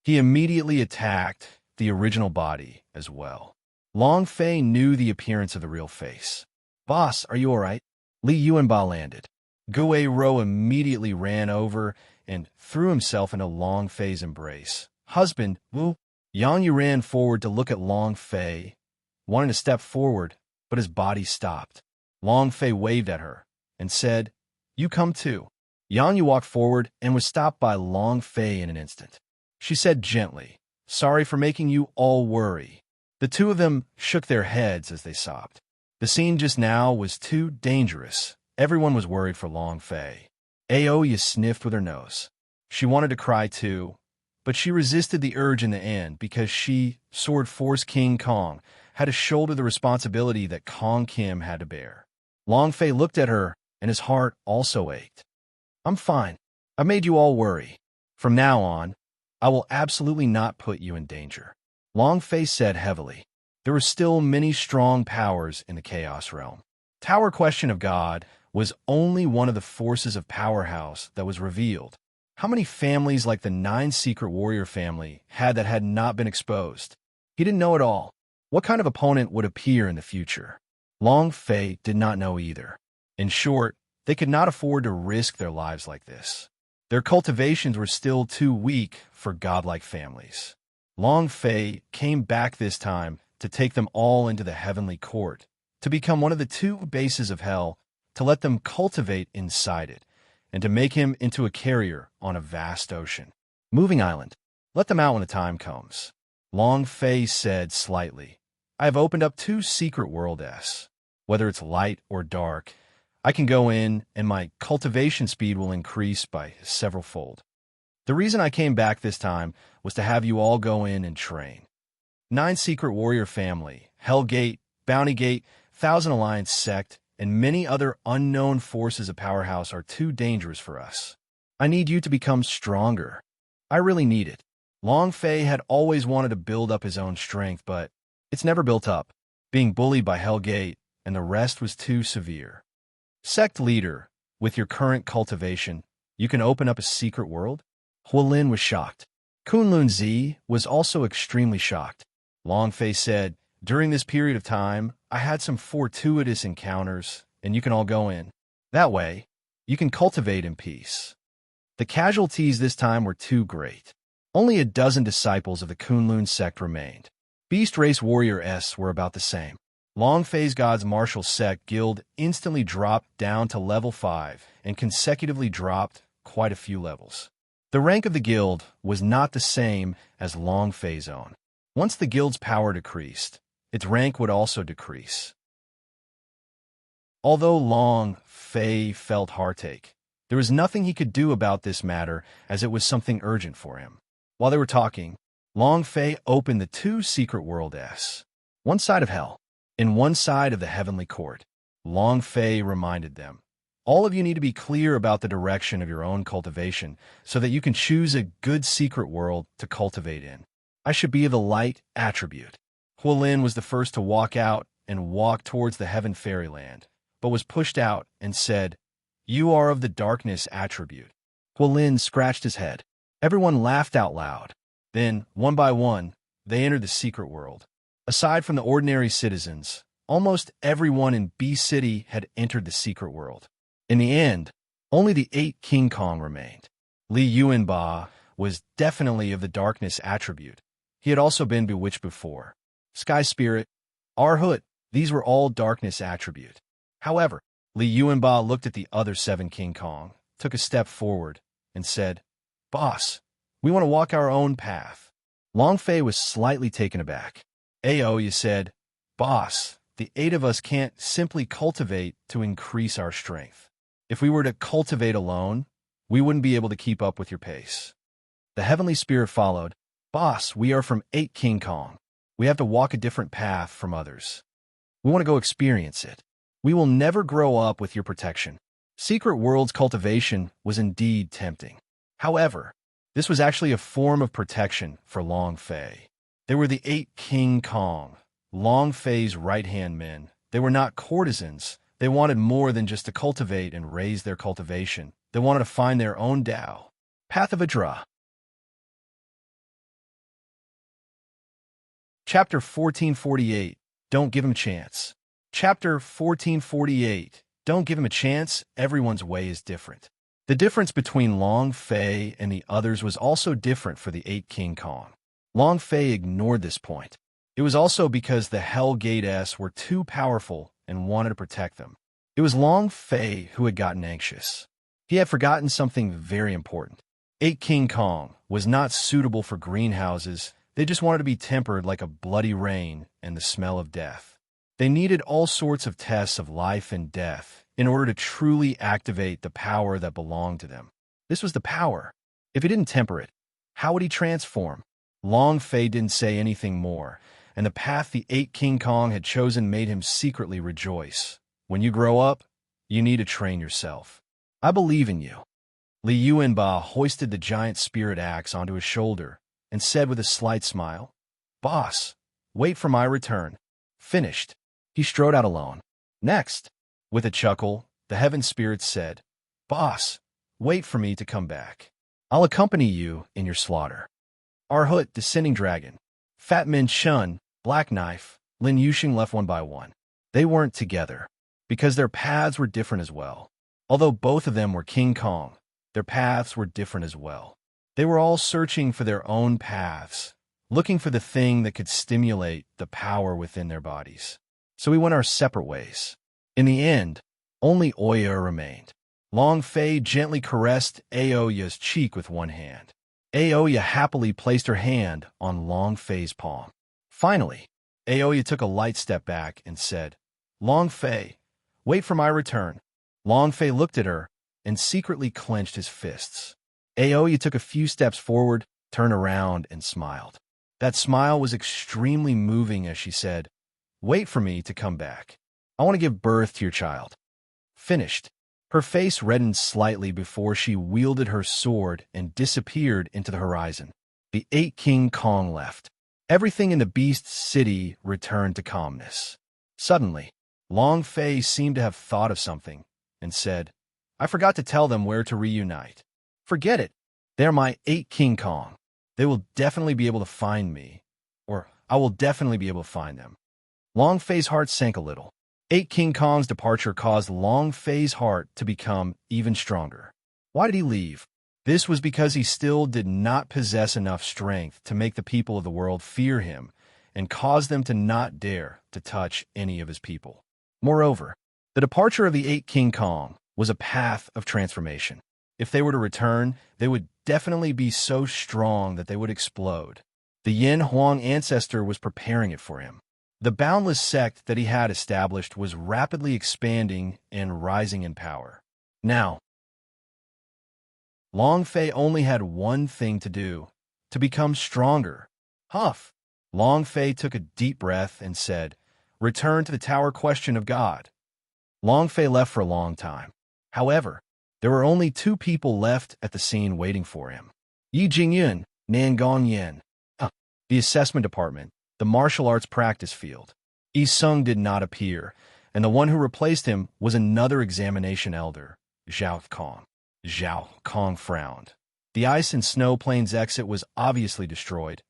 He immediately attacked the original body as well. Long Fei knew the appearance of the real face. Boss, are you all right? Li Yuanba landed. Gue Ro immediately ran over and threw himself into Long Fei's embrace. Husband, Wu. Yang Yu ran forward to look at Long Fei, wanted to step forward, but his body stopped. Long Fei waved at her and said, "You come too." Yang Yu walked forward and was stopped by Long Fei in an instant. She said gently, "Sorry for making you all worry." The 2 of them shook their heads as they sobbed. The scene just now was too dangerous. Everyone was worried for Long Fei. Aoya sniffed with her nose. She wanted to cry too, but she resisted the urge in the end because she, Sword Force King Kong, had to shoulder the responsibility that Kong Kim had to bear. Long Fei looked at her, and his heart also ached. "I'm fine. I made you all worry. From now on, I will absolutely not put you in danger," Long Fei said heavily. There were still many strong powers in the Chaos Realm. Tower Question of God was only one of the forces of Powerhouse that was revealed. How many families like the 9 Secret Warrior family had not been exposed? He didn't know at all. What kind of opponent would appear in the future? Long Fei did not know either. In short, they could not afford to risk their lives like this. Their cultivations were still too weak for godlike families. Long Fei came back this time to take them all into the heavenly court, to become one of the 2 bases of hell, to let them cultivate inside it, and to make him into a carrier on a vast ocean. Moving island. Let them out when the time comes. Long Fei said slightly. I have opened up 2 secret worlds. Whether it's light or dark, I can go in and my cultivation speed will increase by several fold. The reason I came back this time was to have you all go in and train. 9 Secret Warrior Family, Hellgate, Bounty Gate, Thousand Alliance Sect, and many other unknown forces of Powerhouse are too dangerous for us. I need you to become stronger. I really need it. Long Fei had always wanted to build up his own strength, but it's never built up. Being bullied by Hellgate and the rest was too severe. Sect leader, with your current cultivation, you can open up a secret world? Huolin was shocked. Kunlun Zi was also extremely shocked. Long Fei said, during this period of time, I had some fortuitous encounters, and you can all go in. That way, you can cultivate in peace. The casualties this time were too great. Only a dozen disciples of the Kunlun sect remained. Beast Race Warrior S were about the same. Long Fei's God's Martial Sect Guild instantly dropped down to level 5 and consecutively dropped quite a few levels. The rank of the guild was not the same as Long Fei's own. Once the guild's power decreased, its rank would also decrease. Although Long Fei felt heartache, there was nothing he could do about this matter as it was something urgent for him. While they were talking, Long Fei opened the 2 secret worlds, one side of hell and one side of the heavenly court. Long Fei reminded them, all of you need to be clear about the direction of your own cultivation so that you can choose a good secret world to cultivate in. I should be of the light attribute. Huolin was the first to walk out and walk towards the heaven fairyland, but was pushed out and said, you are of the darkness attribute. Huolin scratched his head. Everyone laughed out loud. Then, one by one, they entered the secret world. Aside from the ordinary citizens, almost everyone in B City had entered the secret world. In the end, only the 8 King Kong remained. Li Yuanba was definitely of the darkness attribute. He had also been bewitched before. Sky Spirit, Arhut, these were all darkness attribute. However, Li Yuanba looked at the other 7 King Kong, took a step forward, and said, Boss, we want to walk our own path. Long Fei was slightly taken aback. Aoya said, Boss, the 8 of us can't simply cultivate to increase our strength. If we were to cultivate alone, we wouldn't be able to keep up with your pace. The Heavenly Spirit followed, Boss, we are from 8 King Kong. We have to walk a different path from others. We want to go experience it. We will never grow up with your protection. Secret World's cultivation was indeed tempting. However, this was actually a form of protection for Long Fei. They were the 8 King Kong, Long Fei's right-hand men. They were not courtesans. They wanted more than just to cultivate and raise their cultivation. They wanted to find their own Tao. Path of Adra. Chapter 1448. Don't give him a chance. Chapter 1448. Don't give him a chance. Everyone's way is different. The difference between Long Fei and the others was also different for the 8 King Kong. Long Fei ignored this point. It was also because the Hellgate S were too powerful and wanted to protect them. It was Long Fei who had gotten anxious. He had forgotten something very important. 8 King Kong was not suitable for greenhouses. They just wanted to be tempered like a bloody rain and the smell of death. They needed all sorts of tests of life and death in order to truly activate the power that belonged to them. This was the power. If he didn't temper it, how would he transform? Long Fei didn't say anything more, and the path the 8 King Kong had chosen made him secretly rejoice. When you grow up, you need to train yourself. I believe in you. Li Yuanba hoisted the giant spirit axe onto his shoulder and said with a slight smile, Boss, wait for my return. Finished. He strode out alone. Next, with a chuckle, the heaven spirits said, Boss, wait for me to come back. I'll accompany you in your slaughter. Arhut, Descending Dragon, Fat Min Shun, Black Knife, Lin Yuxing left one by one. They weren't together, because their paths were different as well. Although both of them were King Kong, their paths were different as well. They were all searching for their own paths, looking for the thing that could stimulate the power within their bodies. So we went our separate ways. In the end, only Oya remained. Long Fei gently caressed Aoya's cheek with one hand. Aoya happily placed her hand on Long Fei's palm. Finally, Aoya took a light step back and said, "Long Fei, wait for my return." Long Fei looked at her and secretly clenched his fists. Aoya took a few steps forward, turned around, and smiled. That smile was extremely moving as she said, "Wait for me to come back. I want to give birth to your child." Finished. Her face reddened slightly before she wielded her sword and disappeared into the horizon. The 8 King Kong left. Everything in the beast city returned to calmness. Suddenly, Long Fei seemed to have thought of something and said, "I forgot to tell them where to reunite." "Forget it. They're my 8 King Kong. They will definitely be able to find me, or I will definitely be able to find them." Long Fei's heart sank a little. 8 King Kong's departure caused Long Fei's heart to become even stronger. Why did he leave? This was because he still did not possess enough strength to make the people of the world fear him and cause them to not dare to touch any of his people. Moreover, the departure of the 8 King Kong was a path of transformation. If they were to return, they would definitely be so strong that they would explode. The Yin Huang ancestor was preparing it for him. The boundless sect that he had established was rapidly expanding and rising in power. Now, Long Fei only had one thing to do, to become stronger. Huff! Long Fei took a deep breath and said, "Return to the Tower Question of God." Long Fei left for a long time. However, there were only 2 people left at the scene waiting for him. Yi Jingyun, Nangong Yin. The assessment department, the martial arts practice field. Yi Sung did not appear, and the one who replaced him was another examination elder, Zhao Kong. Zhao Kong frowned. The ice and snow plains exit was obviously destroyed.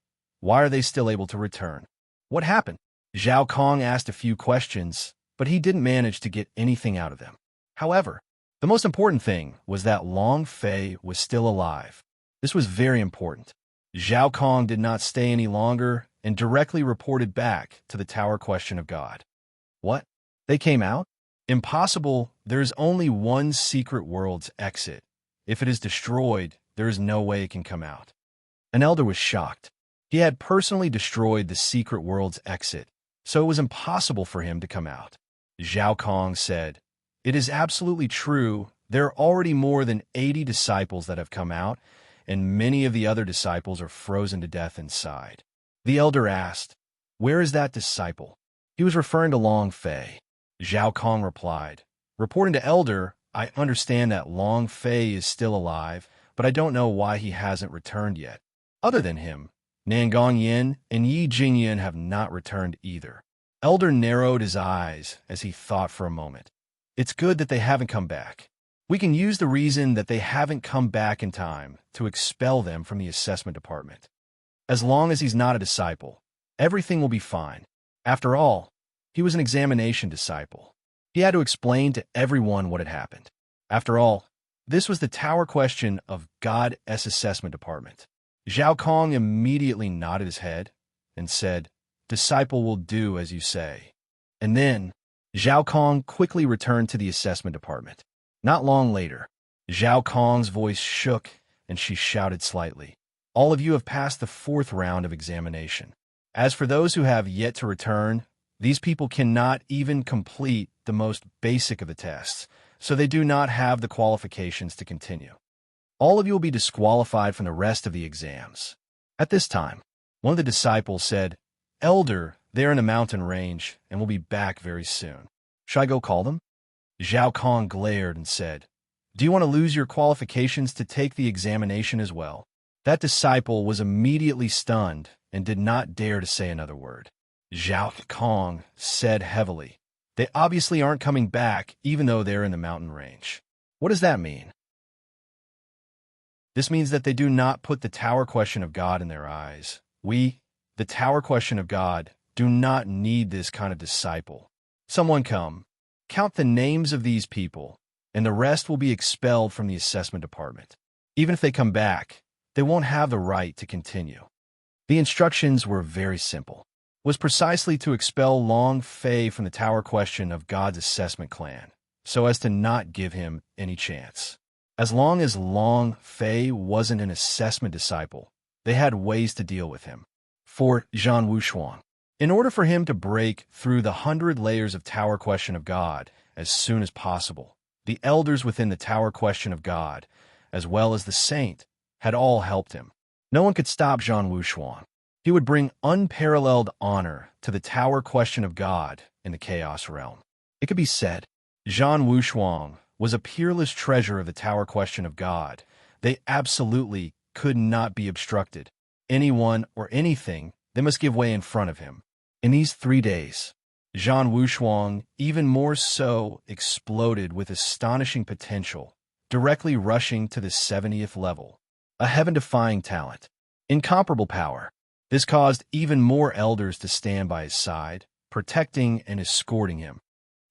Why are they still able to return? What happened? Zhao Kong asked a few questions, but he didn't manage to get anything out of them. However, the most important thing was that Long Fei was still alive. This was very important. Zhao Kong did not stay any longer and directly reported back to the Tower Question of God. What? They came out? Impossible. There is only one secret world's exit. If it is destroyed, there is no way it can come out. An elder was shocked. He had personally destroyed the secret world's exit, so it was impossible for him to come out. Zhao Kong said, "It is absolutely true. There are already more than 80 disciples that have come out, and many of the other disciples are frozen to death inside." The elder asked, "Where is that disciple?" He was referring to Long Fei. Zhao Kong replied, "Reporting to elder, I understand that Long Fei is still alive, but I don't know why he hasn't returned yet. Other than him, Nangong Yin and Yi Jingyan have not returned either." Elder narrowed his eyes as he thought for a moment. "It's good that they haven't come back. We can use the reason that they haven't come back in time to expel them from the assessment department. As long as he's not a disciple, everything will be fine. After all, he was an examination disciple. He had to explain to everyone what had happened. After all, this was the Tower Question of God's assessment department." Zhao Kong immediately nodded his head and said, "Disciple will do as you say." And then, Zhao Kong quickly returned to the assessment department. Not long later, Zhao Kong's voice shook and she shouted slightly, "All of you have passed the 4th round of examination. As for those who have yet to return, these people cannot even complete the most basic of the tests, so they do not have the qualifications to continue. All of you will be disqualified from the rest of the exams." At this time, one of the disciples said, "Elder, they're in a mountain range and will be back very soon. Should I go call them?" Zhao Kong glared and said, "Do you want to lose your qualifications to take the examination as well?" That disciple was immediately stunned and did not dare to say another word. Zhao Kong said heavily, "They obviously aren't coming back even though they're in the mountain range. What does that mean?" This means that they do not put the Tower Question of God in their eyes. We, the Tower Question of God, do not need this kind of disciple. Someone come, count the names of these people, and the rest will be expelled from the assessment department. Even if they come back, they won't have the right to continue. The instructions were very simple. It was precisely to expel Long Fei from the Tower Question of God's assessment clan, so as to not give him any chance. As long as Long Fei wasn't an assessment disciple, they had ways to deal with him. For Zhan Wushuang, in order for him to break through the 100 layers of Tower Question of God as soon as possible, the elders within the Tower Question of God, as well as the saint, had all helped him. No one could stop Zhan Wushuang. He would bring unparalleled honor to the Tower Question of God in the Chaos Realm. It could be said, Zhan Wushuang was a peerless treasure of the Tower Question of God. They absolutely could not be obstructed. Anyone or anything, they must give way in front of him. In these 3 days, Zhan Wushuang even more so exploded with astonishing potential, directly rushing to the 70th level. A heaven-defying talent. Incomparable power. This caused even more elders to stand by his side, protecting and escorting him.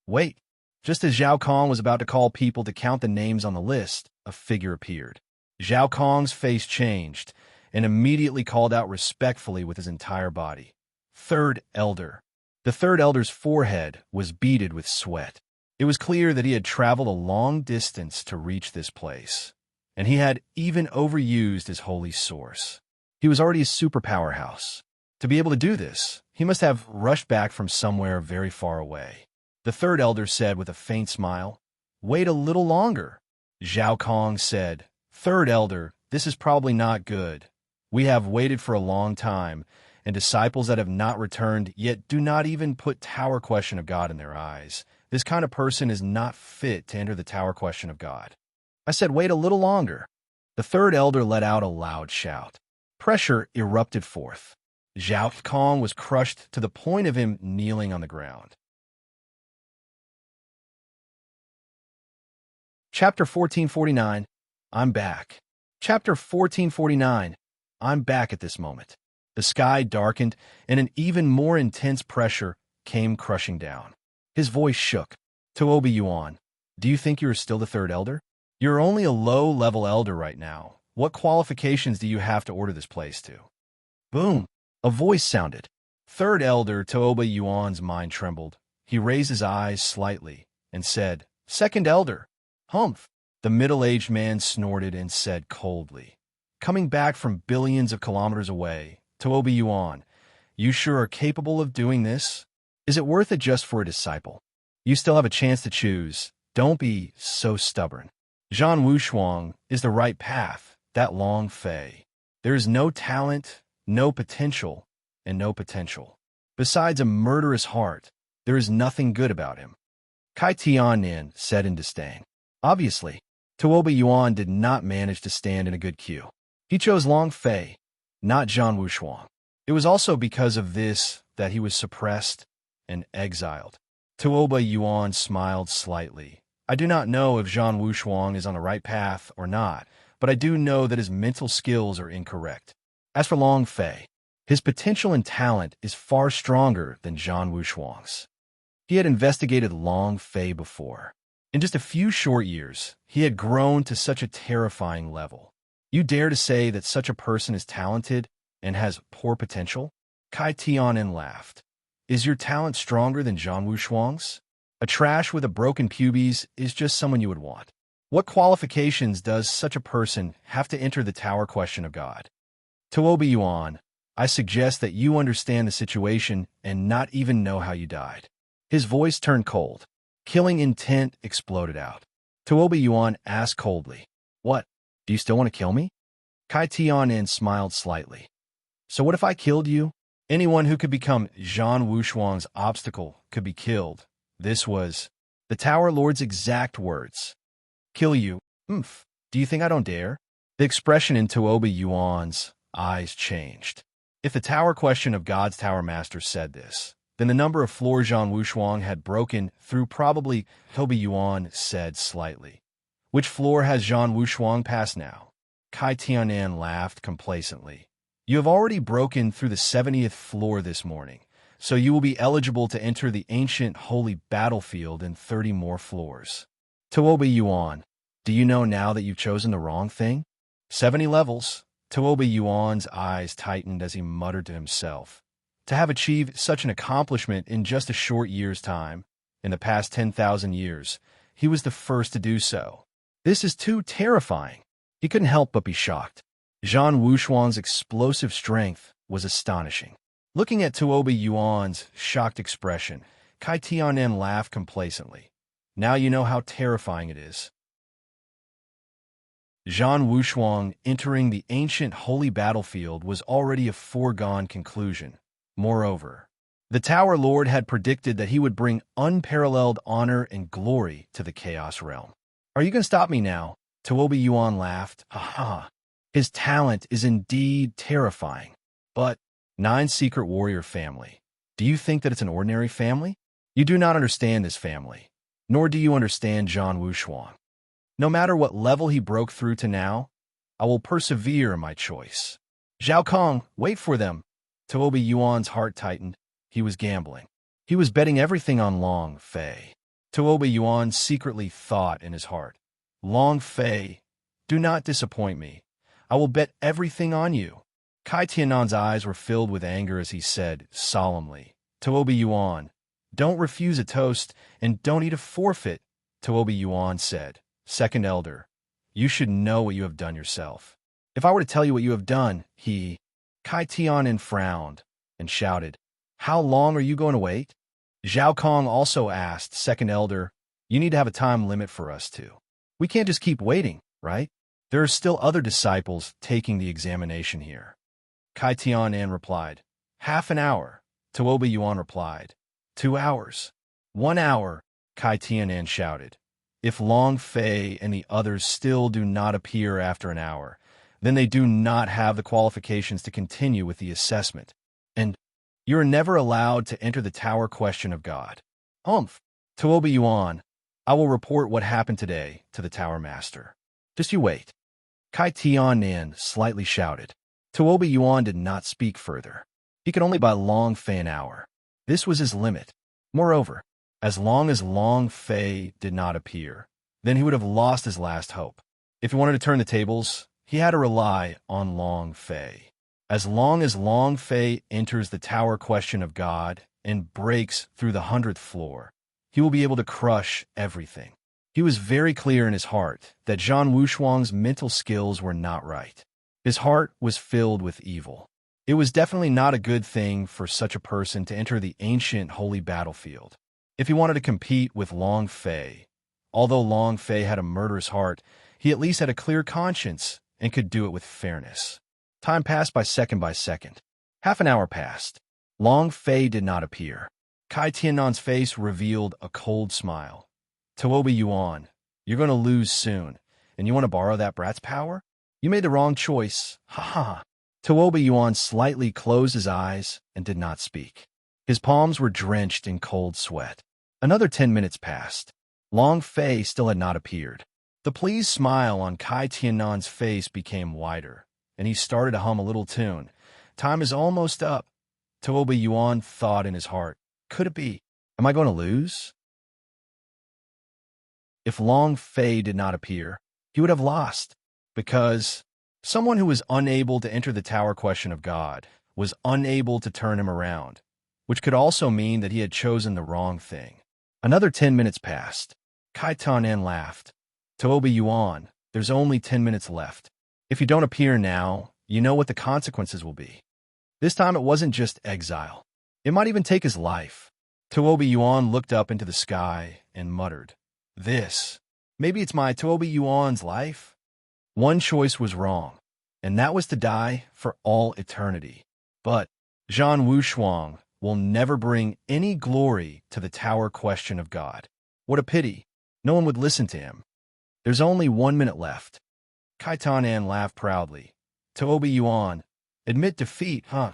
Wait. Just as Zhao Kong was about to call people to count the names on the list, a figure appeared. Zhao Kong's face changed, and immediately called out respectfully with his entire body. Third Elder. The third elder's forehead was beaded with sweat. It was clear that he had traveled a long distance to reach this place, and he had even overused his holy source. He was already a super powerhouse. To be able to do this, he must have rushed back from somewhere very far away. The third elder said with a faint smile, "Wait a little longer." Zhao Kong said, "Third elder, this is probably not good. We have waited for a long time, and disciples that have not returned yet do not even put Tower Question of God in their eyes. This kind of person is not fit to enter the Tower Question of God." I said, "Wait a little longer." The third elder let out a loud shout. Pressure erupted forth. Zhao Kong was crushed to the point of him kneeling on the ground. Chapter 1449, I'm back. Chapter 1449, I'm back at this moment. The sky darkened, and an even more intense pressure came crushing down. His voice shook. To Obi-Yuan, do you think you are still the third elder? You're only a low-level elder right now. What qualifications do you have to order this place to? Boom! A voice sounded. Third elder To Obi-Yuan's mind trembled. He raised his eyes slightly and said, "Second elder." Humph! The middle-aged man snorted and said coldly, "Coming back from billions of kilometers away, To Obi-Yuan, you sure are capable of doing this? Is it worth it just for a disciple? You still have a chance to choose. Don't be so stubborn. Zhan Wushuang is the right path, that Long Fei. There is no talent, no potential, and no potential. Besides a murderous heart, there is nothing good about him." Kai Tianin said in disdain. Obviously, To Obi-Yuan did not manage to stand in a good queue. He chose Long Fei, not Zhan Wushuang. It was also because of this that he was suppressed and exiled. To Obi-Yuan smiled slightly. I do not know if Zhan Wushuang is on the right path or not, but I do know that his mental skills are incorrect. As for Long Fei, his potential and talent is far stronger than Zhan Wushuang's. He had investigated Long Fei before. In just a few short years, he had grown to such a terrifying level. You dare to say that such a person is talented and has poor potential? Kai Tianin laughed. Is your talent stronger than Zhan Wushuang's? A trash with a broken pubes is just someone you would want. What qualifications does such a person have to enter the Tower Question of God? To Obi-Yuan, I suggest that you understand the situation and not even know how you died. His voice turned cold. Killing intent exploded out. To Obi-Yuan asked coldly, "What? Do you still want to kill me?" Kai Tianin smiled slightly. "So what if I killed you? Anyone who could become Zhan Wushuang's obstacle could be killed." This was the Tower Lord's exact words. "Kill you? Oomph. Do you think I don't dare?" The expression in To Obi-Yuan's eyes changed. If the Tower Question of God's Tower Master said this, then the number of floors Zhan Wushuang had broken through probably, Obi-Yuan said slightly. "Which floor has Zhan Wushuang passed now?" Kai Tianan laughed complacently. "You have already broken through the 70th floor this morning, so you will be eligible to enter the ancient holy battlefield in 30 more floors." To Obi-Yuan, do you know now that you've chosen the wrong thing? 70 levels. To Obi-Yuan's eyes tightened as he muttered to himself. To have achieved such an accomplishment in just a short year's time, in the past 10,000 years, he was the first to do so. This is too terrifying. He couldn't help but be shocked. Zhang Wushuang's explosive strength was astonishing. Looking at Tuoba Yuan's shocked expression, Kai Tianen laughed complacently. Now you know how terrifying it is. Zhang Wushuang entering the ancient holy battlefield was already a foregone conclusion. Moreover, the Tower Lord had predicted that he would bring unparalleled honor and glory to the Chaos Realm. Are you going to stop me now? Tuoba Yuan laughed. Ha ha. His talent is indeed terrifying. But, Nine Secret Warrior family. Do you think that it's an ordinary family? You do not understand this family, nor do you understand Zhang Wushuang. No matter what level he broke through to now, I will persevere in my choice. Zhao Kong, wait for them. Tuoba Yuan's heart tightened. He was gambling. He was betting everything on Long Fei. Tuoba Yuan secretly thought in his heart, Long Fei, do not disappoint me. I will bet everything on you. Kai Tianan's eyes were filled with anger as he said, solemnly, Tuoba Yuan, don't refuse a toast and don't eat a forfeit. Tuoba Yuan said, Second Elder, you should know what you have done yourself. If I were to tell you what you have done, Kai Tianan frowned and shouted, how long are you going to wait? Zhao Kong also asked, Second Elder, you need to have a time limit for us too. We can't just keep waiting, right? There are still other disciples taking the examination here. Kai Tianan replied, half an hour. Tuoba Yuan replied, 2 hours. 1 hour, Kai Tianan shouted. If Long Fei and the others still do not appear after an hour, then they do not have the qualifications to continue with the assessment. And you are never allowed to enter the Tower Question of God. Tuoba Yuan, I will report what happened today to the Tower Master. Just you wait. Kai Tianan slightly shouted. Tuoba Yuan did not speak further. He could only buy Long Fei an hour. This was his limit. Moreover, as long as Long Fei did not appear, then he would have lost his last hope. If he wanted to turn the tables, he had to rely on Long Fei. As long as Long Fei enters the Tower Question of God and breaks through the 100th floor, he will be able to crush everything. He was very clear in his heart that Zhang Wushuang's mental skills were not right. His heart was filled with evil. It was definitely not a good thing for such a person to enter the ancient holy battlefield. If he wanted to compete with Long Fei, although Long Fei had a murderous heart, he at least had a clear conscience and could do it with fairness. Time passed by second. Half an hour passed. Long Fei did not appear. Kai Tianan's face revealed a cold smile. Tuoba Yuan, you're going to lose soon, and you want to borrow that brat's power? You made the wrong choice. Ha ha. Tuoba Yuan slightly closed his eyes and did not speak. His palms were drenched in cold sweat. Another 10 minutes passed. Long Fei still had not appeared. The pleased smile on Kai Tianan's face became wider, and he started to hum a little tune. Time is almost up. Tuoba Yuan thought in his heart, could it be? Am I going to lose? If Long Fei did not appear, he would have lost, because someone who was unable to enter the Tower Question of God was unable to turn him around, which could also mean that he had chosen the wrong thing. Another 10 minutes passed. Kai Tianan laughed. Tuoba Yuan, there's only 10 minutes left. If you don't appear now, you know what the consequences will be. This time it wasn't just exile. It might even take his life. Tuoba Yuan looked up into the sky and muttered, maybe it's my Tuoba Yuan's life? One choice was wrong, and that was to die for all eternity. But Zhang Wushuang will never bring any glory to the Tower Question of God. What a pity. No one would listen to him. There's only 1 minute left. Kai Tianan laughed proudly. Tuoba Yuan, admit defeat, huh?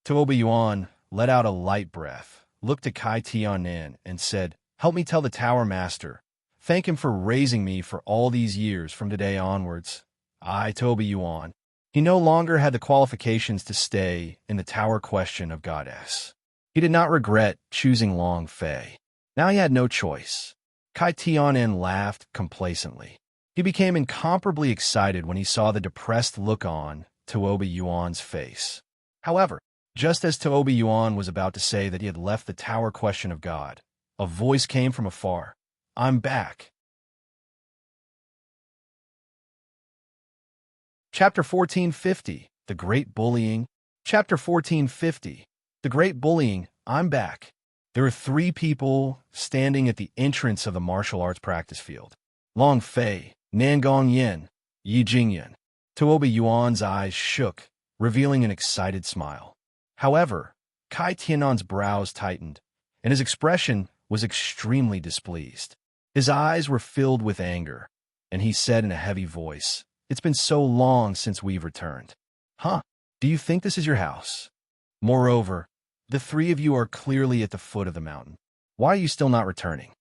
Tuoba Yuan let out a light breath, looked at Kai Tianan, and said, help me tell the Tower Master. Thank him for raising me for all these years from today onwards. Tuoba Yuan. He no longer had the qualifications to stay in the Tower Question of Goddess. He did not regret choosing Long Fei. Now he had no choice. Kai Tianan laughed complacently. He became incomparably excited when he saw the depressed look on Tuoba Yuan's face. However, just as Tuoba Yuan was about to say that he had left the Tower Question of God, a voice came from afar. I'm back. Chapter 1450, The Great Bullying. Chapter 1450, The Great Bullying. I'm back. There are three people standing at the entrance of the martial arts practice field. Long Fei, Nangong Yin, Yi Jingyan. Tuoba Yuan's eyes shook, revealing an excited smile. However, Kai Tianan's brows tightened, and his expression was extremely displeased. His eyes were filled with anger, and he said in a heavy voice, "It's been so long since we've returned." Huh? Do you think this is your house? Moreover, the three of you are clearly at the foot of the mountain. Why are you still not returning?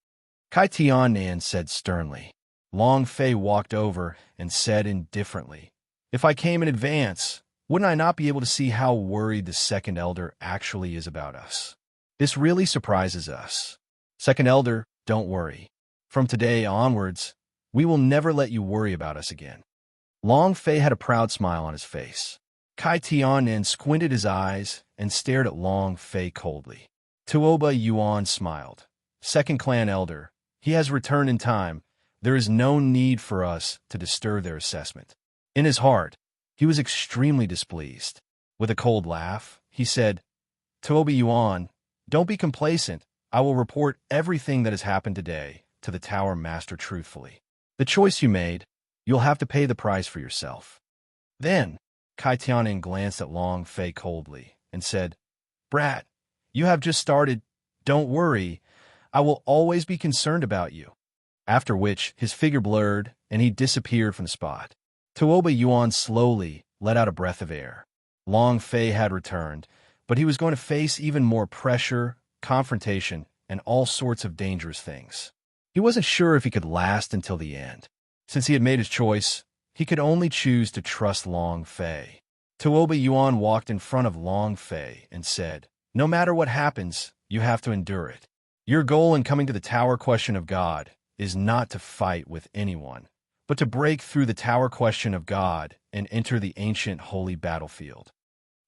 Kai Tianan said sternly. Long Fei walked over and said indifferently, "If I came in advance, wouldn't I not be able to see how worried the second elder actually is about us? This really surprises us. Second elder, don't worry. From today onwards, we will never let you worry about us again." Long Fei had a proud smile on his face. Kai Tianan squinted his eyes and stared at Long Fei coldly. Tuoba Yuan smiled. "Second clan elder, he has returned in time. There is no need for us to disturb their assessment." In his heart, he was extremely displeased. With a cold laugh, he said, "Tuoba Yuan, don't be complacent. I will report everything that has happened today to the Tower Master truthfully. The choice you made, you'll have to pay the price for yourself." Then, Kai Tianan glanced at Long Fei coldly and said, "Brat, you have just started. Don't worry. I will always be concerned about you." After which, his figure blurred and he disappeared from the spot. Tuoba Yuan slowly let out a breath of air. Long Fei had returned, but he was going to face even more pressure, confrontation, and all sorts of dangerous things. He wasn't sure if he could last until the end. Since he had made his choice, he could only choose to trust Long Fei. Tuoba Yuan walked in front of Long Fei and said, "No matter what happens, you have to endure it. Your goal in coming to the Tower Question of God is not to fight with anyone, but to break through the Tower Question of God and enter the ancient holy battlefield.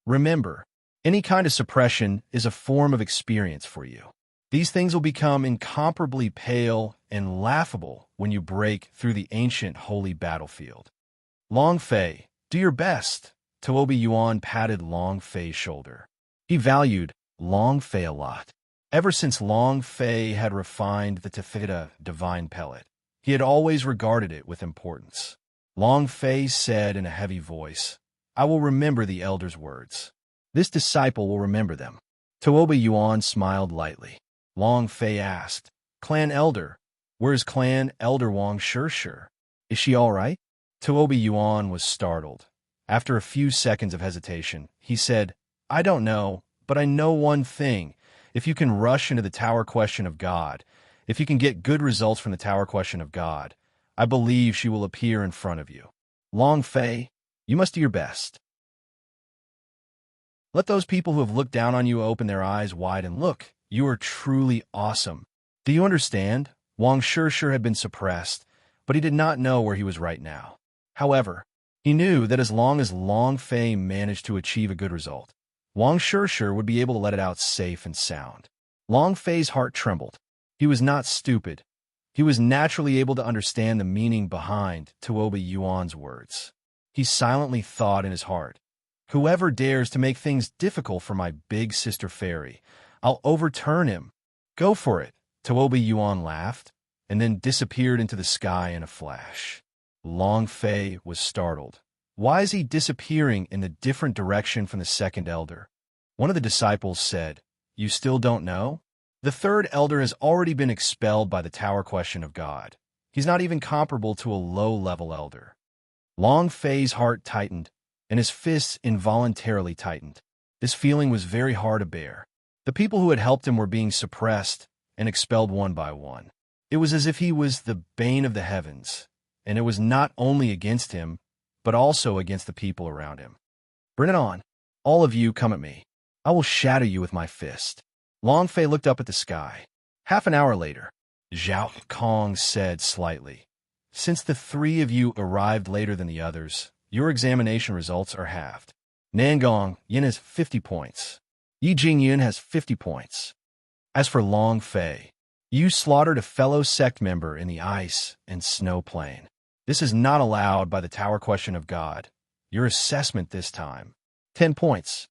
Remember, any kind of suppression is a form of experience for you. These things will become incomparably pale and laughable when you break through the ancient holy battlefield." Long Fei, do your best. Tuoba Yuan patted Long Fei's shoulder. He valued Long Fei a lot. Ever since Long Fei had refined the Tathagata divine pellet, he had always regarded it with importance. Long Fei said in a heavy voice, "I will remember the elder's words. This disciple will remember them." Tuoba Yuan smiled lightly. Long Fei asked, "Clan elder, where's clan elder Wang Shishir? Is she all right?" Tuoba Yuan was startled. After a few seconds of hesitation, he said, "I don't know, but I know one thing. If you can rush into the Tower Question of God, if you can get good results from the Tower Question of God, I believe she will appear in front of you. Long Fei, you must do your best. Let those people who have looked down on you open their eyes wide and look. You are truly awesome. Do you understand?" Wang Shishir had been suppressed, but he did not know where he was right now. However, he knew that as long as Long Fei managed to achieve a good result, Wang Shishir would be able to let it out safe and sound. Long Fei's heart trembled. He was not stupid. He was naturally able to understand the meaning behind Tuoba Yuan's words. He silently thought in his heart, "Whoever dares to make things difficult for my big sister fairy, I'll overturn him. Go for it." Tuoba Yuan laughed, and then disappeared into the sky in a flash. Long Fei was startled. Why is he disappearing in a different direction from the second elder? One of the disciples said, "You still don't know? The third elder has already been expelled by the Tower Question of God. He's not even comparable to a low-level elder." Long Fei's heart tightened, and his fists involuntarily tightened. This feeling was very hard to bear. The people who had helped him were being suppressed and expelled one by one. It was as if he was the bane of the heavens, and it was not only against him, but also against the people around him. "Bring it on. All of you come at me. I will shatter you with my fist." Long Fei looked up at the sky. Half an hour later, Zhao Kong said slightly, "Since the three of you arrived later than the others, your examination results are halved. Nangong Yin has 50 points. Yi Jingyan has 50 points. As for Long Fei, you slaughtered a fellow sect member in the ice and snow plain. This is not allowed by the Tower Question of God, Your assessment this time. 10 points.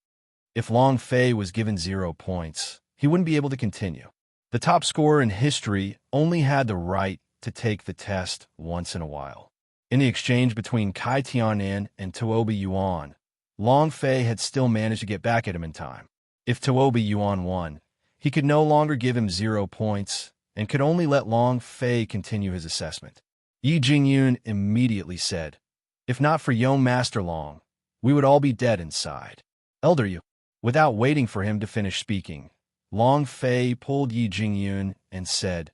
If Long Fei was given 0 points, he wouldn't be able to continue. The top scorer in history only had the right to take the test once in a while. In the exchange between Kai Tianan and Tuobi Yuan, Long Fei had still managed to get back at him in time. If Tuobi Yuan won, he could no longer give him 0 points and could only let Long Fei continue his assessment. Yi Jingyun immediately said, "If not for young Master Long, we would all be dead inside." "Elder Yu." Without waiting for him to finish speaking, Long Fei pulled Yi Jingyun and said,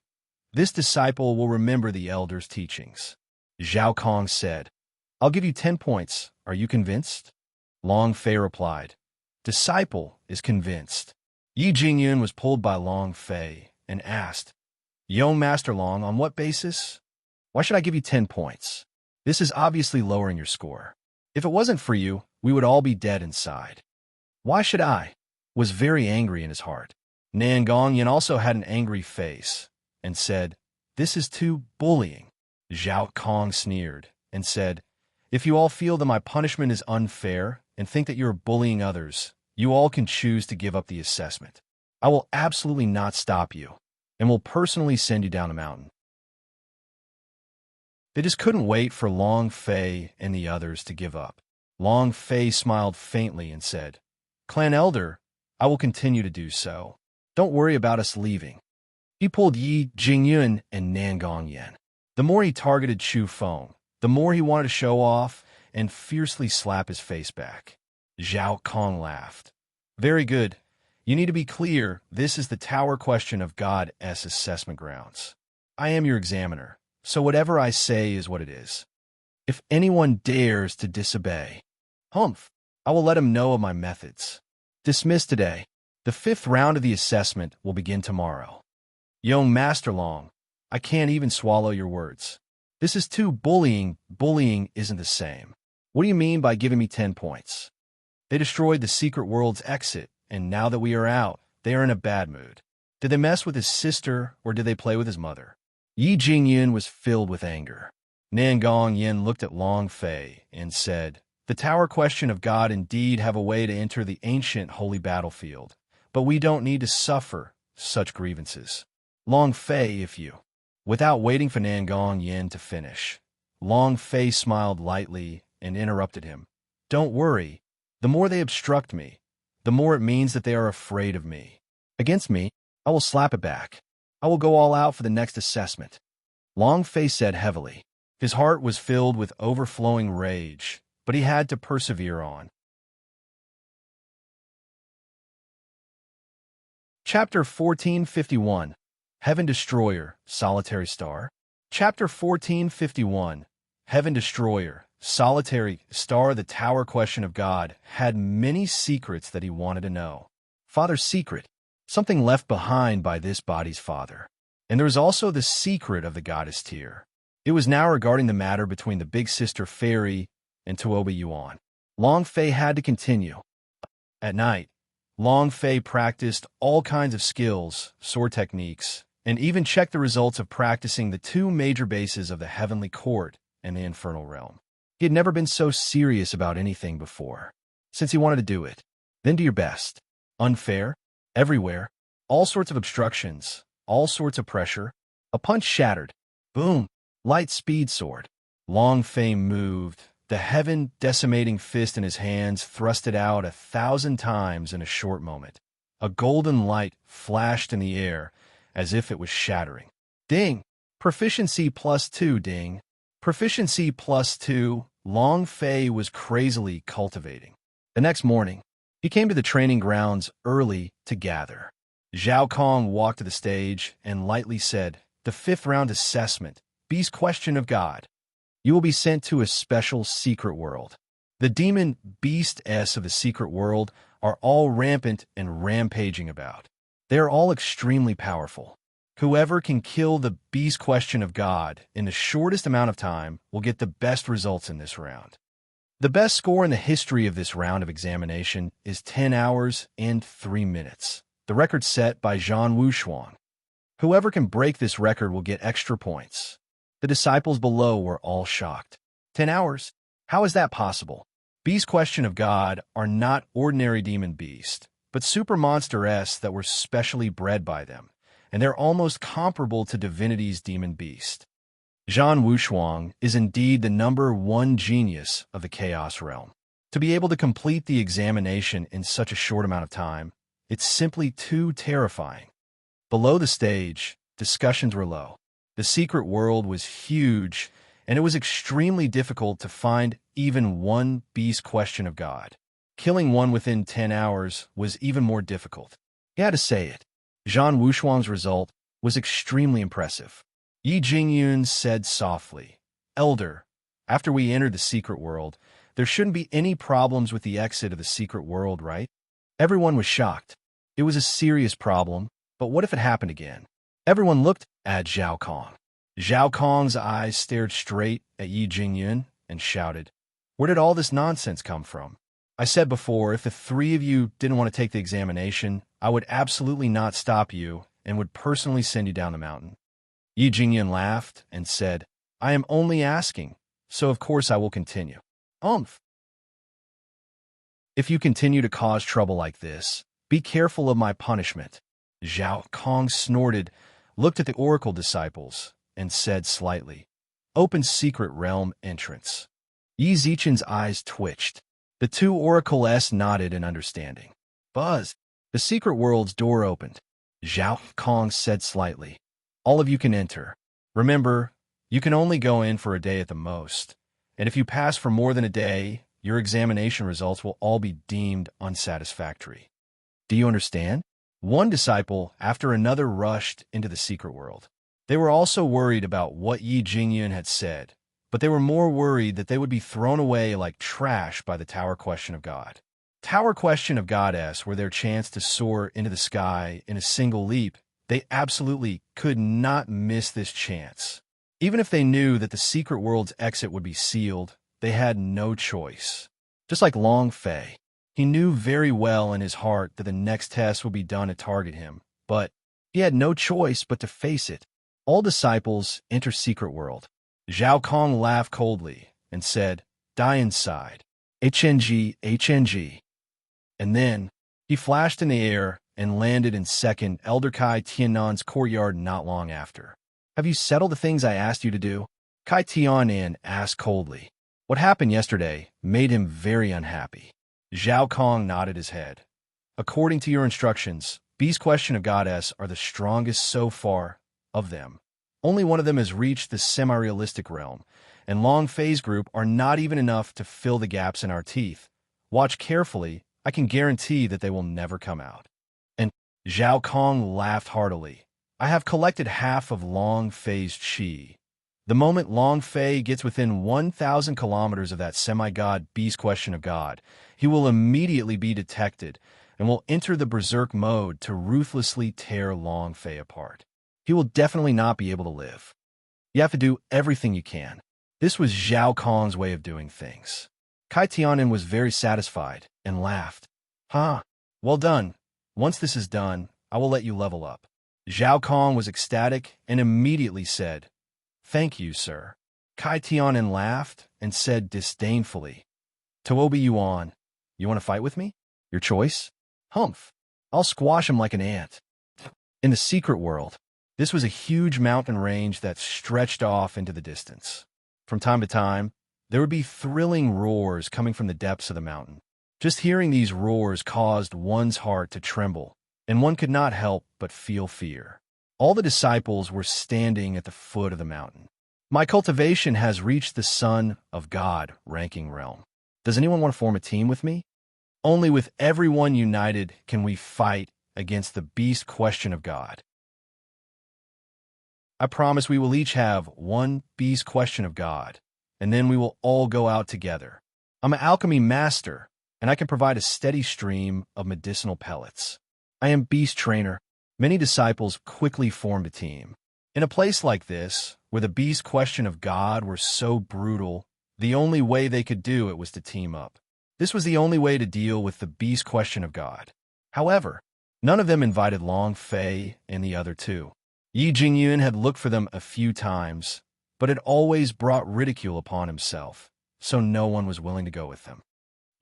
"This disciple will remember the elder's teachings." Zhao Kong said, "I'll give you 10 points. Are you convinced?" Long Fei replied, "Disciple is convinced." Yi Jingyun was pulled by Long Fei and asked, "Young Master Long, on what basis? Why should I give you 10 points? This is obviously lowering your score. If it wasn't for you, we would all be dead inside." "Why should I?" was very angry in his heart. Nan Gongyan also had an angry face and said, "This is too bullying." Zhao Kong sneered and said, "If you all feel that my punishment is unfair and think that you are bullying others, you all can choose to give up the assessment. I will absolutely not stop you and will personally send you down a mountain." They just couldn't wait for Long Fei and the others to give up. Long Fei smiled faintly and said, "Clan Elder, I will continue to do so. Don't worry about us leaving." He pulled Yi Jingyun and Nan Gongyan. The more he targeted Chu Feng, the more he wanted to show off and fiercely slap his face back. Zhao Kong laughed. "Very good. You need to be clear, this is the Tower Question of God's assessment grounds. I am your examiner, so whatever I say is what it is. If anyone dares to disobey, humph, I will let him know of my methods. Dismissed today. The 5th round of the assessment will begin tomorrow." "Young Master Long, I can't even swallow your words. This is too bullying. Bullying isn't the same. What do you mean by giving me 10 points? They destroyed the secret world's exit, and now that we are out, they are in a bad mood. Did they mess with his sister, or did they play with his mother?" Yi Jingyun was filled with anger. Nan Gongyan looked at Long Fei and said, "The Tower Question of God indeed have a way to enter the ancient holy battlefield, but we don't need to suffer such grievances. Long Fei, if you..." Without waiting for Nan Gongyan to finish, Long Fei smiled lightly and interrupted him. "Don't worry. The more they obstruct me, the more it means that they are afraid of me. Against me, I will slap it back. I will go all out for the next assessment." Long Fei said heavily. His heart was filled with overflowing rage, but he had to persevere on. Chapter 1451, Heaven Destroyer, Solitary Star. Chapter 1451, Heaven Destroyer, Solitary Star. The Tower Question of God had many secrets that he wanted to know. Father's secret, something left behind by this body's father. And there was also the secret of the goddess Tyr. It was now regarding the matter between the big sister Fairy and Tuobi Yuan. Long Fei had to continue. At night, Long Fei practiced all kinds of skills, sword techniques, and even checked the results of practicing the 2 major bases of the Heavenly Court and the Infernal Realm. He had never been so serious about anything before, since he wanted to do it. Then do your best. Unfair, everywhere, all sorts of obstructions, all sorts of pressure. A punch shattered. Boom. Light speed sword. Long Fei moved. The heaven-decimating fist in his hands thrust it out 1,000 times in a short moment. A golden light flashed in the air as if it was shattering. Ding! Proficiency +2, ding. Proficiency +2, Long Fei was crazily cultivating. The next morning, he came to the training grounds early to gather. Zhao Kong walked to the stage and lightly said, "The 5th round assessment, Beast Question of God. You will be sent to a special secret world. The demon beasts of the secret world are all rampant and rampaging about. They are all extremely powerful. Whoever can kill the Beast Question of God in the shortest amount of time will get the best results in this round. The best score in the history of this round of examination is 10 hours and 3 minutes, the record set by Zhang Wushuang. Whoever can break this record will get extra points." The disciples below were all shocked. 10 hours? How is that possible? Beast question of God are not ordinary demon beasts, but super monster-esque that were specially bred by them, and they're almost comparable to divinity's demon beast. Zhan Wushuang is indeed the #1 genius of the Chaos realm. To be able to complete the examination in such a short amount of time, it's simply too terrifying. Below the stage, discussions were low. The secret world was huge, and it was extremely difficult to find even one beast question of God. Killing one within 10 hours was even more difficult. He had to say it. Zhan Wushuang's result was extremely impressive. Yi Jingyun said softly, "Elder, after we entered the secret world, there shouldn't be any problems with the exit of the secret world, right?" Everyone was shocked. It was a serious problem, but what if it happened again? Everyone looked at Zhao Kong. Zhao Kong's eyes stared straight at Yi Jingyun and shouted, "Where did all this nonsense come from? I said before, if the three of you didn't want to take the examination, I would absolutely not stop you and would personally send you down the mountain." Yi Jingyun laughed and said, "I am only asking, so of course I will continue." If you continue to cause trouble like this, be careful of my punishment." Zhao Kong snorted, looked at the oracle disciples, and said slightly, "Open secret realm entrance." Yi Zichen's eyes twitched. The two oracles nodded in understanding. Buzz! The secret world's door opened. Zhao Kong said slightly, "All of you can enter. Remember, you can only go in for a day at the most, and if you pass for more than a day, your examination results will all be deemed unsatisfactory. Do you understand?" One disciple after another rushed into the secret world. They were also worried about what Yi Jingyun had said, but they were more worried that they would be thrown away like trash by the Tower Question of God. Tower Question of Goddess were their chance to soar into the sky in a single leap. They absolutely could not miss this chance. Even if they knew that the secret world's exit would be sealed, they had no choice. Just like Long Fei, he knew very well in his heart that the next test would be done to target him, but he had no choice but to face it. All disciples enter secret world. Zhao Kong laughed coldly and said, "Die inside. HNG, HNG." And then he flashed in the air and landed in second Elder Kai Tiannan's courtyard not long after. "Have you settled the things I asked you to do?" Kai Tianan asked coldly. What happened yesterday made him very unhappy. Zhao Kong nodded his head. "According to your instructions, Beast Question of Goddess are the strongest so far of them. Only one of them has reached the semi-realistic realm, and Long Fei's group are not even enough to fill the gaps in our teeth. Watch carefully, I can guarantee that they will never come out." And Zhao Kong laughed heartily. "I have collected half of Long Fei's chi. The moment Long Fei gets within 1,000 kilometers of that semi-god Beast Question of God, he will immediately be detected and will enter the berserk mode to ruthlessly tear Long Fei apart. He will definitely not be able to live. You have to do everything you can." This was Zhao Kong's way of doing things. Kai Tianan was very satisfied and laughed. "Huh, well done. Once this is done, I will let you level up." Zhao Kong was ecstatic and immediately said, "Thank you, sir." Kai Tianan laughed and said disdainfully, "Tuobi Yuan, you want to fight with me? Your choice? Humph. I'll squash him like an ant." In the secret world, this was a huge mountain range that stretched off into the distance. From time to time, there would be thrilling roars coming from the depths of the mountain. Just hearing these roars caused one's heart to tremble, and one could not help but feel fear. All the disciples were standing at the foot of the mountain. "My cultivation has reached the Son of God ranking realm. Does anyone want to form a team with me? Only with everyone united can we fight against the Beast Question of God. I promise we will each have one Beast Question of God, and then we will all go out together. I'm an alchemy master, and I can provide a steady stream of medicinal pellets. I am Beast Trainer." Many disciples quickly formed a team. In a place like this, where the Beast Question of God were so brutal, the only way they could do it was to team up. This was the only way to deal with the Beast Question of God. However, none of them invited Long Fei and the other two. Yi Jingyun had looked for them a few times, but had always brought ridicule upon himself, so no one was willing to go with them.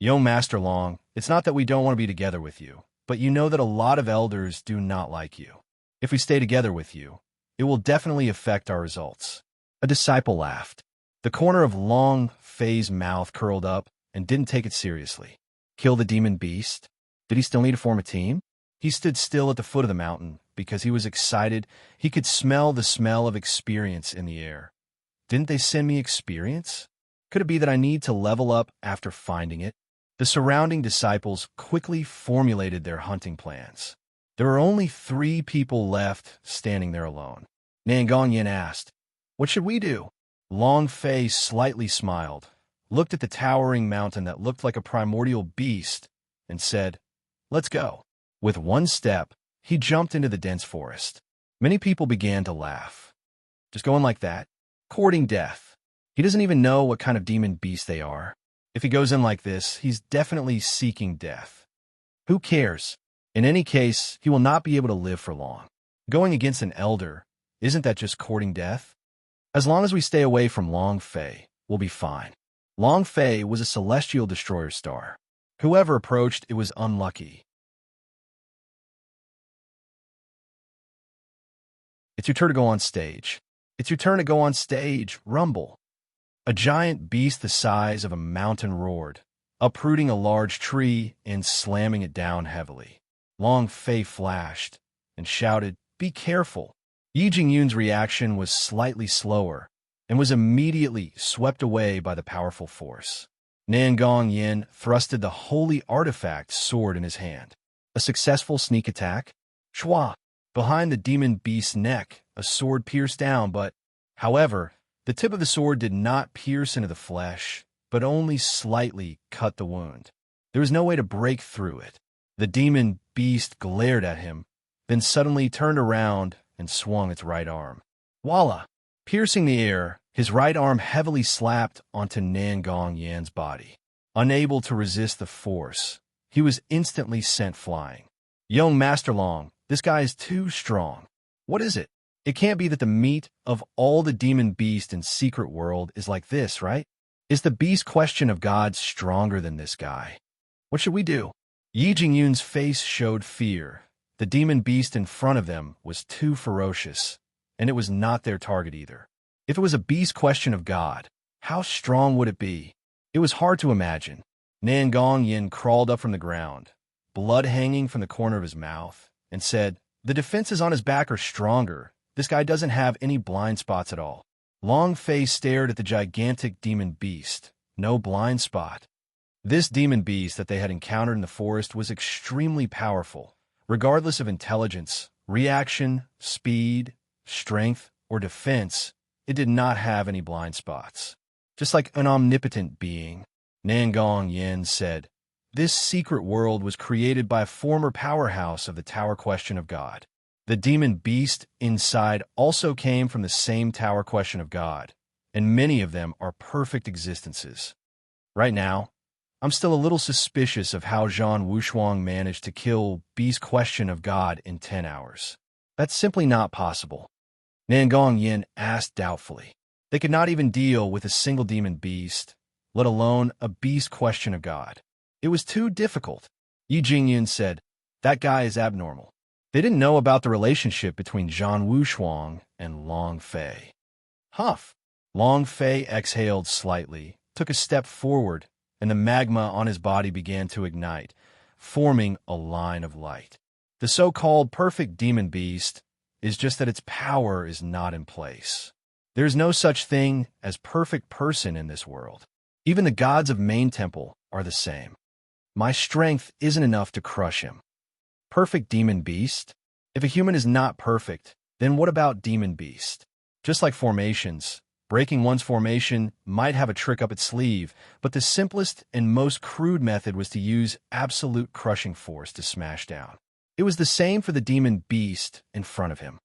Young Master Long, it's not that we don't want to be together with you, but you know that a lot of elders do not like you. If we stay together with you, it will definitely affect our results. A disciple laughed. The corner of Long Fei's mouth curled up and didn't take it seriously. Kill the demon beast? Did he still need to form a team? He stood still at the foot of the mountain because he was excited. He could smell the smell of experience in the air. Didn't they send me experience? Could it be that I need to level up after finding it? The surrounding disciples quickly formulated their hunting plans. There were only 3 people left standing there alone. Nangong Yin asked, "What should we do?" Long Fei slightly smiled, looked at the towering mountain that looked like a primordial beast, and said, "Let's go." With one step, he jumped into the dense forest. Many people began to laugh. Just going like that? Courting death. He doesn't even know what kind of demon beast they are. If he goes in like this, he's definitely seeking death. Who cares? In any case, he will not be able to live for long. Going against an elder, isn't that just courting death? As long as we stay away from Long Fei, we'll be fine. Long Fei was a celestial destroyer star. Whoever approached it was unlucky. It's your turn to go on stage. It's your turn to go on stage, rumble. A giant beast the size of a mountain roared, uprooting a large tree and slamming it down heavily. Long Fei flashed and shouted, "Be careful." Yi Jingyun's reaction was slightly slower and was immediately swept away by the powerful force. Nangong Yin thrusted the holy artifact sword in his hand. A successful sneak attack? Shwa! Behind the demon beast's neck, a sword pierced down, however, the tip of the sword did not pierce into the flesh, but only slightly cut the wound. There was no way to break through it. The demon beast glared at him, then suddenly turned around and swung its right arm. Voila! Piercing the air, his right arm heavily slapped onto Nangong Yan's body. Unable to resist the force, he was instantly sent flying. Young Master Long, this guy is too strong. What is it? It can't be that the meat of all the demon beast in Secret World is like this, right? Is the beast question of God stronger than this guy? What should we do? Yi Jingyun's face showed fear. The demon beast in front of them was too ferocious, and it was not their target either. If it was a beast question of God, how strong would it be? It was hard to imagine. Nangong Yin crawled up from the ground, blood hanging from the corner of his mouth, and said, "The defenses on his back are stronger. This guy doesn't have any blind spots at all." Long Fei stared at the gigantic demon beast. No blind spot. This demon beast that they had encountered in the forest was extremely powerful. Regardless of intelligence, reaction, speed, strength, or defense, it did not have any blind spots. Just like an omnipotent being, Nangong Yin said, "This secret world was created by a former powerhouse of the Tower Question of God. The demon beast inside also came from the same Tower Question of God, and many of them are perfect existences. Right now, I'm still a little suspicious of how Zhan Wushuang managed to kill Beast Question of God in 10 hours. That's simply not possible." Nangong Yin asked doubtfully. They could not even deal with a single demon beast, let alone a Beast Question of God. It was too difficult. Yi Jingyun said, "That guy is abnormal." They didn't know about the relationship between Zhan Wushuang and Long Fei. Huff! Long Fei exhaled slightly, took a step forward, and the magma on his body began to ignite, forming a line of light. The so-called perfect demon beast is just that its power is not in place. There is no such thing as perfect person in this world. Even the gods of Main Temple are the same. My strength isn't enough to crush him. Perfect demon beast? If a human is not perfect, then what about demon beast? Just like formations, breaking one's formation might have a trick up its sleeve, but the simplest and most crude method was to use absolute crushing force to smash down. It was the same for the demon beast in front of him.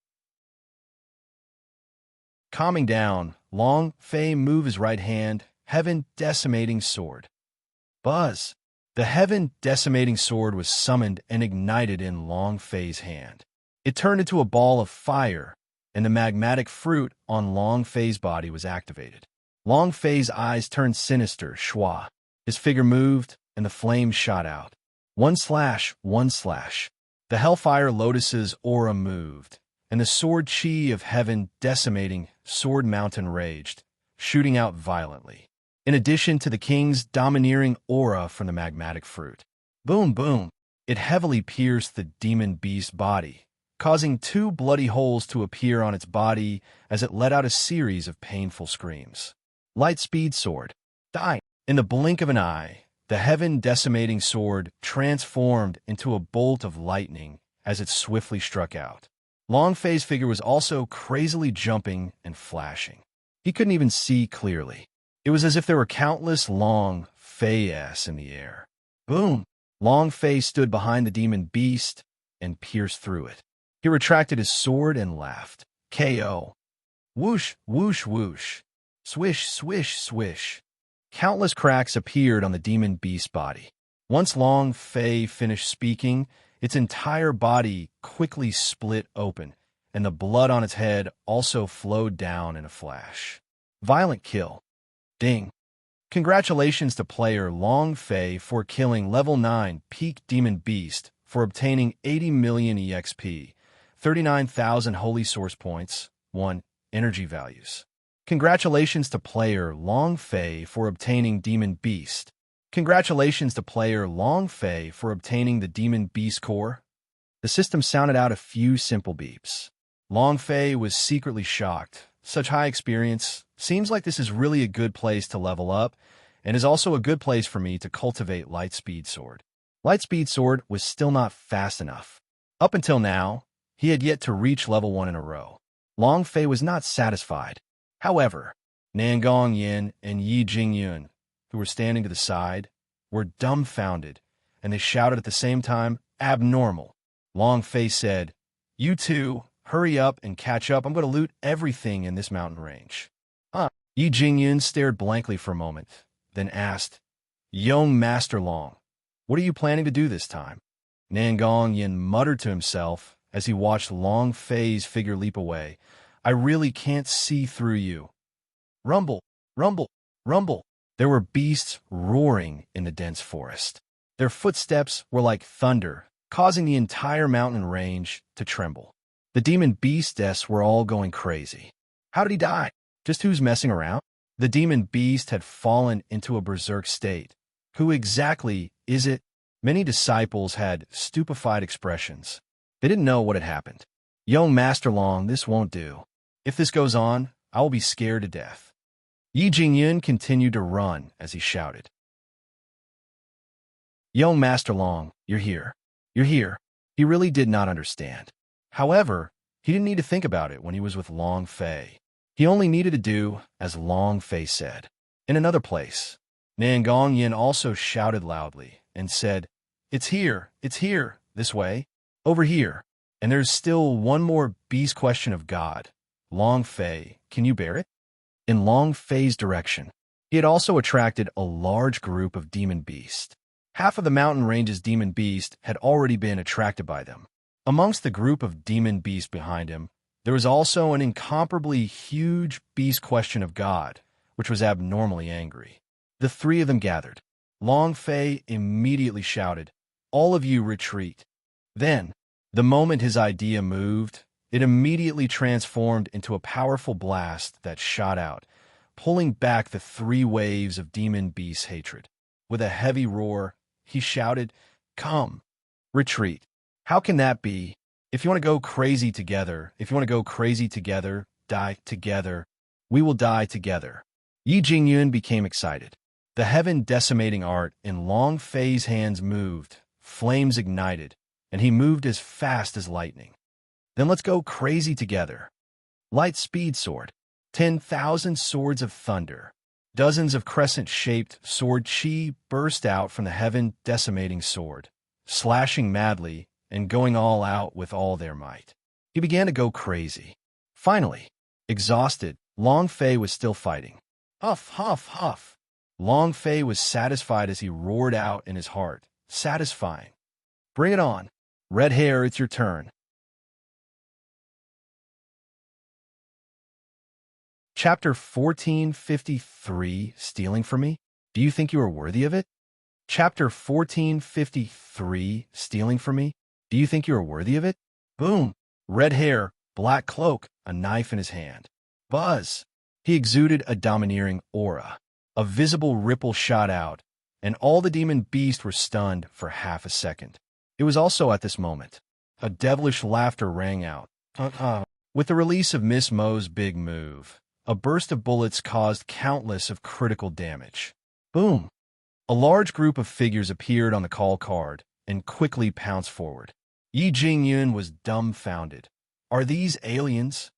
Calming down, Long Fei moved his right hand, Heaven Decimating Sword. Buzz! The Heaven Decimating Sword was summoned and ignited in Long Fei's hand. It turned into a ball of fire, and the magmatic fruit on Long Fei's body was activated. Long Fei's eyes turned sinister, Shwa. His figure moved, and the flames shot out. One slash, one slash. The Hellfire Lotus's aura moved, and the sword chi of heaven decimating Sword Mountain raged, shooting out violently, in addition to the king's domineering aura from the magmatic fruit. Boom, boom. It heavily pierced the demon beast body, causing 2 bloody holes to appear on its body as it let out a series of painful screams. Lightspeed sword. Die. In the blink of an eye, the heaven-decimating sword transformed into a bolt of lightning as it swiftly struck out. Long Fei's figure was also crazily jumping and flashing. He couldn't even see clearly. It was as if there were countless Long Fei's in the air. Boom! Long Fei stood behind the demon beast and pierced through it. He retracted his sword and laughed. KO. Whoosh, whoosh, whoosh. Swish, swish, swish. Countless cracks appeared on the demon beast's body. Once Long Fei finished speaking, its entire body quickly split open, and the blood on its head also flowed down in a flash. Violent kill. Ding. Congratulations to player Long Fei for killing level 9 Peak Demon Beast for obtaining 80 million EXP, 39,000 Holy Source Points, 1 Energy Values. Congratulations to player Long Fei for obtaining Demon Beast. Congratulations to player Long Fei for obtaining the Demon Beast Core. The system sounded out a few simple beeps. Long Fei was secretly shocked. Such high experience. Seems like this is really a good place to level up, and is also a good place for me to cultivate Lightspeed Sword. Lightspeed Sword was still not fast enough. Up until now, he had yet to reach level 1 in a row. Long Fei was not satisfied. However, Nangong Yin and Yi Jingyun, who were standing to the side, were dumbfounded, and they shouted at the same time, "Abnormal." Long Fei said, "You two, hurry up and catch up. I'm going to loot everything in this mountain range." Yi Jingyun stared blankly for a moment, then asked, "Young Master Long, what are you planning to do this time?" Nangong Yin muttered to himself as he watched Long Fei's figure leap away. "I really can't see through you." Rumble, rumble, rumble. There were beasts roaring in the dense forest. Their footsteps were like thunder, causing the entire mountain range to tremble. The demon beasts were all going crazy. How did he die? Just who's messing around? The demon beast had fallen into a berserk state. Who exactly is it? Many disciples had stupefied expressions. They didn't know what had happened. "Young Master Long, this won't do. If this goes on, I will be scared to death." Yi Jingyun continued to run as he shouted, "Young Master Long, you're here. You're here." He really did not understand. However, he didn't need to think about it when he was with Long Fei. He only needed to do as Long Fei said. In another place, Nangong Yin also shouted loudly and said, it's here, this way, over here." And there's still one more beast question of God. "Long Fei, can you bear it?" In Long Fei's direction, he had also attracted a large group of demon beasts. Half of the mountain range's demon beast had already been attracted by them. Amongst the group of demon beasts behind him, there was also an incomparably huge beast question of God, which was abnormally angry. The 3 of them gathered. Long Fei immediately shouted, "All of you retreat." Then, the moment his idea moved, it immediately transformed into a powerful blast that shot out, pulling back the 3 waves of demon beast hatred. With a heavy roar, he shouted, "Come, retreat." How can that be? If you want to go crazy together, die together, we will die together. Yi Jingyun became excited. The heaven-decimating art in Long Fei's hands moved, flames ignited, and he moved as fast as lightning. Then let's go crazy together. Light speed sword. 10,000 swords of thunder. Dozens of crescent-shaped sword chi burst out from the heaven-decimating sword, slashing madly and going all out with all their might. He began to go crazy. Finally, exhausted, Long Fei was still fighting. Huff, huff, huff. Long Fei was satisfied as he roared out in his heart. Satisfying. Bring it on. Red hair, it's your turn. Chapter 1453, Stealing from Me? Do you think you are worthy of it? Chapter 1453, Stealing from Me? Do you think you are worthy of it? Boom! Red hair, black cloak, a knife in his hand. Buzz! He exuded a domineering aura. A visible ripple shot out, and all the demon beasts were stunned for half a second. It was also at this moment. A devilish laughter rang out. With the release of Miss Mo's big move, a burst of bullets caused countless of critical damage. Boom! A large group of figures appeared on the call card and quickly pounced forward. Yi Jingyun was dumbfounded. Are these aliens?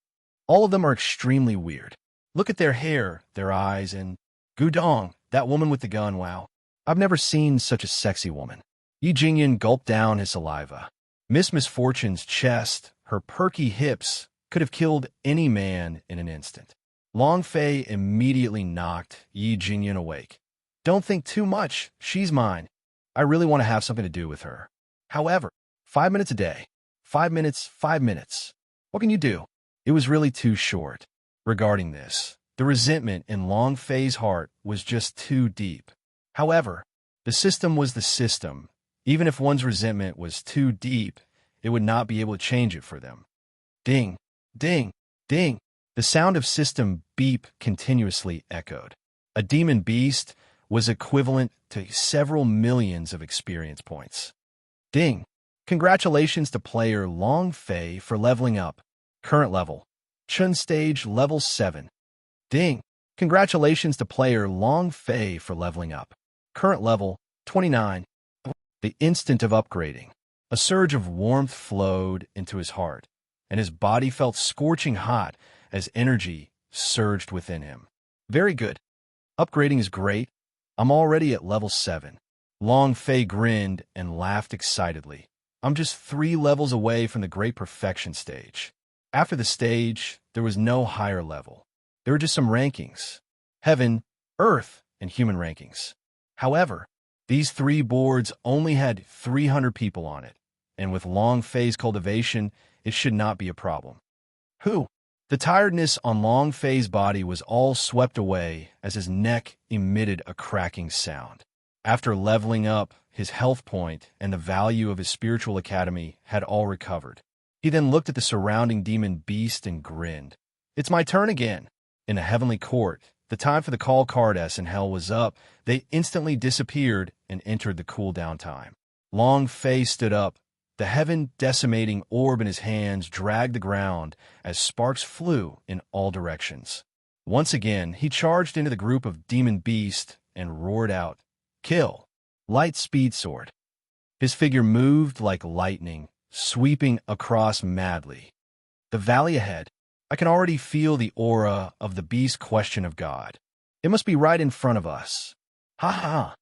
All of them are extremely weird. Look at their hair, their eyes, and Gudong, that woman with the gun, wow. I've never seen such a sexy woman. Yi Jingyun gulped down his saliva. Miss Misfortune's chest, her perky hips, could have killed any man in an instant. Long Fei immediately knocked Yi Jingyun awake. Don't think too much. She's mine. I really want to have something to do with her. However, 5 minutes a day. 5 minutes, 5 minutes. What can you do? It was really too short. Regarding this, the resentment in Long Fei's heart was just too deep. However, the system was the system. Even if one's resentment was too deep, it would not be able to change it for them. Ding, ding, ding. The sound of system beep continuously echoed. A demon beast was equivalent to several millions of experience points. Ding! Congratulations to player Long Fei for leveling up. Current level. Chun stage level 7. Ding! Congratulations to player Long Fei for leveling up. Current level 29. The instant of upgrading. A surge of warmth flowed into his heart, and his body felt scorching hot as energy surged within him. Very good. Upgrading is great. I'm already at level 7. Long Fei grinned and laughed excitedly. I'm just 3 levels away from the Great Perfection stage. After the stage, there was no higher level. There were just some rankings. Heaven, Earth, and human rankings. However, these 3 boards only had 300 people on it, and with Long Fei's cultivation, it should not be a problem. Who? The tiredness on Long Fei's body was all swept away as his neck emitted a cracking sound. After leveling up, his health point and the value of his spiritual academy had all recovered. He then looked at the surrounding demon beast and grinned. It's my turn again. In the heavenly court, the time for the call card S in hell was up. They instantly disappeared and entered the cooldown time. Long Fei stood up. The heaven-decimating orb in his hands dragged the ground as sparks flew in all directions. Once again, he charged into the group of demon beasts and roared out, "Kill! Light speed sword!" His figure moved like lightning, sweeping across madly. The valley ahead. I can already feel the aura of the beast question of God. It must be right in front of us. Ha ha!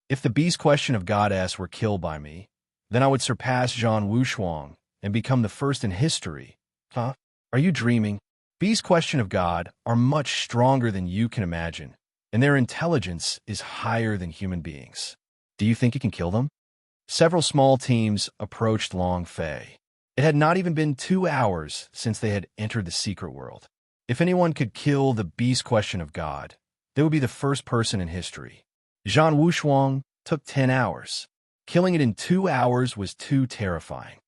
If the beast question of goddess were killed by me, then I would surpass Zhang Wushuang and become the first in history. Huh? Are you dreaming? Beast question of God are much stronger than you can imagine, and their intelligence is higher than human beings. Do you think you can kill them? Several small teams approached Long Fei. It had not even been 2 hours since they had entered the secret world. If anyone could kill the beast question of God, they would be the first person in history. Zhang Wushuang took 10 hours. Killing it in 2 hours was too terrifying.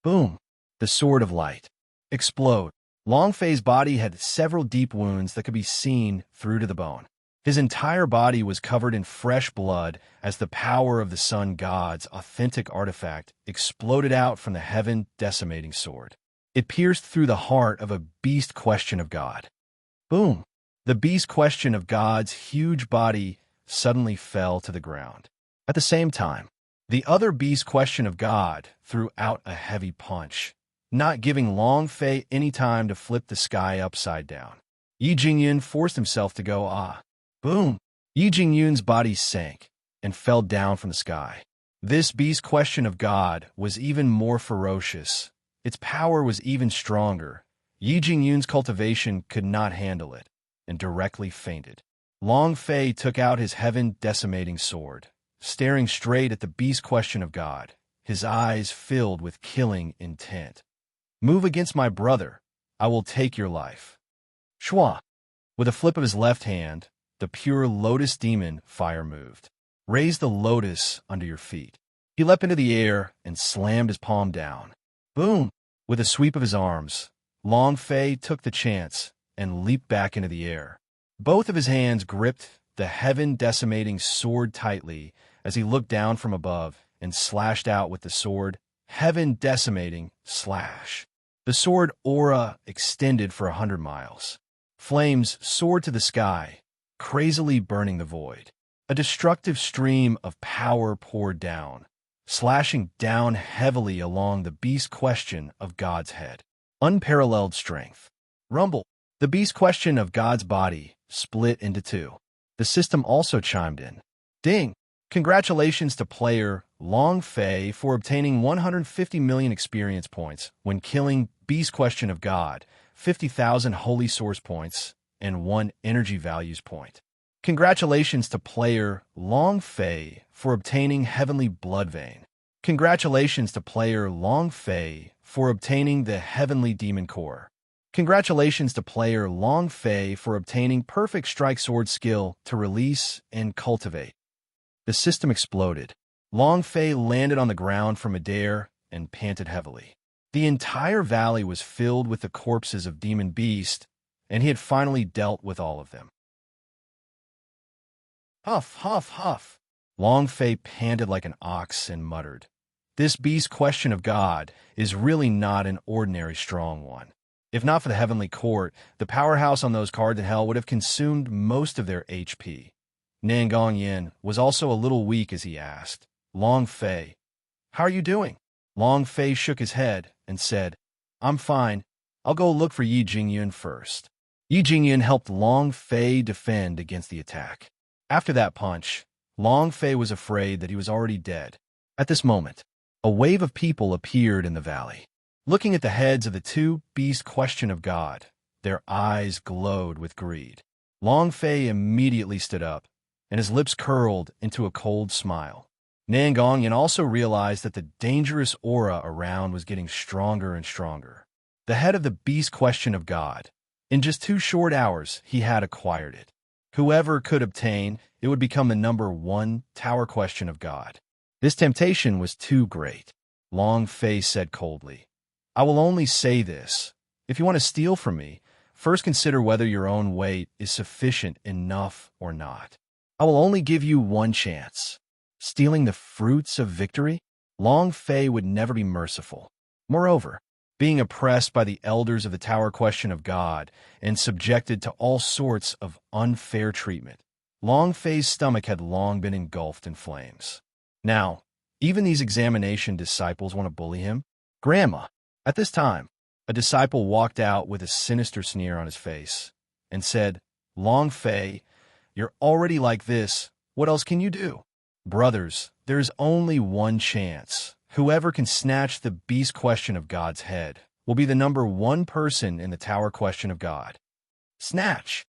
Boom! The sword of light. Explode. Long Fei's body had several deep wounds that could be seen through to the bone. His entire body was covered in fresh blood as the power of the sun god's authentic artifact exploded out from the heaven-decimating sword. It pierced through the heart of a beast question of God. Boom! The beast question of God's huge body suddenly fell to the ground. At the same time, the other beast question of God threw out a heavy punch, not giving Long Fei any time to flip the sky upside down. Yi Jingyun forced himself to go Boom! Yi Jingyun's body sank and fell down from the sky. This beast question of God was even more ferocious. Its power was even stronger. Yi Jingyun's cultivation could not handle it and directly fainted. Long Fei took out his heaven-decimating sword, staring straight at the beast question of God, his eyes filled with killing intent. Move against my brother. I will take your life. Shua! With a flip of his left hand, the pure lotus demon fire moved. Raise the lotus under your feet. He leapt into the air and slammed his palm down. Boom! With a sweep of his arms, Long Fei took the chance and leaped back into the air. Both of his hands gripped the heaven-decimating sword tightly as he looked down from above and slashed out with the sword, heaven-decimating slash. The sword aura extended for 100 miles. Flames soared to the sky, crazily burning the void. A destructive stream of power poured down, slashing down heavily along the beast question of God's head. Unparalleled strength. Rumble. The beast question of God's body split into two. The system also chimed in. Ding! Congratulations to player Long Fei for obtaining 150 million experience points when killing Beast Question of God, 50,000 Holy Source points, and 1 Energy Values point. Congratulations to player Long Fei for obtaining Heavenly Blood Vein. Congratulations to player Long Fei for obtaining the Heavenly Demon Core. Congratulations to player Long Fei for obtaining Perfect Strike Sword skill to release and cultivate. The system exploded. Long Fei landed on the ground from midair and panted heavily. The entire valley was filled with the corpses of demon beast, and he had finally dealt with all of them. Huff, huff, huff. Long Fei panted like an ox and muttered, "This beast question of God is really not an ordinary strong one. If not for the heavenly court, the powerhouse on those cards in hell would have consumed most of their HP." Nangong Yin was also a little weak as he asked, "Long Fei, how are you doing?" Long Fei shook his head and said, "I'm fine. I'll go look for Yi Jingyun first." Yi Jingyun helped Long Fei defend against the attack. After that punch, Long Fei was afraid that he was already dead. At this moment, a wave of people appeared in the valley. Looking at the heads of the two beast question of God, their eyes glowed with greed. Long Fei immediately stood up, and his lips curled into a cold smile. Nangongyan also realized that the dangerous aura around was getting stronger and stronger. The head of the beast question of God. In just 2 short hours, he had acquired it. Whoever could obtain, it would become the #1 tower question of God. This temptation was too great. Long Fei said coldly, "I will only say this. If you want to steal from me, first consider whether your own weight is sufficient enough or not. I will only give you 1 chance. Stealing the fruits of victory?" Long Fei would never be merciful. Moreover, being oppressed by the elders of the Tower Question of God and subjected to all sorts of unfair treatment, Long Fei's stomach had long been engulfed in flames. Now, even these examination disciples want to bully him? Grandma! At this time, a disciple walked out with a sinister sneer on his face and said, "Long Fei, you're already like this. What else can you do?" Brothers, there is only 1 chance. Whoever can snatch the beast question of God's head will be the #1 person in the tower question of God. Snatch!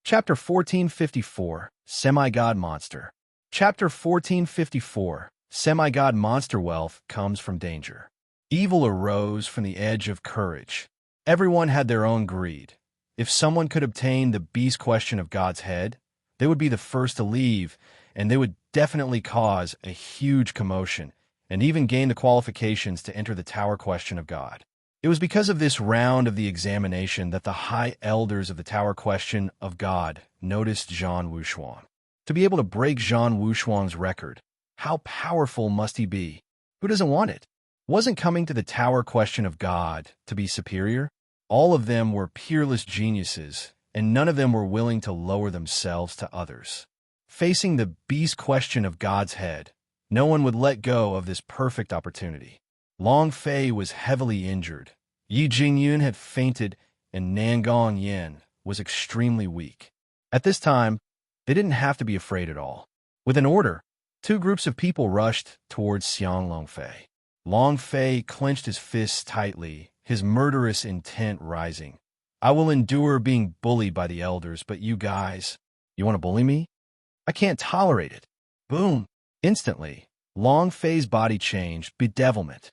Chapter 1454, Semi-God Monster. Chapter 1454, Semi-God Monster Wealth comes from danger. Evil arose from the edge of courage. Everyone had their own greed. If someone could obtain the beast question of God's head, they would be the first to leave, and they would definitely cause a huge commotion, and even gain the qualifications to enter the tower question of God. It was because of this round of the examination that the high elders of the tower question of God noticed Zhang Wushuang. To be able to break Zhang Wushuang's record, how powerful must he be? Who doesn't want it? Wasn't coming to the tower question of God to be superior? All of them were peerless geniuses, and none of them were willing to lower themselves to others. Facing the beast question of God's head, no one would let go of this perfect opportunity. Long Fei was heavily injured. Yi Jingyun had fainted, and Nangong Yin was extremely weak. At this time, they didn't have to be afraid at all. With an order, 2 groups of people rushed towards Xiang Longfei. Long Fei clenched his fists tightly, his murderous intent rising. "I will endure being bullied by the elders, but you guys, you want to bully me? I can't tolerate it." Boom! Instantly, Long Fei's body changed, bedevilment.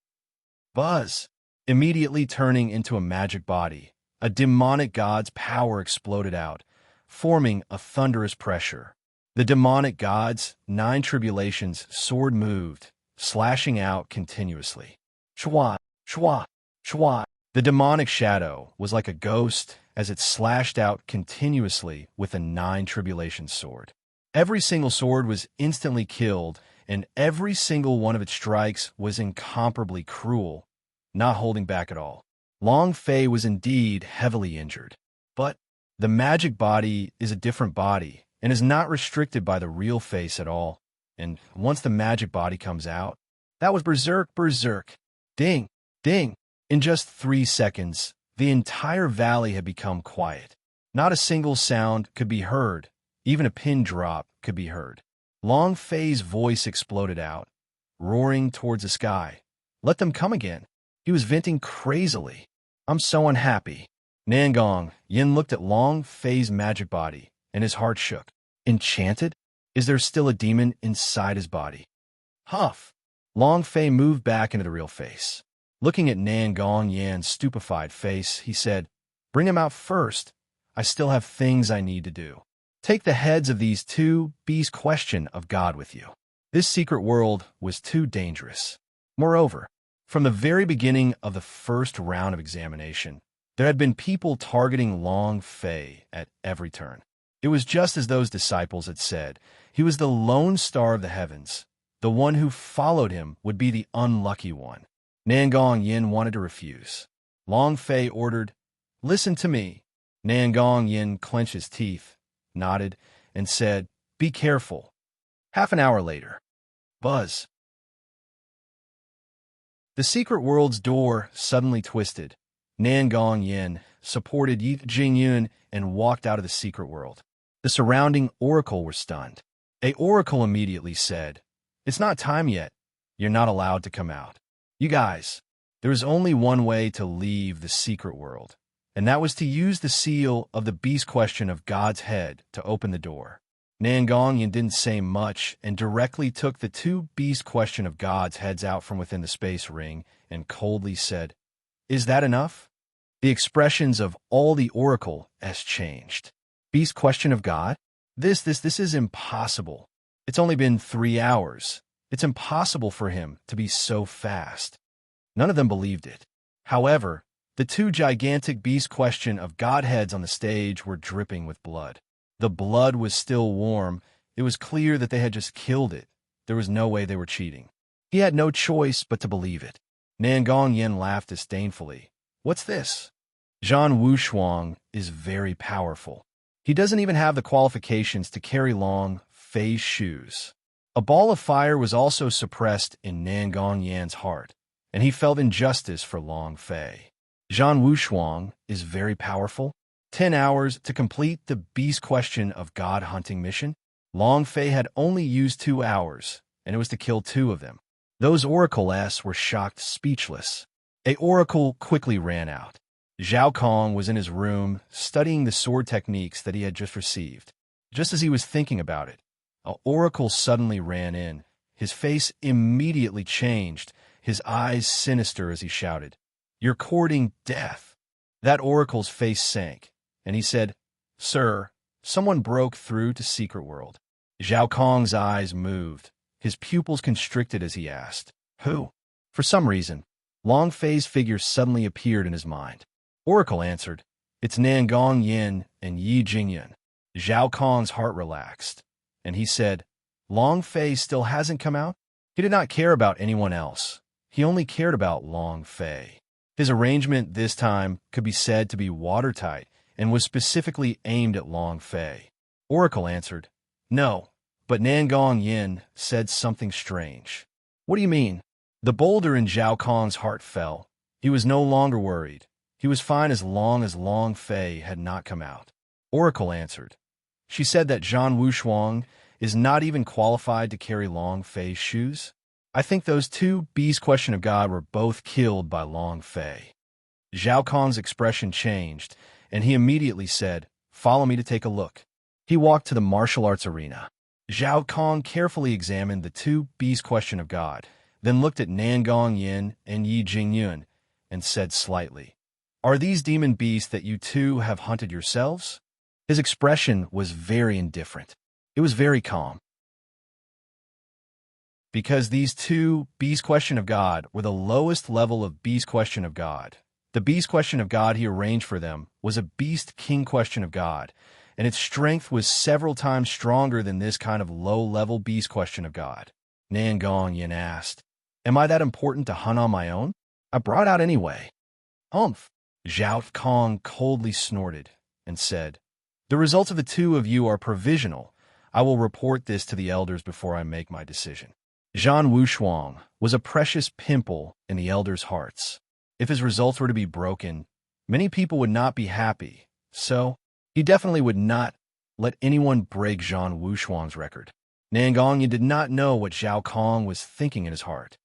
Buzz! Immediately turning into a magic body, a demonic god's power exploded out, forming a thunderous pressure. The demonic god's 9 tribulations sword moved, slashing out continuously. Chua, chua, chua. The demonic shadow was like a ghost as it slashed out continuously with a 9 tribulation sword. Every single sword was instantly killed, and every single one of its strikes was incomparably cruel, not holding back at all. Long Fei was indeed heavily injured. But the magic body is a different body and is not restricted by the real face at all. And once the magic body comes out, that was berserk, berserk. Ding, ding. In just 3 seconds, the entire valley had become quiet. Not a single sound could be heard. Even a pin drop could be heard. Long Fei's voice exploded out, roaring towards the sky. Let them come again. He was venting crazily. I'm so unhappy. Nangong Yin looked at Long Fei's magic body, and his heart shook. Enchanted? Is there still a demon inside his body? Huff! Long Fei moved back into the real face. Looking at Nangong Yan's stupefied face, he said, Bring him out first. I still have things I need to do. Take the heads of these 2 beasts question of God with you. This secret world was too dangerous. Moreover, from the very beginning of the first round of examination, there had been people targeting Long Fei at every turn. It was just as those disciples had said. He was the lone star of the heavens. The one who followed him would be the unlucky one. Nangong Yin wanted to refuse. Long Fei ordered, Listen to me. Nangong Yin clenched his teeth, nodded, and said, Be careful. Half an hour later. Buzz. The secret world's door suddenly twisted. Nangong Yin supported Yi Jingyun and walked out of the secret world. The surrounding oracle were stunned. A oracle immediately said, It's not time yet. You're not allowed to come out. You guys, there is only one way to leave the secret world, and that was to use the seal of the beast question of God's head to open the door. Nangong Yin didn't say much and directly took the 2 beast question of God's heads out from within the space ring and coldly said, Is that enough? The expressions of all the oracle has changed. Beast question of God? This is impossible. It's only been 3 hours. It's impossible for him to be so fast. None of them believed it. However, the 2 gigantic beast question of Godheads on the stage were dripping with blood. The blood was still warm. It was clear that they had just killed it. There was no way they were cheating. He had no choice but to believe it. Nangong Yin laughed disdainfully. What's this? Zhan Wushuang is very powerful. He doesn't even have the qualifications to carry Long Fei's shoes. A ball of fire was also suppressed in Nangong Yan's heart, and he felt injustice for Long Fei. Zhan Wushuang is very powerful. 10 hours to complete the beast question of God hunting mission. Long Fei had only used 2 hours, and it was to kill 2 of them. Those oracle-s were shocked speechless. A oracle quickly ran out. Zhao Kong was in his room, studying the sword techniques that he had just received. Just as he was thinking about it, an oracle suddenly ran in. His face immediately changed, his eyes sinister as he shouted, You're courting death. That oracle's face sank, and he said, Sir, someone broke through to Secret World. Zhao Kong's eyes moved. His pupils constricted as he asked, Who? For some reason, Long Fei's figure suddenly appeared in his mind. Oracle answered, It's Nangong Yin and Yi Jingyun. Zhao Kong's heart relaxed, and he said, Long Fei still hasn't come out? He did not care about anyone else. He only cared about Long Fei. His arrangement this time could be said to be watertight and was specifically aimed at Long Fei. Oracle answered, No, but Nangong Yin said something strange. What do you mean? The boulder in Zhao Kong's heart fell. He was no longer worried. He was fine as Long Fei had not come out. Oracle answered. She said that Zhan Wushuang is not even qualified to carry Long Fei's shoes. I think those 2 beast question of God were both killed by Long Fei. Zhao Kong's expression changed, and he immediately said, Follow me to take a look. He walked to the martial arts arena. Zhao Kong carefully examined the 2 beast question of God, then looked at Nangong Yin and Yi Jingyun, and said slightly, Are these demon beasts that you two have hunted yourselves? His expression was very indifferent. It was very calm. Because these two beast question of God were the lowest level of beast question of God. The beast question of God he arranged for them was a beast king question of God, and its strength was several times stronger than this kind of low-level beast question of God. Nangong Yin asked, "Am I that important to hunt on my own? I brought out anyway." "Humph." Zhao Kong coldly snorted and said, "The results of the two of you are provisional. I will report this to the elders before I make my decision." Zhan Wushuang was a precious pimple in the elders' hearts. If his results were to be broken, many people would not be happy, so he definitely would not let anyone break Zhan Wushuang's record. Nangongyan did not know what Zhao Kong was thinking in his heart.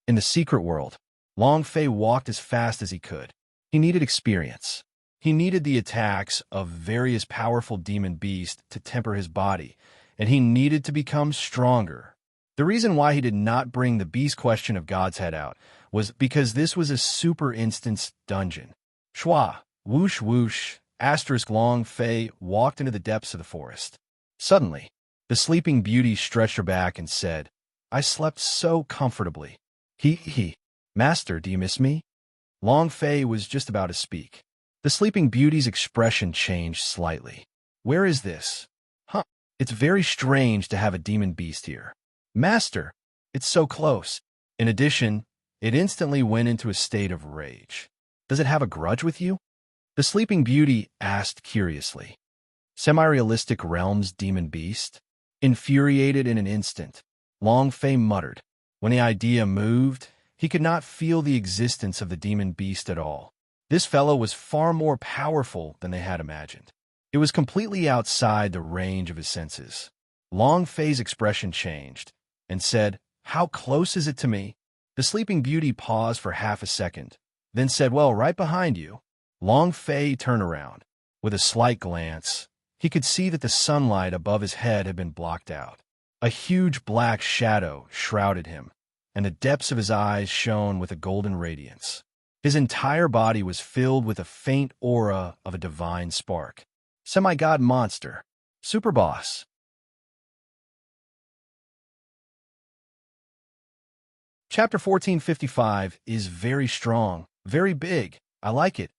In the secret world, Long Fei walked as fast as he could. He needed experience. He needed the attacks of various powerful demon beasts to temper his body, and he needed to become stronger. The reason why he did not bring the beast question of God's head out was because this was a super instance dungeon. Shua, whoosh whoosh, asterisk Long Fei walked into the depths of the forest. Suddenly, the sleeping beauty stretched her back and said, "I slept so comfortably." He. "Master, do you miss me?" Long Fei was just about to speak. The sleeping beauty's expression changed slightly. "Where is this? Huh, it's very strange to have a demon beast here. Master, it's so close." In addition, it instantly went into a state of rage. "Does it have a grudge with you?" The sleeping beauty asked curiously. "Semi-realistic realms demon beast?" Infuriated in an instant, Long Fei muttered. When the idea moved, he could not feel the existence of the demon beast at all. This fellow was far more powerful than they had imagined. It was completely outside the range of his senses. Long Fei's expression changed and said, "How close is it to me?" The sleeping beauty paused for half a second, then said, "Well, right behind you." Long Fei turned around. With a slight glance, he could see that the sunlight above his head had been blocked out. A huge black shadow shrouded him, and the depths of his eyes shone with a golden radiance. His entire body was filled with a faint aura of a divine spark. Semi-god monster. Super boss. Chapter 1455 is very strong, very big. I like it.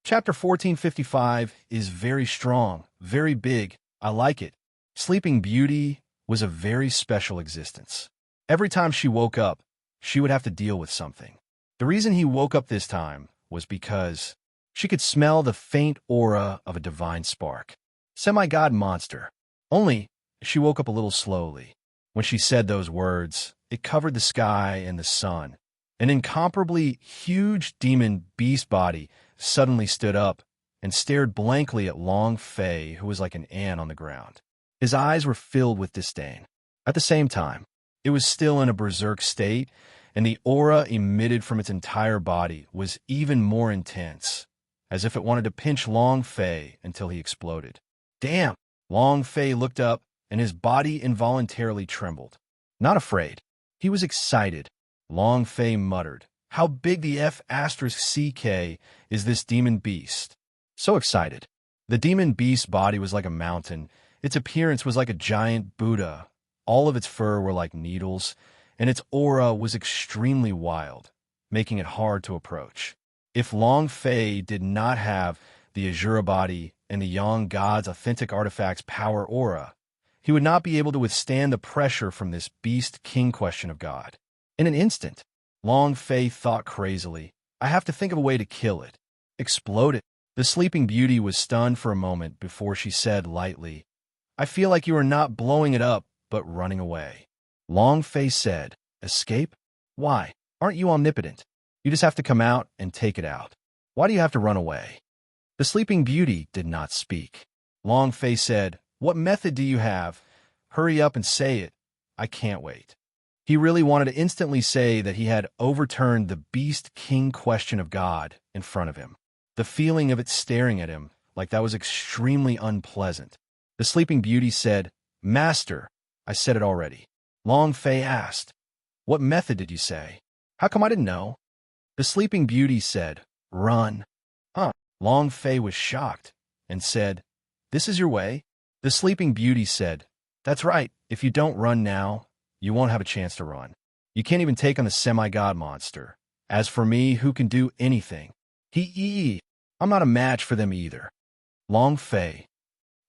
Chapter 1455 is very strong, very big. I like it. Sleeping Beauty was a very special existence. Every time she woke up, she would have to deal with something. The reason he woke up this time was because she could smell the faint aura of a divine spark. Semi-god monster. Only, she woke up a little slowly. When she said those words, it covered the sky and the sun. An incomparably huge demon beast body suddenly stood up and stared blankly at Long Fei, who was like an ant on the ground. His eyes were filled with disdain. At the same time, it was still in a berserk state, and the aura emitted from its entire body was even more intense, as if it wanted to pinch Long Fei until he exploded. Damn! Long Fei looked up, and his body involuntarily trembled. Not afraid. He was excited. Long Fei muttered, "How big the F*CK is this demon beast?" So excited. The demon beast's body was like a mountain. Its appearance was like a giant Buddha. All of its fur were like needles, and its aura was extremely wild, making it hard to approach. If Long Fei did not have the Azura body and the Yang God's authentic artifact's power aura, he would not be able to withstand the pressure from this beast king question of God. In an instant, Long Fei thought crazily, "I have to think of a way to kill it. Explode it." The Sleeping Beauty was stunned for a moment before she said lightly, "I feel like you are not blowing it up, but running away." Long Fei said, "Escape? Why? Aren't you omnipotent? You just have to come out and take it out. Why do you have to run away?" The Sleeping Beauty did not speak. Long Fei said, "What method do you have? Hurry up and say it. I can't wait." He really wanted to instantly say that he had overturned the beast king question of God in front of him. The feeling of it staring at him like that was extremely unpleasant. The Sleeping Beauty said, "Master, I said it already." Long Fei asked, "What method did you say? How come I didn't know?" The Sleeping Beauty said, "Run." Huh? Long Fei was shocked and said, "This is your way?" The Sleeping Beauty said, "That's right. If you don't run now, you won't have a chance to run. You can't even take on the semi-god monster. As for me, who can do anything? I'm not a match for them either." Long Fei.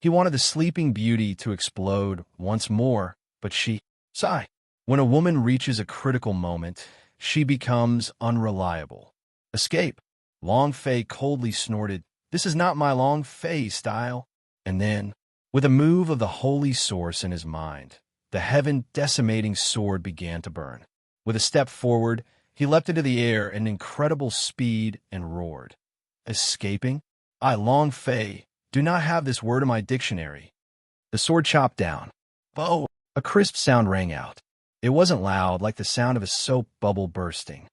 He wanted the Sleeping Beauty to explode once more, but she sighed. When a woman reaches a critical moment, she becomes unreliable. Escape. Long Fei coldly snorted, "This is not my Long Fei style." And then, with a move of the holy source in his mind, the heaven-decimating sword began to burn. With a step forward, he leapt into the air at incredible speed and roared. Escaping? I, Long Fei, do not have this word in my dictionary. The sword chopped down. Bo! A crisp sound rang out. It wasn't loud, like the sound of a soap bubble bursting.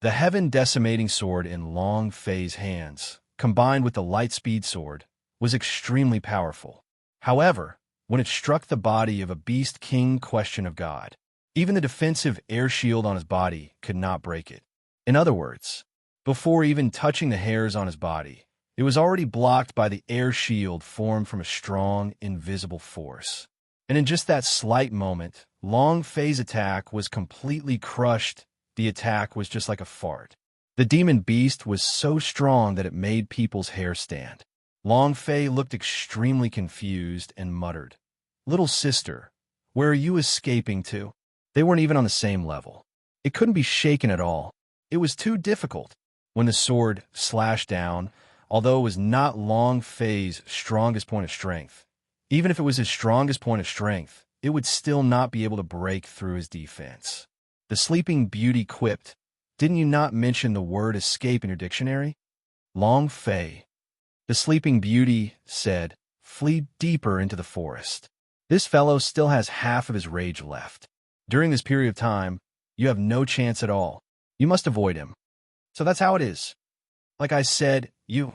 The heaven-decimating sword in Long Fei's hands, combined with the light-speed sword, was extremely powerful. However, when it struck the body of a beast king question of God, even the defensive air shield on his body could not break it. In other words, before even touching the hairs on his body, it was already blocked by the air shield formed from a strong, invisible force. And in just that slight moment, Long Fei's attack was completely crushed. The attack was just like a fart. The demon beast was so strong that it made people's hair stand. Long Fei looked extremely confused and muttered, "Little sister, where are you escaping to?" They weren't even on the same level. It couldn't be shaken at all. It was too difficult. When the sword slashed down, although it was not Long Fei's strongest point of strength, even if it was his strongest point of strength, it would still not be able to break through his defense. The Sleeping Beauty quipped, "Didn't you not mention the word escape in your dictionary?" Long Fei. The Sleeping Beauty said, "Flee deeper into the forest. This fellow still has half of his rage left. During this period of time, you have no chance at all. You must avoid him." So that's how it is. Like I said, you,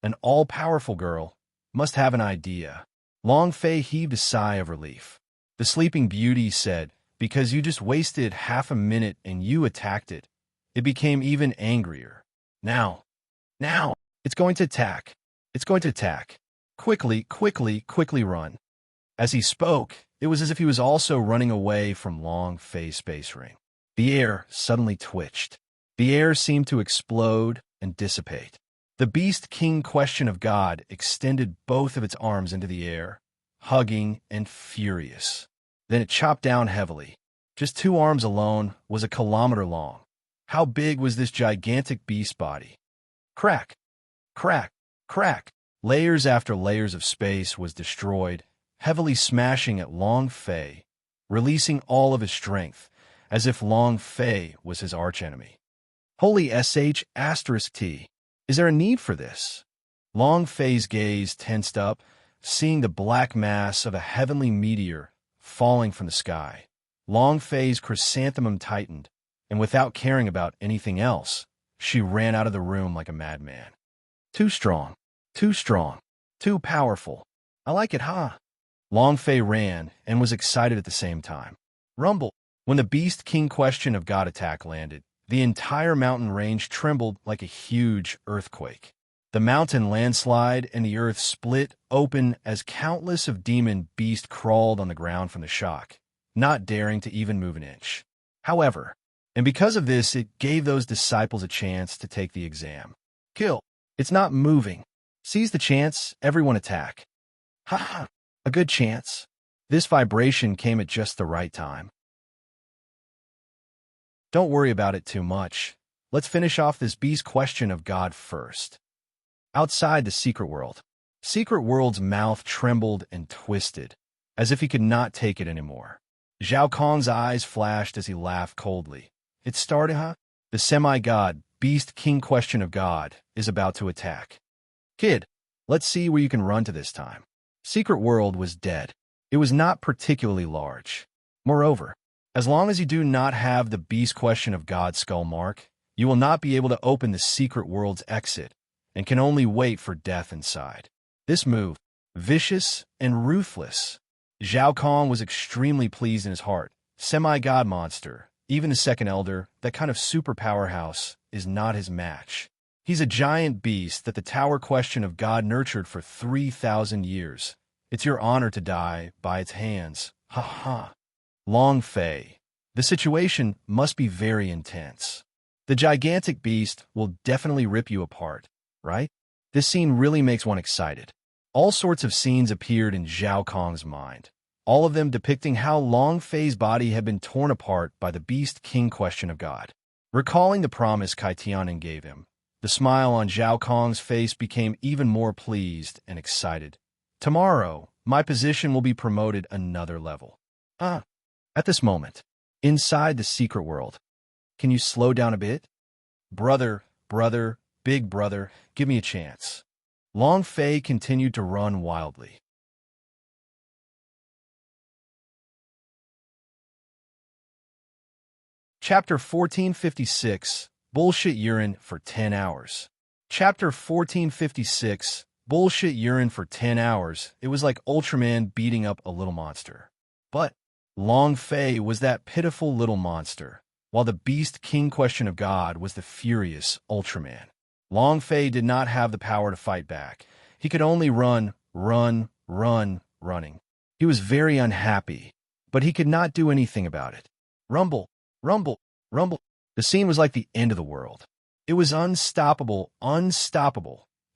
an all-powerful girl, must have an idea. Long Fei heaved a sigh of relief. The Sleeping Beauty said, "Because you just wasted half a minute and you attacked it. It became even angrier. Now, it's going to attack. It's going to attack. Quickly, quickly, quickly run." As he spoke, it was as if he was also running away from Long Fei's space ring. The air suddenly twitched. The air seemed to explode and dissipate. The Beast King question of God extended both of its arms into the air, hugging and furious. Then it chopped down heavily. Just 2 arms alone was a kilometer long. How big was this gigantic beast body? Crack, crack, crack. Layers after layers of space was destroyed, heavily smashing at Long Fei, releasing all of his strength, as if Long Fei was his archenemy. Holy **T. Is there a need for this? Long Fei's gaze tensed up, seeing the black mass of a heavenly meteor falling from the sky. Long Fei's chrysanthemum tightened, and without caring about anything else, she ran out of the room like a madman. Too strong, too powerful. I like it, huh? Long Fei ran and was excited at the same time. Rumble. When the Beast King question of God attack landed, the entire mountain range trembled like a huge earthquake. The mountain landslide and the earth split open as countless of demon beasts crawled on the ground from the shock, not daring to even move an inch. However, and because of this, it gave those disciples a chance to take the exam. Kill. It's not moving. Seize the chance, everyone attack. Ha ha, a good chance. This vibration came at just the right time. Don't worry about it too much. Let's finish off this beast question of God first. Outside the secret world. Secret World's mouth trembled and twisted, as if he could not take it anymore. Zhao Kong's eyes flashed as he laughed coldly. It started, huh? The semi-god, Beast King question of God, is about to attack. Kid, let's see where you can run to this time. Secret World was dead. It was not particularly large. Moreover, as long as you do not have the Beast question of God skull mark, you will not be able to open the Secret World's exit, and can only wait for death inside. This move, vicious and ruthless. Zhao Kong was extremely pleased in his heart. Semi-god monster, Even the second elder, that kind of super powerhouse, is not his match. He's a giant beast that the tower question of God nurtured for 3,000 years. It's your honor to die by its hands. Ha ha. Long Fei. The situation must be very intense. The gigantic beast will definitely rip you apart, right? This scene really makes one excited. All sorts of scenes appeared in Zhao Kong's mind, all of them depicting how Long Fei's body had been torn apart by the Beast King question of God. Recalling the promise Kai Tianen gave him, the smile on Zhao Kong's face became even more pleased and excited. Tomorrow, my position will be promoted another level. At this moment, inside the secret world, can you slow down a bit? Brother, big brother, give me a chance. Long Fei continued to run wildly. Chapter 1456, Bullshit Urine for 10 Hours. Chapter 1456, Bullshit Urine for 10 Hours. It was like Ultraman beating up a little monster. But Long Fei was that pitiful little monster, while the Beast King question of God was the furious Ultraman. Long Fei did not have the power to fight back. He could only running. He was very unhappy, but he could not do anything about it. Rumble, rumble, rumble. The scene was like the end of the world. It was unstoppable,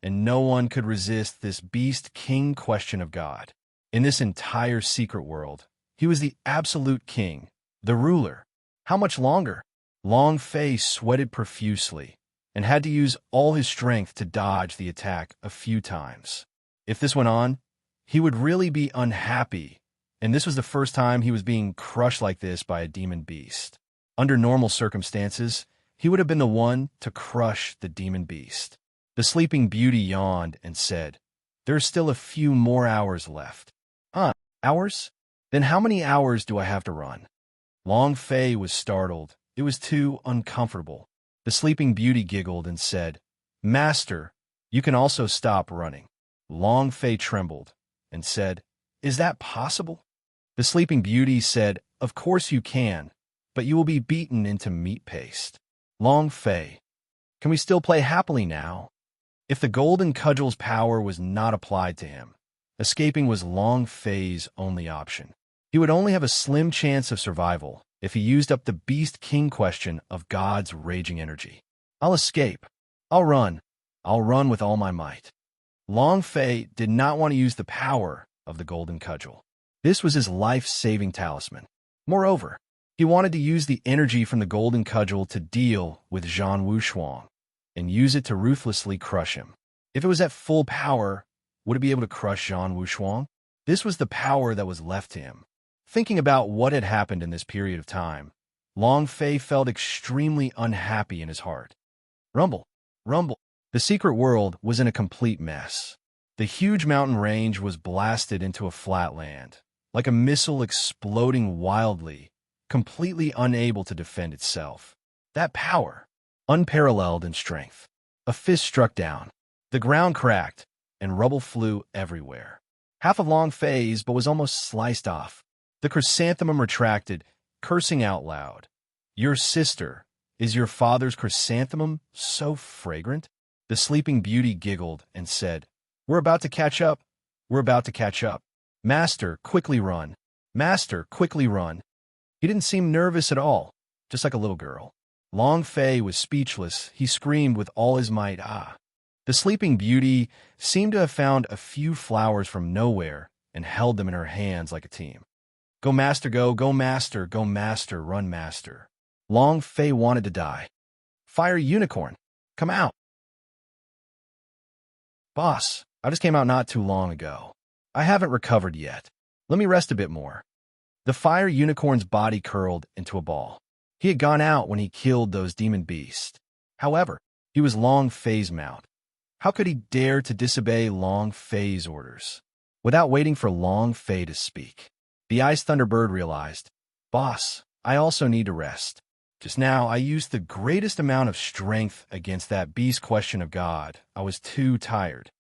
and no one could resist this Beast King question of God. In this entire secret world, he was the absolute king, the ruler. How much longer? Long Fei sweated profusely and had to use all his strength to dodge the attack a few times. If this went on, he would really be unhappy, and this was the first time he was being crushed like this by a demon beast. Under normal circumstances, he would have been the one to crush the demon beast. The Sleeping Beauty yawned and said, "There's still a few more hours left." Hours? Then how many hours do I have to run? Long Fei was startled. It was too uncomfortable. The Sleeping Beauty giggled and said, "Master, you can also stop running." Long Fei trembled and said, "Is that possible?" The Sleeping Beauty said, "Of course you can, but you will be beaten into meat paste." Long Fei, can we still play happily now? If the golden cudgel's power was not applied to him, escaping was Long Fei's only option. He would only have a slim chance of survival if he used up the Beast King question of God's raging energy. I'll escape. I'll run with all my might. Long Fei did not want to use the power of the golden cudgel. This was his life-saving talisman. Moreover, he wanted to use the energy from the golden cudgel to deal with Zhang Wushuang and use it to ruthlessly crush him. If it was at full power, would it be able to crush Zhang Wushuang? This was the power that was left to him. Thinking about what had happened in this period of time, Long Fei felt extremely unhappy in his heart. Rumble, rumble. The secret world was in a complete mess. The huge mountain range was blasted into a flat land, like a missile exploding wildly, completely unable to defend itself. That power, unparalleled in strength. A fist struck down. The ground cracked, and rubble flew everywhere. Half of Long Fei's but was almost sliced off. The chrysanthemum retracted, cursing out loud. "Your sister, is your father's chrysanthemum so fragrant?" The Sleeping Beauty giggled and said, "We're about to catch up. We're about to catch up. Master, quickly run. Master, quickly run." He didn't seem nervous at all, just like a little girl. Long Fei was speechless. He screamed with all his might, "Ah!" The Sleeping Beauty seemed to have found a few flowers from nowhere and held them in her hands like a team. Go master, go master, run master. Long Fei wanted to die. Fire Unicorn, come out. Boss, I just came out not too long ago. I haven't recovered yet. Let me rest a bit more. The Fire Unicorn's body curled into a ball. He had gone out when he killed those demon beasts. However, he was Long Fei's mount. How could he dare to disobey Long Fei's orders? Without waiting for Long Fei to speak, the Ice Thunderbird realized, "Boss, I also need to rest. Just now, I used the greatest amount of strength against that beast question of God. I was too tired."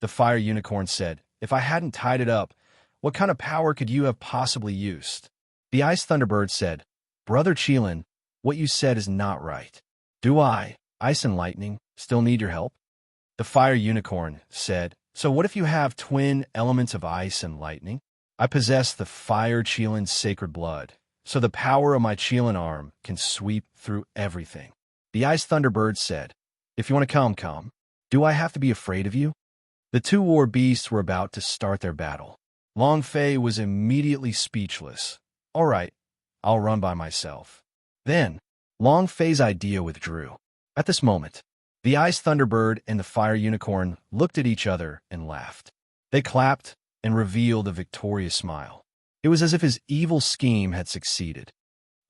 The Fire Unicorn said, "If I hadn't tied it up, what kind of power could you have possibly used?" The Ice Thunderbird said, "Brother Qilin, What you said is not right. Do I, Ice and Lightning, still need your help? The fire unicorn said, so what if you have twin elements of ice and lightning? I possess the fire Chilin's sacred blood, so the power of my Chilin arm can sweep through everything. The ice thunderbird said, if you want to come, come. Do I have to be afraid of you? The two war beasts were about to start their battle. Long Fei was immediately speechless. All right, I'll run by myself. Then, Long Fei's idea withdrew. At this moment, the ice thunderbird and the fire unicorn looked at each other and laughed. They clapped and revealed a victorious smile. It was as if his evil scheme had succeeded.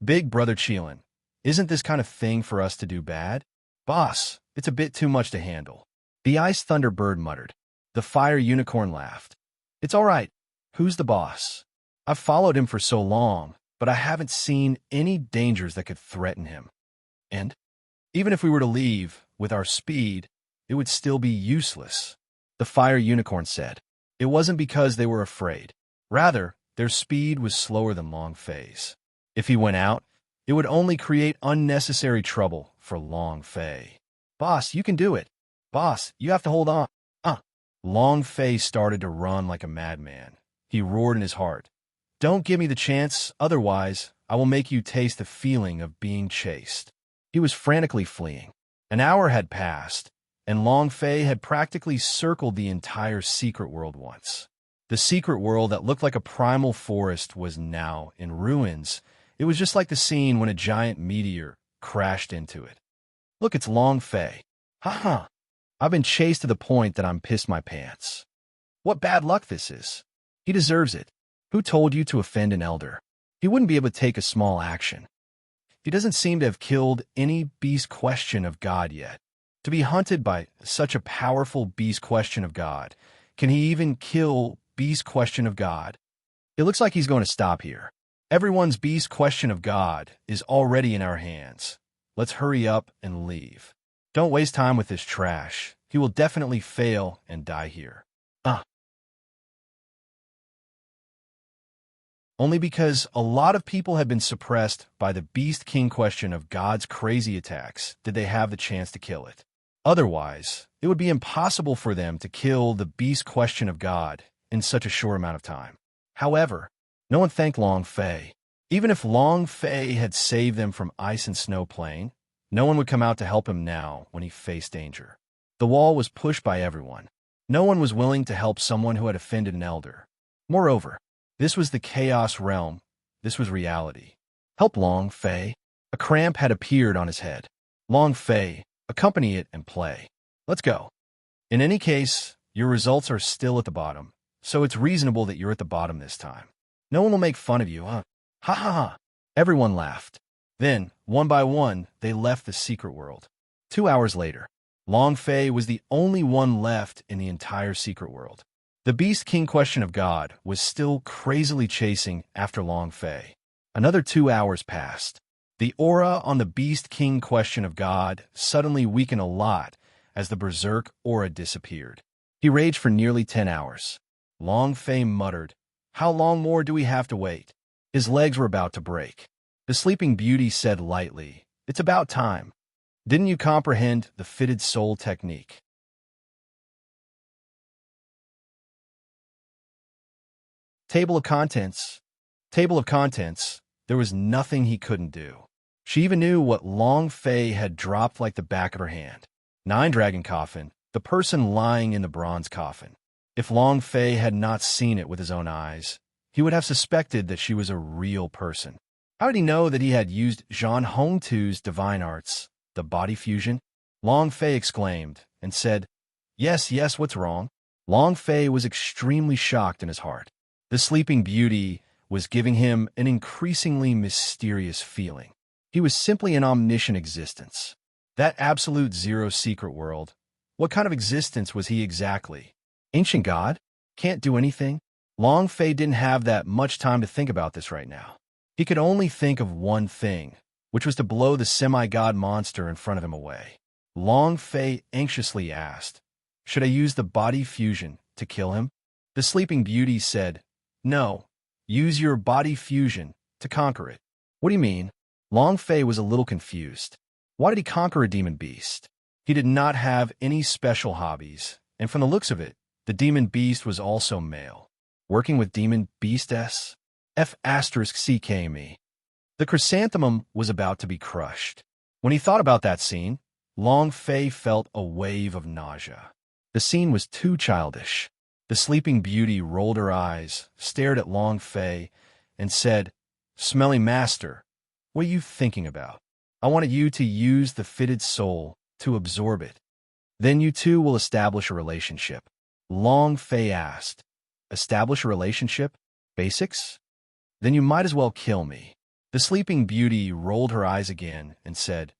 Big Brother Chilin, isn't this kind of thing for us to do bad? Boss, it's a bit too much to handle. The ice thunderbird muttered. The fire unicorn laughed. It's all right. Who's the boss? I've followed him for so long, but I haven't seen any dangers that could threaten him. And even if we were to leave with our speed, it would still be useless. The fire unicorn said. It wasn't because they were afraid. Rather, their speed was slower than Long Fei's. If he went out, it would only create unnecessary trouble for Long Fei. Boss, you can do it. Boss, you have to hold on. Long Fei started to run like a madman. He roared in his heart. Don't give me the chance, otherwise I will make you taste the feeling of being chased. He was frantically fleeing. An hour had passed, and Long Fei had practically circled the entire secret world once. The secret world that looked like a primal forest was now in ruins. It was just like the scene when a giant meteor crashed into it. Look, it's Long Fei. Ha. I've been chased to the point that I'm pissed my pants. What bad luck this is. He deserves it. Who told you to offend an elder? He wouldn't be able to take a small action. He doesn't seem to have killed any beast question of God yet. To be hunted by such a powerful beast question of God, can he even kill beast question of God? It looks like he's going to stop here. Everyone's beast question of God is already in our hands. Let's hurry up and leave. Don't waste time with this trash. He will definitely fail and die here. Only because a lot of people had been suppressed by the Beast King question of God's crazy attacks did they have the chance to kill it. Otherwise, it would be impossible for them to kill the Beast question of God in such a short amount of time. However, no one thanked Long Fei. Even if Long Fei had saved them from ice and snow playing, no one would come out to help him now when he faced danger. The wall was pushed by everyone. No one was willing to help someone who had offended an elder. Moreover, this was the chaos realm. This was reality. Help Long Fei. A cramp had appeared on his head. Long Fei, accompany it and play. Let's go. In any case, your results are still at the bottom, so it's reasonable that you're at the bottom this time. No one will make fun of you, huh? Ha ha ha. Everyone laughed. Then, one by one, they left the secret world. 2 hours later, Long Fei was the only one left in the entire secret world. The Beast King question of God was still crazily chasing after Long Fei. Another 2 hours passed. The aura on the Beast King question of God suddenly weakened a lot as the Berserk aura disappeared. He raged for nearly 10 hours. Long Fei muttered, "How long more do we have to wait?" His legs were about to break. The Sleeping Beauty said lightly, "It's about time. Didn't you comprehend the fitted soul technique?" Table of contents. Table of contents. There was nothing he couldn't do. She even knew what Long Fei had dropped like the back of her hand. 9 dragon coffin, the person lying in the bronze coffin. If Long Fei had not seen it with his own eyes, he would have suspected that she was a real person. How did he know that he had used Zhang Hongtu's divine arts, the body fusion? Long Fei exclaimed and said, Yes, what's wrong?" Long Fei was extremely shocked in his heart. The Sleeping Beauty was giving him an increasingly mysterious feeling. He was simply an omniscient existence. That absolute zero secret world. What kind of existence was he exactly? Ancient God? Can't do anything? Long Fei didn't have that much time to think about this right now. He could only think of one thing, which was to blow the semi-god monster in front of him away. Long Fei anxiously asked, "Should I use the body fusion to kill him?" The Sleeping Beauty said, "No, use your body fusion to conquer it." "What do you mean?" Long Fei was a little confused. Why did he conquer a demon beast? He did not have any special hobbies, and from the looks of it, the demon beast was also male. Working with demon beastess? F***CKME. The chrysanthemum was about to be crushed. When he thought about that scene, Long Fei felt a wave of nausea. The scene was too childish. The sleeping beauty rolled her eyes, stared at Long Fei, and said, "Smelly master, what are you thinking about? I wanted you to use the fitted soul to absorb it. Then you two will establish a relationship." Long Fei asked, "Establish a relationship? Basics? Then you might as well kill me." The sleeping beauty rolled her eyes again and said,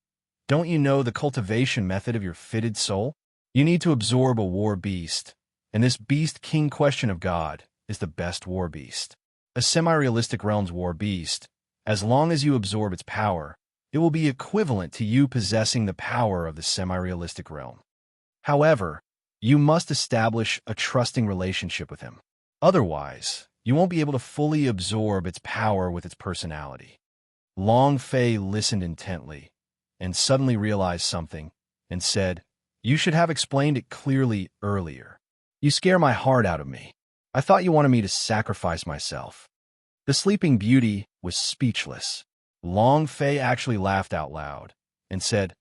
"Don't you know the cultivation method of your fitted soul? You need to absorb a war beast, and this beast king question of God is the best war beast. A semi-realistic realm's war beast, as long as you absorb its power, it will be equivalent to you possessing the power of the semi-realistic realm. However, you must establish a trusting relationship with him. Otherwise, you won't be able to fully absorb its power with its personality." Long Fei listened intently and suddenly realized something and said, "You should have explained it clearly earlier. You scare my heart out of me. I thought you wanted me to sacrifice myself." The sleeping beauty was speechless. Long Fei actually laughed out loud and said,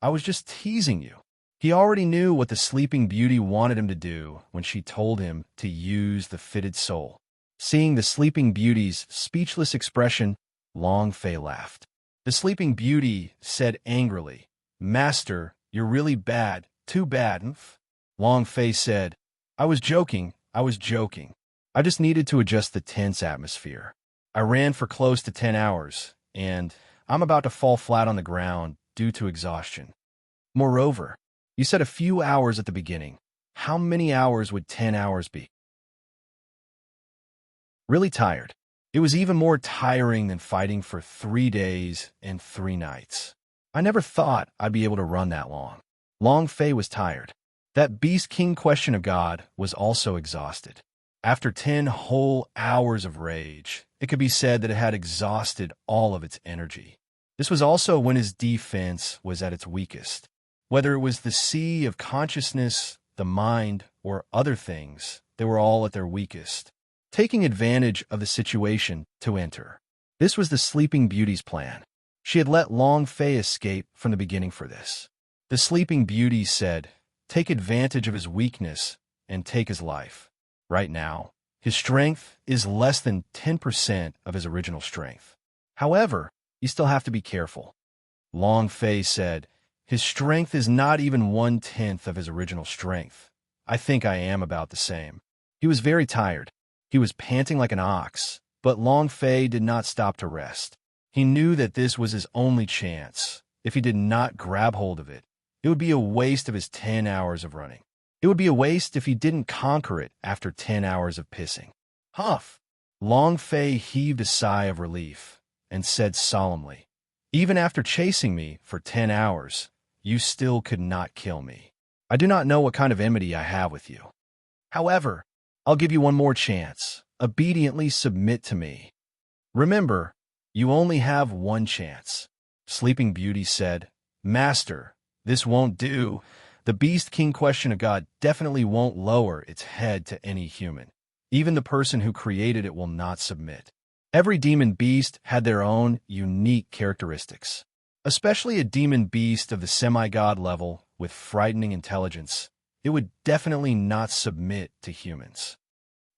"I was just teasing you." He already knew what the sleeping beauty wanted him to do when she told him to use the fitted soul. Seeing the sleeping beauty's speechless expression, Long Fei laughed. The sleeping beauty said angrily, "Master, you're really bad, too bad." Long Fei said, I was joking. I just needed to adjust the tense atmosphere. I ran for close to 10 hours, and I'm about to fall flat on the ground due to exhaustion. Moreover, you said a few hours at the beginning. How many hours would 10 hours be?" Really tired. It was even more tiring than fighting for 3 days and 3 nights. I never thought I'd be able to run that long. Long Fei was tired. That beast king question of God was also exhausted. After 10 whole hours of rage, it could be said that it had exhausted all of its energy. This was also when his defense was at its weakest. Whether it was the sea of consciousness, the mind, or other things, they were all at their weakest, taking advantage of the situation to enter. This was the Sleeping Beauty's plan. She had let Long Fei escape from the beginning for this. The Sleeping Beauty said, "Take advantage of his weakness and take his life. Right now, his strength is less than 10% of his original strength. However, you still have to be careful." Long Fei said, "His strength is not even 1/10 of his original strength. I think I am about the same." He was very tired. He was panting like an ox, but Long Fei did not stop to rest. He knew that this was his only chance. If he did not grab hold of it, it would be a waste of his 10 hours of running. It would be a waste if he didn't conquer it after 10 hours of pissing. Huff! Long Fei heaved a sigh of relief and said solemnly, "Even after chasing me for 10 hours, you still could not kill me. I do not know what kind of enmity I have with you. However, I'll give you one more chance. Obediently submit to me. Remember, you only have one chance." Sleeping Beauty said, "Master, this won't do. The Beast King question of God definitely won't lower its head to any human. Even the person who created it will not submit." Every demon beast had their own unique characteristics. Especially a demon beast of the semi-god level with frightening intelligence, it would definitely not submit to humans.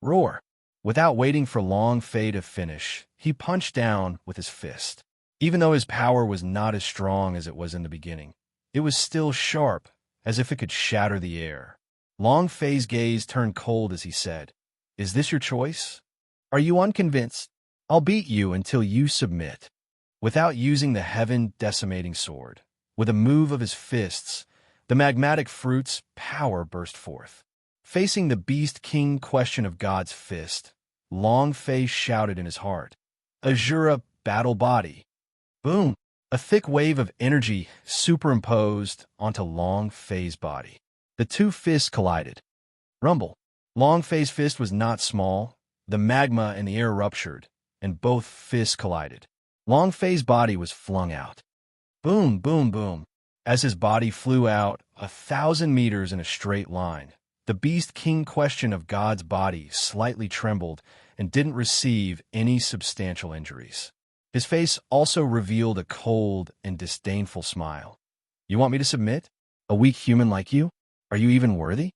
Roar! Without waiting for Long Fei to finish, he punched down with his fist. Even though his power was not as strong as it was in the beginning, it was still sharp, as if it could shatter the air. Long Fei's gaze turned cold as he said, "Is this your choice? Are you unconvinced? I'll beat you until you submit." Without using the heaven-decimating sword, with a move of his fists, the magmatic fruit's power burst forth. Facing the Beast King question of God's fist, Long Fei shouted in his heart, "Azura battle body." Boom! A thick wave of energy superimposed onto Long Fei's body. The two fists collided. Rumble. Long Fei's fist was not small. The magma and the air ruptured, and both fists collided. Long Fei's body was flung out. Boom, boom, boom. As his body flew out 1,000 meters in a straight line, the Beast King question of God's body slightly trembled and didn't receive any substantial injuries. His face also revealed a cold and disdainful smile. You want me to submit? A weak human like you? Are you even worthy?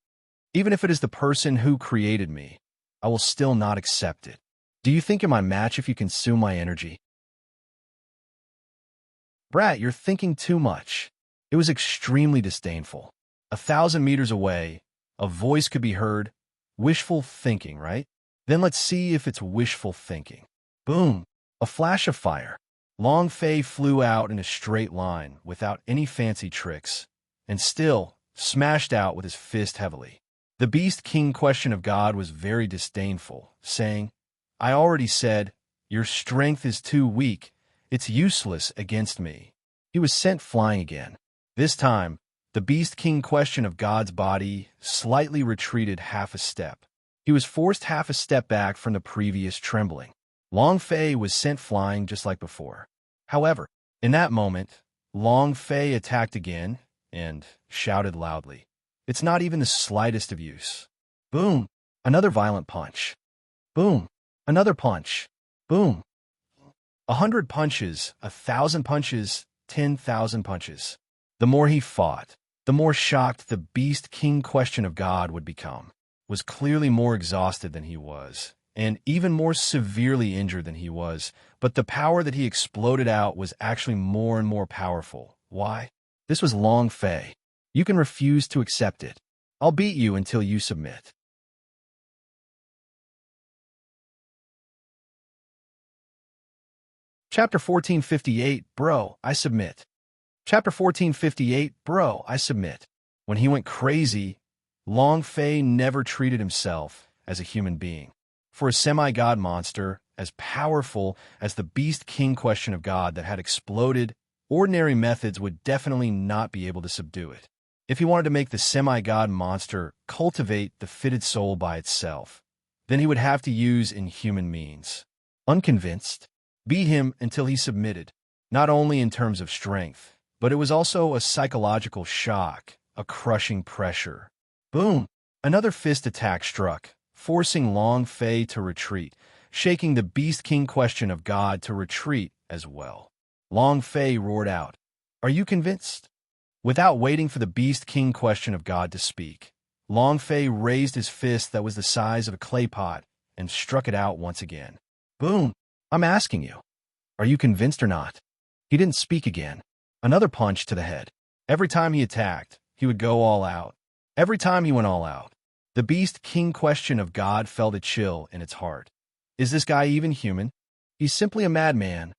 Even if it is the person who created me, I will still not accept it. Do you think you're my match if you consume my energy? Brat, you're thinking too much. It was extremely disdainful. 1,000 meters away, a voice could be heard. Wishful thinking, right? Then let's see if it's wishful thinking. Boom! A flash of fire. Long Fei flew out in a straight line without any fancy tricks, and still smashed out with his fist heavily. The Beast King question of God was very disdainful, saying, I already said, your strength is too weak. It's useless against me. He was sent flying again. This time, the Beast King question of God's body slightly retreated half a step. He was forced half a step back from the previous trembling. Long Fei was sent flying just like before. However, in that moment, Long Fei attacked again and shouted loudly. It's not even the slightest of use. Boom! Another violent punch. Boom! Another punch. Boom! 100 punches, 1,000 punches, 10,000 punches. The more he fought, the more shocked the Beast King question of God would become. Was clearly more exhausted than he was, and even more severely injured than he was, but the power that he exploded out was actually more and more powerful. Why? This was Long Fei. You can refuse to accept it. I'll beat you until you submit. Chapter 1458, Bro, I Submit. Chapter 1458, Bro, I Submit. When he went crazy, Long Fei never treated himself as a human being. For a semi-god monster, as powerful as the Beast King question of God that had exploded, ordinary methods would definitely not be able to subdue it. If he wanted to make the semi-god monster cultivate the fitted soul by itself, then he would have to use inhuman means. Unconvinced, beat him until he submitted, not only in terms of strength, but it was also a psychological shock, a crushing pressure. Boom! Another fist attack struck, forcing Long Fei to retreat, shaking the Beast King question of God to retreat as well. Long Fei roared out, Are you convinced? Without waiting for the Beast King question of God to speak, Long Fei raised his fist that was the size of a clay pot and struck it out once again. Boom! I'm asking you, are you convinced or not? He didn't speak again. Another punch to the head. Every time he attacked, he would go all out. Every time he went all out, the Beast King question of God felt a chill in its heart. Is this guy even human? He's simply a madman.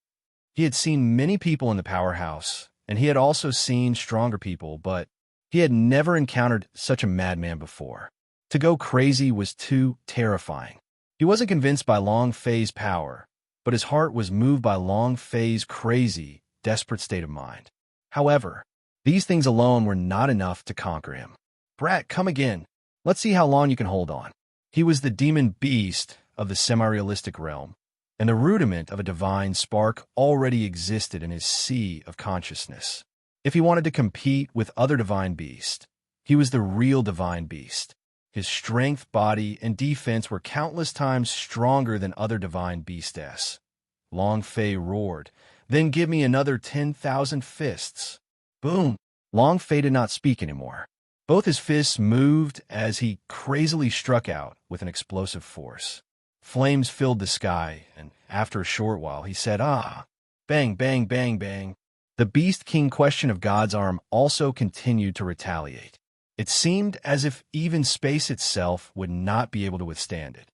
He had seen many people in the powerhouse, and he had also seen stronger people, but he had never encountered such a madman before. To go crazy was too terrifying. He wasn't convinced by Long Fei's power, but his heart was moved by Long Fei's crazy, desperate state of mind. However, these things alone were not enough to conquer him. Brat, come again. Let's see how long you can hold on. He was the demon beast of the semi-realistic realm, and the rudiment of a divine spark already existed in his sea of consciousness. If he wanted to compete with other divine beasts, he was the real divine beast. His strength, body, and defense were countless times stronger than other divine beastess. Long Fei roared, Then give me another 10,000 fists. Boom! Long Fei did not speak anymore. Both his fists moved as he crazily struck out with an explosive force. Flames filled the sky, and after a short while he said, Ah! Bang, bang, bang, bang. The Beast King question of God's arm also continued to retaliate. It seemed as if even space itself would not be able to withstand it.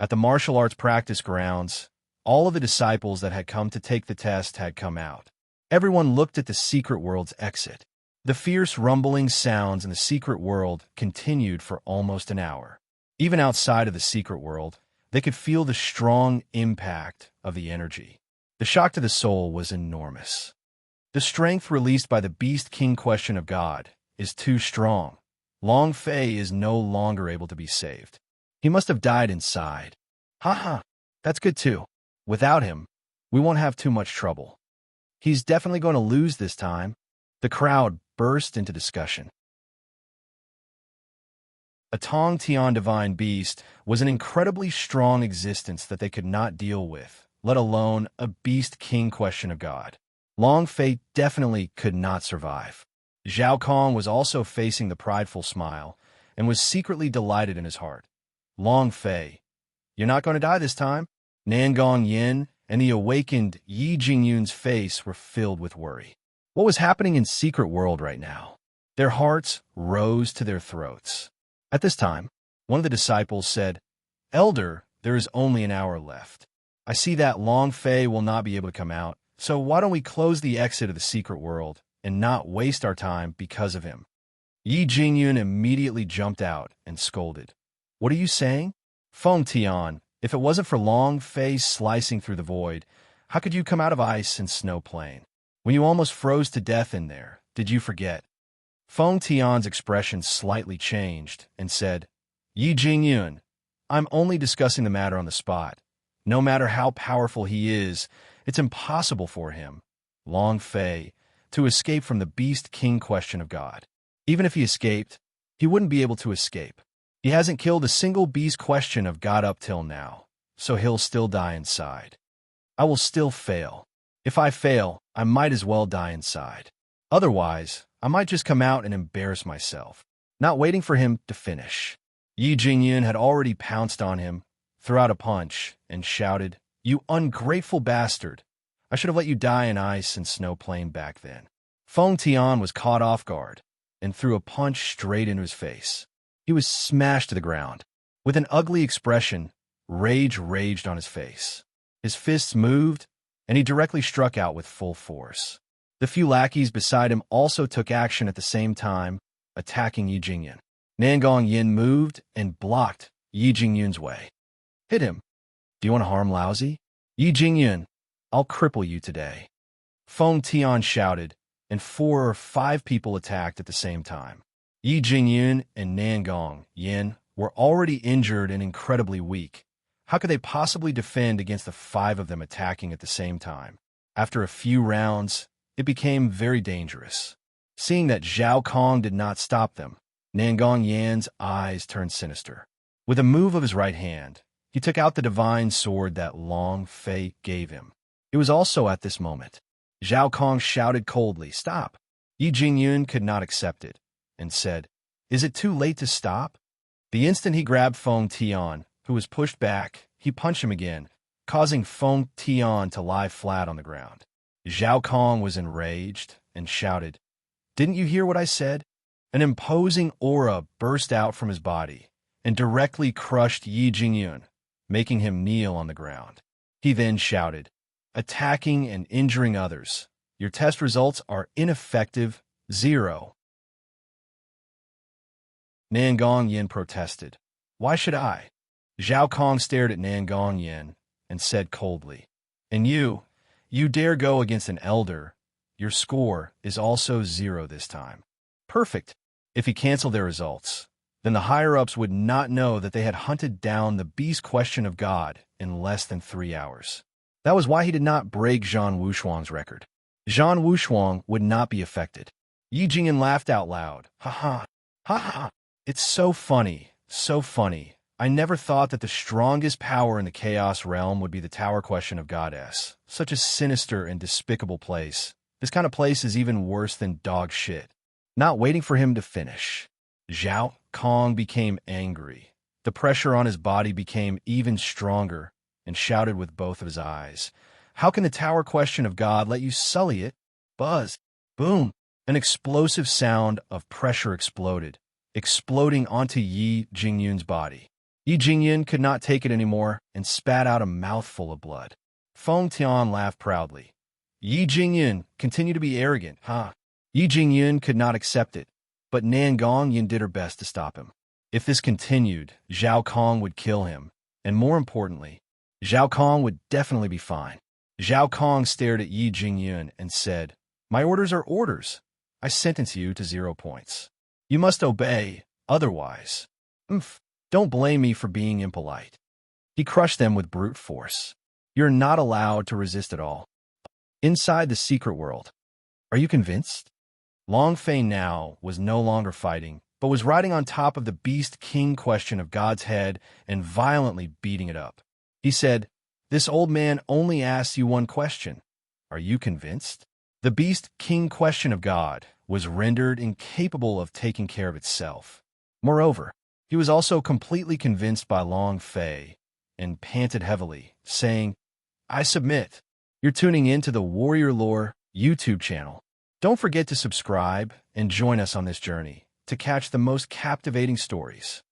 At the martial arts practice grounds, all of the disciples that had come to take the test had come out. Everyone looked at the secret world's exit. The fierce rumbling sounds in the secret world continued for almost an hour. Even outside of the secret world, they could feel the strong impact of the energy. The shock to the soul was enormous. The strength released by the Beast King question of God is too strong. Long Fei is no longer able to be saved. He must have died inside. Haha, that's good too. Without him, We won't have too much trouble. He's definitely going to lose this time. The crowd burst into discussion. A Tong Tian divine beast was an incredibly strong existence that they could not deal with, let alone a beast king question of God. Long Fei definitely could not survive. Zhao Kong was also facing the prideful smile and was secretly delighted in his heart. Long Fei, you're not going to die this time. Nangong Yin and the awakened Yi Jingyun's face were filled with worry. What was happening in Secret World right now? Their hearts rose to their throats. At this time, one of the disciples said, "Elder, there is only an hour left. I see that Long Fei will not be able to come out, so why don't we close the exit of the Secret World and not waste our time because of him?" Yi Jingyun immediately jumped out and scolded. "What are you saying? Feng Tian, if it wasn't for Long Fei slicing through the void, how could you come out of ice and snow plane? When you almost froze to death in there, did you forget?" Feng Tian's expression slightly changed and said, "Yi Jingyun, I'm only discussing the matter on the spot. No matter how powerful he is, it's impossible for him, Long Fei, to escape from the beast king question of God. Even if he escaped, he wouldn't be able to escape. He hasn't killed a single beast question of God up till now, so he'll still die inside. I will still fail. If I fail, I might as well die inside. Otherwise, I might just come out and embarrass myself." Not waiting for him to finish, Yi Jingyun had already pounced on him, threw out a punch, and shouted, "You ungrateful bastard! I should have let you die in ice and snow plane back then." Feng Tian was caught off guard and threw a punch straight into his face. He was smashed to the ground. With an ugly expression, rage raged on his face. His fists moved, and he directly struck out with full force. The few lackeys beside him also took action at the same time, attacking Yi Jingyun. Nangong Yin moved and blocked Yi Jingyun's way. "Hit him. Do you want to harm Laozi? Yi Jingyun, I'll cripple you today." Feng Tian shouted, and 4 or 5 people attacked at the same time. Yi Jingyun and Nangong Yin were already injured and incredibly weak. How could they possibly defend against the 5 of them attacking at the same time? After a few rounds, it became very dangerous. Seeing that Zhao Kong did not stop them, Nangong Yan's eyes turned sinister. With a move of his right hand, he took out the divine sword that Long Fei gave him. It was also at this moment. Zhao Kong shouted coldly, "Stop!" Yi Jingyun could not accept it, and said, "Is it too late to stop?" The instant he grabbed Feng Tian, who was pushed back, he punched him again, causing Feng Tian to lie flat on the ground. Zhao Kong was enraged and shouted, "Didn't you hear what I said?" An imposing aura burst out from his body and directly crushed Yi Jingyun, making him kneel on the ground. He then shouted, "Attacking and injuring others. Your test results are ineffective, 0. Nangong Yin protested. "Why should I?" Zhao Kong stared at Nangong Yin and said coldly, "And you dare go against an elder. Your score is also 0 this time." Perfect. If he canceled their results, then the higher-ups would not know that they had hunted down the beast question of God in less than 3 hours. That was why he did not break Zhang Wushuang's record. Zhang Wushuang would not be affected. Yi Jingyun laughed out loud. "Ha ha, ha ha. It's so funny, so funny. I never thought that the strongest power in the Chaos Realm would be the Tower Question of Goddess. Such a sinister and despicable place. This kind of place is even worse than dog shit." Not waiting for him to finish, Zhao Kong became angry. The pressure on his body became even stronger and shouted with both of his eyes, "How can the Tower Question of God let you sully it?" Buzz! Boom! An explosive sound of pressure exploded, exploding onto Yi Jingyun's body. Yi Jingyun could not take it anymore and spat out a mouthful of blood. Feng Tian laughed proudly. Yi Jingyun continued to be arrogant, huh? Yi Jingyun could not accept it, but Nangong Yin did her best to stop him. If this continued, Zhao Kong would kill him, and more importantly, Zhao Kong would definitely be fine. Zhao Kong stared at Yi Jingyun and said, "My orders are orders. I sentence you to 0 points. You must obey, otherwise. Don't blame me for being impolite." He crushed them with brute force. You're not allowed to resist at all. Inside the secret world. Are you convinced? Long Fei now was no longer fighting, but was riding on top of the beast king question of God's head and violently beating it up. He said, "This old man only asks you one question. Are you convinced?" The beast king question of God was rendered incapable of taking care of itself. Moreover, he was also completely convinced by Long Fei and panted heavily, saying, "I submit." You're tuning in to the Warrior Lore YouTube channel. Don't forget to subscribe and join us on this journey to catch the most captivating stories.